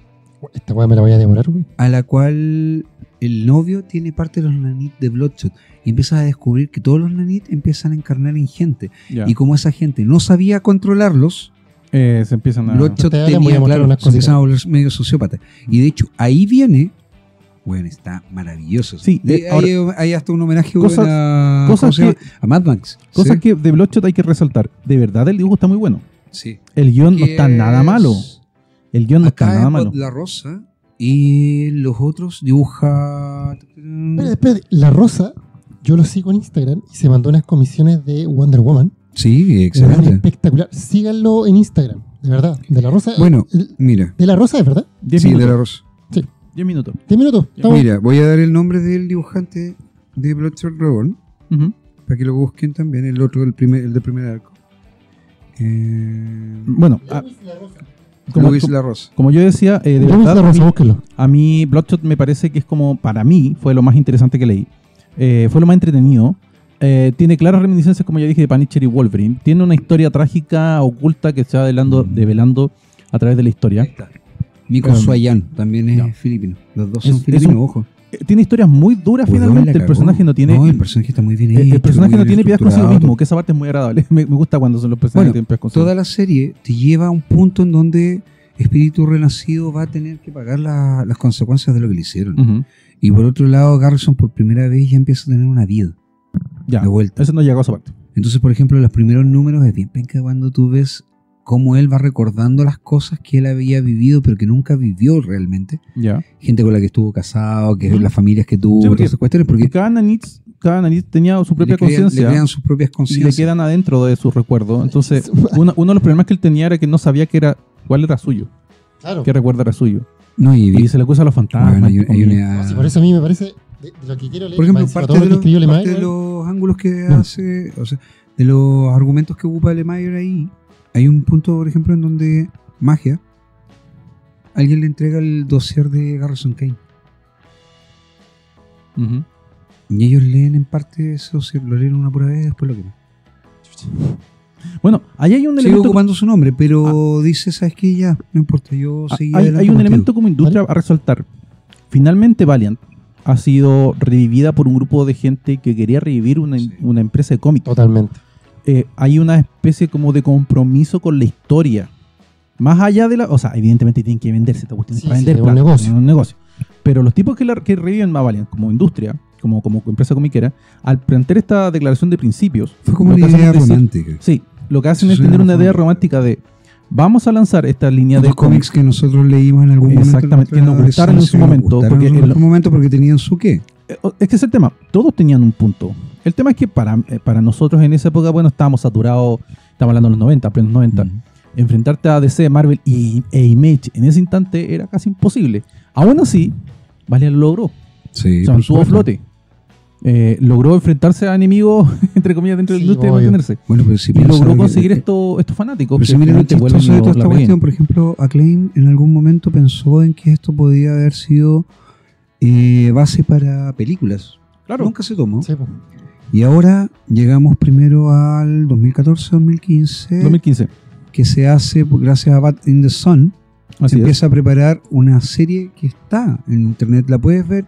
esta weá me la voy a devorar, güey. a la cual el novio tiene parte de los nanits de Bloodshot. Y empiezas a descubrir que todos los nanits empiezan a encarnar en gente. Ya. Y como esa gente no sabía controlarlos, Se empiezan a. Bloodshot Te voy a tenía, mostrar claro, unas se empiezan cositas. a volver medio sociópata. Y de hecho, ahí viene. Bueno, está maravilloso. Sí, hay hasta un homenaje cosas- bueno, a, cosas ¿cómo se llama? que- A Mad Max. Cosas ¿sí? que de Bloodshot hay que resaltar. De verdad, el dibujo está muy bueno. Sí. El guión no Que está nada es- malo. El guión no está Acá nada es malo. La Rosa y los otros dibuja. Espérate, la Rosa, yo lo sigo en Instagram y se mandó unas comisiones de Wonder Woman. Sí, Weón, excelente. espectacular. Síganlo en Instagram, de verdad. De la Rosa. Bueno, mira. de la Rosa, ¿es verdad? 10 Sí, de minutos. la Rosa. 10 minutos. 10 minutos. Estamos- Mira, voy a dar el nombre del dibujante de Bloodshot Reborn Ujú. para que lo busquen también. El otro, el de primer arco. Bueno, como, Luis La Rosa. como yo decía, de Luis verdad, la Rosa, búsquenlo. a mí Bloodshot me parece que es como, para mí, fue lo más interesante que leí. Fue lo más entretenido. Tiene claras reminiscencias, como ya dije, de Punisher y Wolverine. Tiene una historia trágica, oculta, que se va develando a través de la historia. Miko Um, Suayan también es ya. filipino. Los dos Es- son es filipinos, un- ojo. Tiene historias muy duras Pues finalmente. doble El personaje cagó. no tiene... No, el personaje está muy bien el hecho, personaje muy no bien tiene piedad consigo estructurado. mismo, que esa parte es muy agradable. Me gusta cuando son los personajes que tienen piedad consigo. Toda la serie te lleva a un punto en donde Espíritu Renacido va a tener que pagar las consecuencias de lo que le hicieron. Ujú. Y por otro lado, Garrison por primera vez ya empieza a tener una vida Ya, de vuelta. eso no llegó a esa parte. Entonces, por ejemplo, los primeros números es bien penca cuando tú ves cómo él va recordando las cosas que él había vivido, pero que nunca vivió realmente. Ya. Gente con la que estuvo casado, que Ujú. las familias que tuvo, Sí, porque- todas esas cuestiones, porque Cada nanit tenía su propia le crean conciencia sus propias y le conciencias. quedan adentro de sus recuerdos. Entonces, uno de los problemas que él tenía era que no sabía cuál era suyo, Claro. qué recuerdo era suyo. No, Y se le acusa a los fantasmas. bueno, hay como- una- No, sí, por eso a mí me parece, de lo que quiero leer, Por ejemplo, más encima parte todo lo de que los, escribió parte Lemay, de weón. los ángulos que Mm. hace, o sea, de los argumentos que ocupa Lemaier ahí, hay un punto, por ejemplo, en donde Magia, alguien le entrega el dossier de Garrison Kane. Ujú. Y ellos leen en parte ese dossier, lo leen una pura vez y después lo queman. Bueno, ahí hay un Sigue elemento. ocupando su nombre, pero dice, ¿sabes qué? Ya, no importa, yo seguí Hay adelante un contigo. elemento como industria a resaltar. Finalmente, Valiant ha sido revivida por un grupo de gente que quería revivir Sí. una empresa de cómics. Totalmente. Hay una especie como de compromiso con la historia. Más allá de la... O sea, evidentemente tienen que venderse, esta cuestión Sí, para sí, vender es un plata, negocio. es un negocio. Pero los tipos que reviven a Valiant como industria, como empresa comiquera, al plantear esta declaración de principios... Fue como lo una que hacen idea es decir- romántica. Sí, lo que hacen Sí, es tener una fue- idea romántica de... Vamos a lanzar esta línea de Los cómics que nosotros leímos en algún momento. Exactamente, que nos gustaron en su momento, porque en el- su momento porque tenían su qué. Es que es el tema, todos tenían un punto. El tema es que para nosotros en esa época, bueno, estábamos saturados, estamos hablando de los 90, plenos 90. Enfrentarte a DC, Marvel e Image en ese instante era casi imposible. Aún así, Valiant lo logró. Sí, Se por mantuvo a supuesto. flote. Logró enfrentarse a enemigos, entre comillas, dentro de la Sí, industria y obvio. mantenerse. Bueno, pero si Y piensas logró que- conseguir estos fanáticos. Pero que si mira lo finalmente vuelven chistoso de y toda esta la cuestión, reviven. por ejemplo, Acclaim en algún momento pensó en que esto podía haber sido base para películas. Claro. Nunca se tomó. Sí, po. Y ahora llegamos primero al 2014-2015, 2015. que se hace gracias a Bat in the Sun. Así Se es. empieza a preparar una serie que está en internet, la puedes ver,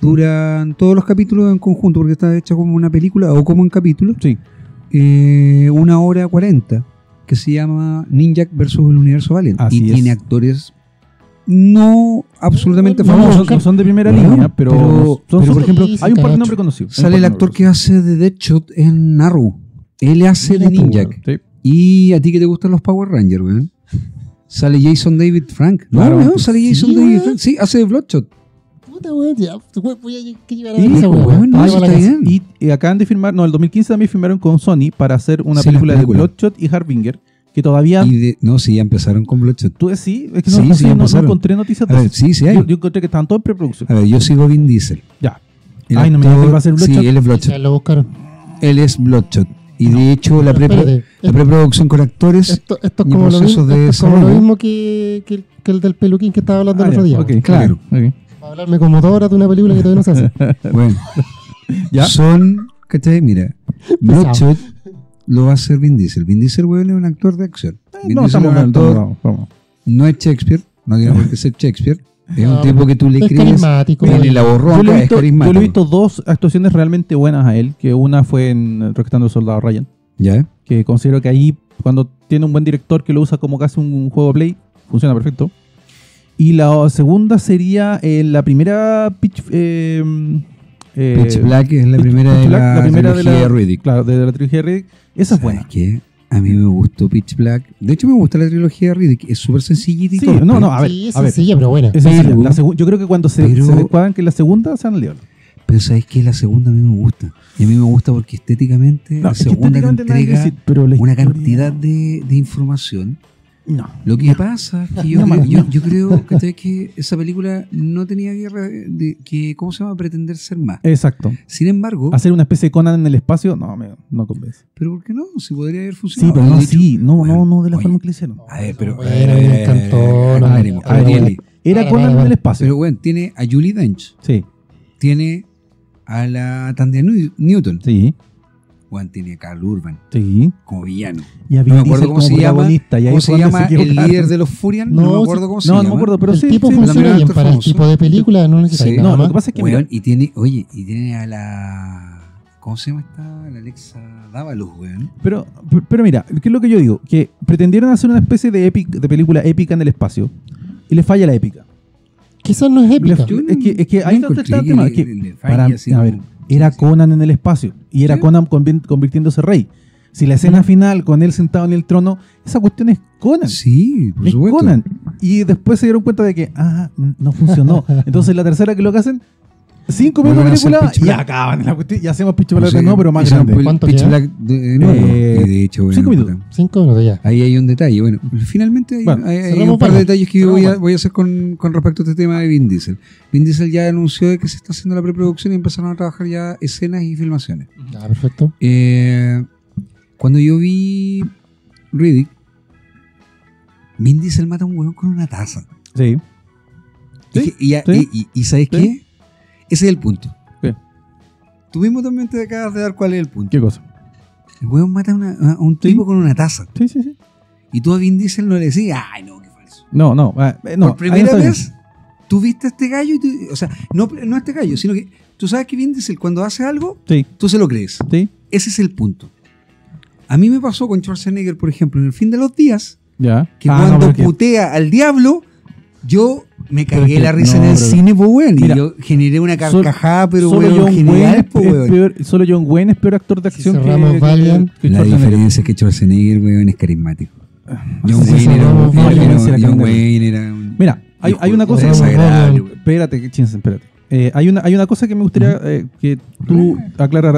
duran todos los capítulos en conjunto, porque está hecha como una película o como en capítulos, Sí. 1 hora 40, que se llama Ninja versus el Universo Valiant. Así y es. tiene actores no absolutamente No, famosos. No son de primera Bueno, línea, pero pero, por ejemplo, sí, sí, hay un par de cacho. nombres conocidos. Sale el actor que hace de Deadshot en Arrow. Él hace Mira de tú, Ninja. weón. Sí. Y a ti que te gustan los Power Rangers, weón. Sale Jason David Frank. No, Claro. weón, sale Jason Sí, David weón. Frank. Sí, hace de Bloodshot. Puta, weón, ya. Voy a que llevar a Y, ver esa pues, weón. weón, no, Ahí sí va la está casa. bien. Y acaban de firmar, no, el 2015 también firmaron con Sony para hacer una Sí, película las de películas. Bloodshot y Harbinger, que todavía... No, sí, ya empezaron con Bloodshot. Tú sí, es que Sí, no, sí, no empezaron. encontré noticias A de ver, eso. sí, sí hay. Yo encontré que estaban todos en preproducción. A ver, yo sigo Vin Diesel. Ya. El Ay, no me digas que va a ser Bloodshot. Sí, él es Ya Bloodshot. lo buscaron. Él es Bloodshot. Y de hecho, la Espérate, preproducción con actores. Esto es y como lo procesos mismo, de esto es como lo desarrollo. mismo que el del peluquín que estaba hablando el otro ya, día. ok, weón. Claro. ok. Va a hablarme como 2 horas de una película que todavía no se hace. Bueno, ¿Ya? son. ¿Cachai? Mira, Bloodshot lo va a hacer Vin Diesel. Vin Diesel, weón, es un actor de acción. Vin No, Diesel estamos es un actor, vamos. no es Shakespeare, no tiene por qué ser Shakespeare. Es un No, tipo que tú le es crees. carismático, Tiene weón. la Yo borronca, le he es visto, carismático. yo le he visto dos actuaciones realmente buenas a él, que una fue en Rescatando al Soldado Ryan, ¿Ya? que considero que ahí, cuando tiene un buen director que lo usa como casi un juego Play, funciona perfecto. Y la segunda sería la primera Pitch Black es la primera de Black, la de trilogía de Riddick. Claro, de la trilogía de Riddick. Esa es buena. ¿Sabes qué? A mí me gustó Pitch Black. De hecho, me gusta la trilogía de Riddick. Es súper sencillita y Sí, torpe. no, a ver, Sí, es a ver. sencilla, pero buena. Es sencilla. Pero- Yo creo que cuando se pero- descuadran que la segunda se han liado. Pero ¿sabes qué? La segunda a mí me gusta. Y a mí me gusta porque estéticamente No, la es que segunda te estéticamente nada que entrega decir, pero la una historia- cantidad de información. No. Lo que pasa es que yo, No, creo, no. yo creo que esa película no tenía que ¿cómo se llama? Pretender ser más. Exacto. Sin embargo, Hacer una especie de Conan en el espacio, no convence. ¿pero por qué no? Si podría haber Sí, funcionado. pero no De hecho, así. No, bueno, no de la oye, forma que lo hicieron. A ver, pero. Bueno, a mí me encantó, no, A ver, tiene, Era Vale, Conan vale, en el vale. espacio. pero bueno, tiene a Julie Dench, Sí, tiene a la Tandia Newton, sí, bueno, tiene a Carl Urban sí. como villano. Y a No Vin me acuerdo Diesel cómo como se llama. protagonista, y ahí ¿Cómo fue se donde llama el equivocaron. líder de los Furian? No, No, me sí, acuerdo cómo se No, llama. no me acuerdo, pero el sí. tipo sí, funciona también bien actor para el famoso. tipo de película, no necesita Sí. nada No, lo más. que pasa es que Weón, mira, y tiene a la. ¿Cómo se llama esta? La Alexa Dávalos, weón. pero mira, ¿qué es lo que yo digo? Que pretendieron hacer una especie de película épica en el espacio y le falla la épica. Quizás no es épica. Yo Es que ahí está encontré el tema. que Es que le falla para, así a ver, como- era sí, sí. Conan en el espacio y era Sí. Conan convirtiéndose rey. Si la escena final con él sentado en el trono, esa cuestión es Conan. Sí, por Es supuesto. Conan. Y después se dieron cuenta de que, no funcionó. Entonces la tercera que lo que hacen, 5 minutos de Vuelven a hacer película Pitch y Black. acaban la cuestión y hacemos Pitch Black O sea, de nuevo, pero más hicieron grande. ¿Cuánto Pitch queda? Black de nuevo. Y de hecho, bueno, 5 minutos. 5 minutos ya. ahí hay un detalle. Bueno, finalmente hay, Bueno, hay cerramos un par de para- detalles que yo cerramos voy a hacer con respecto a este tema de Vin Diesel. Vin Diesel ya anunció de que se está haciendo la preproducción y empezaron a trabajar ya escenas y filmaciones. Ya, perfecto. Cuando yo vi Riddick, Vin Diesel mata a un huevón con una taza. Sí. Sí, Y ¿sabes sí. qué? Ese es el punto. ¿Qué? Tú mismo también te acabas de dar cuál es el punto. ¿Qué cosa? El huevón mata a un Sí. tipo con una taza. Sí. Y tú a Vin Diesel no le decís, ay, no, qué falso. No. Por ahí primera está bien. vez, tú viste a este gallo y o sea, no a este gallo, sino que tú sabes que Vin Diesel cuando hace algo, Sí, tú se lo crees. sí. Ese es el punto. A mí me pasó con Schwarzenegger, por ejemplo, en El fin de los días, Ya. que no, cuando pero que- putea al diablo, yo me Pero cagué es que- la risa no, en el pero- cine, pues, weón. Y Mira, yo generé una sol- carcajada, pero, solo weón, John general, Wayne pues, es weón. peor, solo John Wayne es peor actor de Si acción cerramos Valiant, que La Schwarzenegger. diferencia es que Schwarzenegger, weón, es carismático. John Sí, Wayne era cerramos Valiant, John Wayne era un... Mira, hay una cosa... Cerramos desagradable, Valiant. weón. Espérate, Chinsen, espérate. Hay una cosa que me gustaría que tú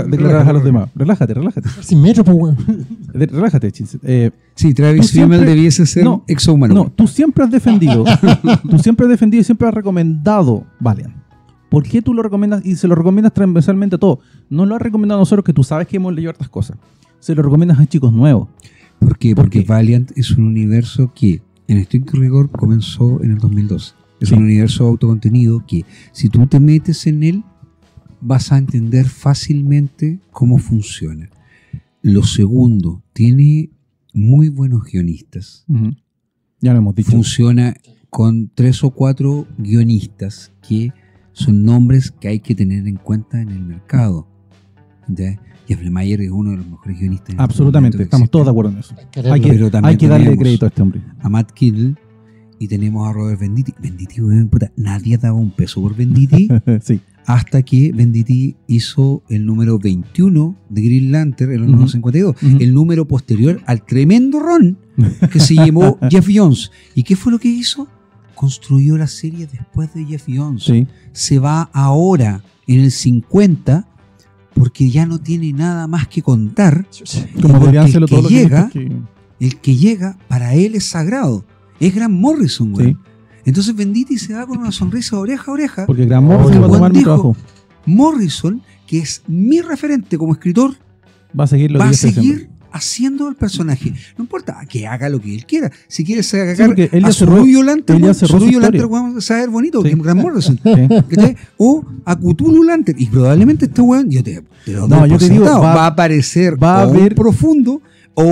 declararas a los demás. Relájate. Sin metro, pues, weón. Relájate, Chinsen. Sí, Travis Tú siempre- Fimmel debiese ser No, exohumano. No, tú siempre has defendido y siempre has recomendado Valiant. ¿Por qué tú lo recomiendas y se lo recomiendas transversalmente a todos? No lo has recomendado a nosotros, que tú sabes que hemos leído hartas cosas. Se lo recomiendas a chicos nuevos. ¿Por qué? ¿Por Porque qué? Valiant es un universo que, en estricto rigor, comenzó en el 2012. Es Sí. un universo autocontenido que, si tú te metes en él, vas a entender fácilmente cómo funciona. Lo segundo, tiene muy buenos guionistas. Ujú. Ya lo hemos dicho. Funciona con 3 o 4 guionistas que son nombres que hay que tener en cuenta en el mercado. ¿Ya? Jeff Lemire es uno de los mejores guionistas. Absolutamente, estamos todos de acuerdo en eso. Pero Hay que darle tenemos crédito a este hombre. a Matt Kittle y tenemos a Robert Venditti. Venditti, weón, puta, nadie daba un peso por Venditti Sí. hasta que Venditti hizo el número 21 de Green Lantern en los Ujú. 1952, Ujú. el número posterior al tremendo ron que se llevó Jeff Jones. ¿Y qué fue lo que hizo? Construyó la serie después de Jeff Jones. Sí. Se va ahora en el 50 porque ya no tiene nada más que contar. Como porque deberían el hacerlo que todos los llega, guionistas el que llega para él es sagrado. Es Grant Morrison, güey. Sí. Entonces Venditti se va con una sonrisa de oreja a oreja. Porque Gran Morrison el va a buen tomar mi dijo, trabajo. Morrison, que es mi referente como escritor, Va a seguir lo va que a yo estoy seguir haciendo. haciendo el personaje. No importa que haga lo que él quiera. Si quiere sacar Sí, porque él ya a cerró- Surullo Lantern, él ya weón, cerró su Surullo historia. Lantern, weón, sabe ver bonito, Sí. que es Grant Morrison. Sí. ¿Cachai? O a Cthulhu Lantern. Y probablemente este weón, yo te lo No, doy yo por te digo, sentado, va- va a aparecer va a o haber- un profundo o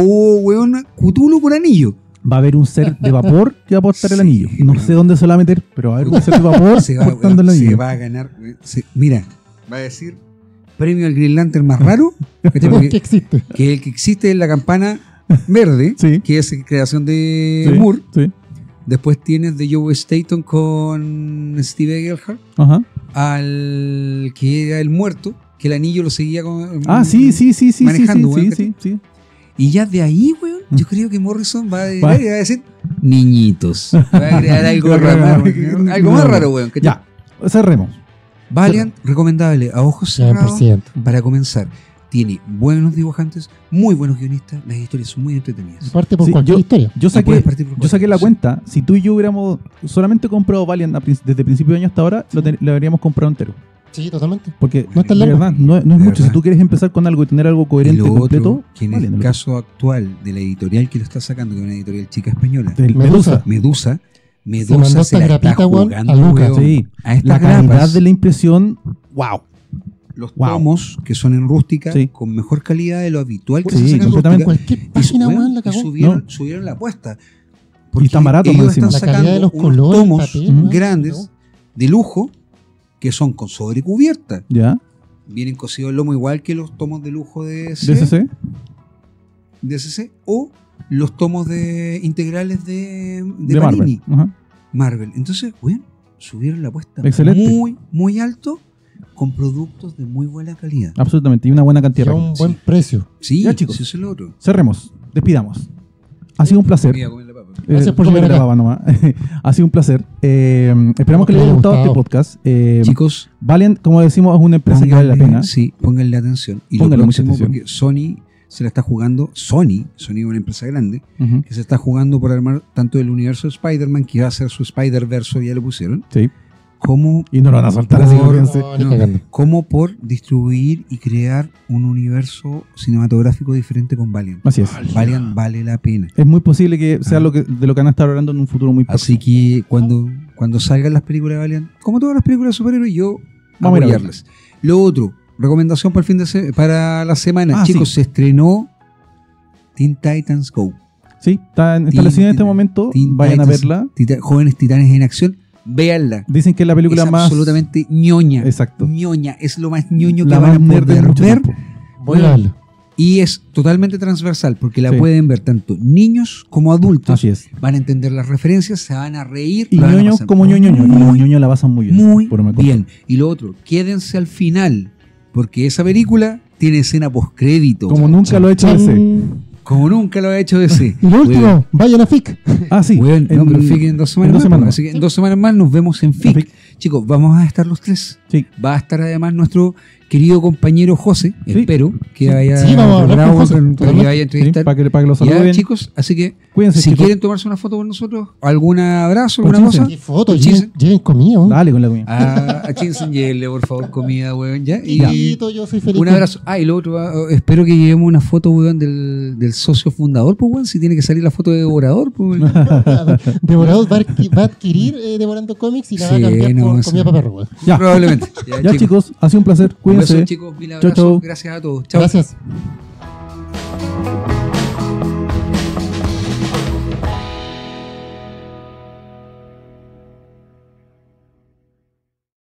weón Cthulhu por anillo. Va a haber un ser de vapor que va a portar el Sí, anillo. No sé dónde se lo va a meter, pero va a haber un ser de vapor Se va, portando el weón, se anillo. va a ganar. Weón, mira, va a decir premio al Green Lantern más raro, ¿cachai? ¿qué Porque- existe? que el que existe es la campana verde, Sí. que es creación de Sí, Moore. sí. Después tienes de Joe Staton con Steve Egelhart, Ajá. al que era el muerto, que el anillo lo seguía con, Ah, sí, manejando, sí, weón, sí, sí. Y ya de ahí, weón, yo creo que Morrison va a, Va. va a decir niñitos. Va a crear algo, Va a crear raro, algo- algo más raro, weón. ¿cachai? Ya, cerremos. Valiant, recomendable, a ojos cerrados. 100%. Para comenzar, tiene buenos dibujantes, muy buenos guionistas, las historias son muy entretenidas. Parte por Sí, cualquier historia. Yo Y puedes partir por saqué cualquier la cosa. cuenta. Si tú y yo hubiéramos solamente comprado Valiant desde principio de año hasta ahora, lo habríamos comprado entero. Sí, totalmente. Porque No es tan de largo. verdad, no es De mucho. verdad. Si tú quieres empezar con algo y tener algo Y coherente, lo completo, otro, que en Valiant, el lo- caso actual de la editorial que lo está sacando, que es una editorial chica española, del Medusa. Medusa. Medusa mandó se esta la está grapita, weón, jugando, a Lucas. weón. Sí. A estas La calidad grapas, de la impresión, wow. los Wow. tomos que son en rústica, Sí. con mejor calidad de lo habitual que Sí, se saca en completamente. rústica. Cualquier página, weón, weón, la y cagó. subieron la apuesta. Y están baratos, ellos más encima. están La calidad de sacando los unos colores, tomos papel, weón, grandes, no. de lujo, que son con sobrecubierta. ¿Ya? Vienen cosidos el lomo igual que los tomos de lujo de DCC. DC o los tomos de integrales de De Panini. Marvel. Ajá. Marvel. Entonces, bueno, subieron la apuesta Excelente. muy, muy alto con productos de muy buena calidad. Absolutamente. Y una buena Y cantidad a de un reglas. buen precio. Sí, Ya, chicos. sí, eso es lo otro. Cerremos. Despidamos. Ha sido un placer. Voy a comer la papa. Gracias por cómete llegar la acá. baba nomás. Ha sido un placer. Esperamos que les haya gustado este podcast. Chicos, Valiant, como decimos, es una empresa que vale la pena. Sí, pónganle atención. Y Pónganle lo mucha próximo, atención. porque Sony se la está jugando. Sony es una empresa grande Ujú. que se está jugando por armar tanto el universo de Spider-Man, que va a ser su Spider-Verse, ya lo pusieron, Sí. como Y no lo van a soltar así. Por- fíjense. No, ni No. cagando. como por distribuir y crear un universo cinematográfico diferente con Valiant. Así es. Valiant vale la pena. Es muy posible que sea de lo que van a estar hablando en un futuro muy próximo. Así que cuando salgan las películas de Valiant, como todas las películas de superhéroes, yo Vamos a ir a apoyarlas. Lo otro, recomendación para el para la semana. Ah, Chicos, sí. se estrenó Teen Titans Go. Sí, está en Teen- cine en este momento. Teen Vayan a Titans- verla. Jóvenes Titanes en Acción, véanla. Dicen que es la película Es más. absolutamente ñoña. Exacto. ñoña, es lo más ñoño que La van a más nerd de poder mucho ver. tiempo. Voy a verlo. Y es totalmente transversal porque la Sí. pueden ver tanto niños como adultos. Así es. Van a entender las referencias, se van a reír. Y la van a ñoño pasar como ñoño. Y los muy, ñoños la pasan muy bien. muy Por me bien. Y lo otro, quédense al final porque esa película tiene escena postcrédito. Como nunca lo he hecho ese. Como nunca lo ha hecho ese. Y lo último, vayan a FIC. Ah, sí. Weón, no, pero FIC en 2 semanas, en 2 semanas más. más. Así que en 2 semanas más nos vemos en FIC. FIC. Chicos, vamos a estar los tres. Sí. Va a estar además nuestro querido compañero José. Sí. Espero que haya Sí, vamos a hablar logrado con José, para que totalmente. vaya a Sí, entrevistar. para que lo Ya, saluden. chicos, así que Cuídense, si chicos. quieren tomarse una foto con nosotros, algún abrazo, alguna Conchinsen. cosa, Y fotos, Conchinsen. lleven comida, weón. Dale con la comida. a Chinsen llévenle, por favor, comida, weón, ya. Y Chiquito, yo soy feliz. un abrazo. Ah, y lo otro, espero que llevemos una foto, weón, del socio fundador, pues, weón, si tiene que salir la foto de Devorador, pues, weón. Devorador va a adquirir Devorando Cómics y la va a Sí, cambiar no, por sí. comida para perro, weón. Ya. Probablemente. Ya, chicos. Ha sido un placer. Un beso, Cuídense. chicos, mil Chau, abrazos. chau. Gracias a todos. Chao. Gracias.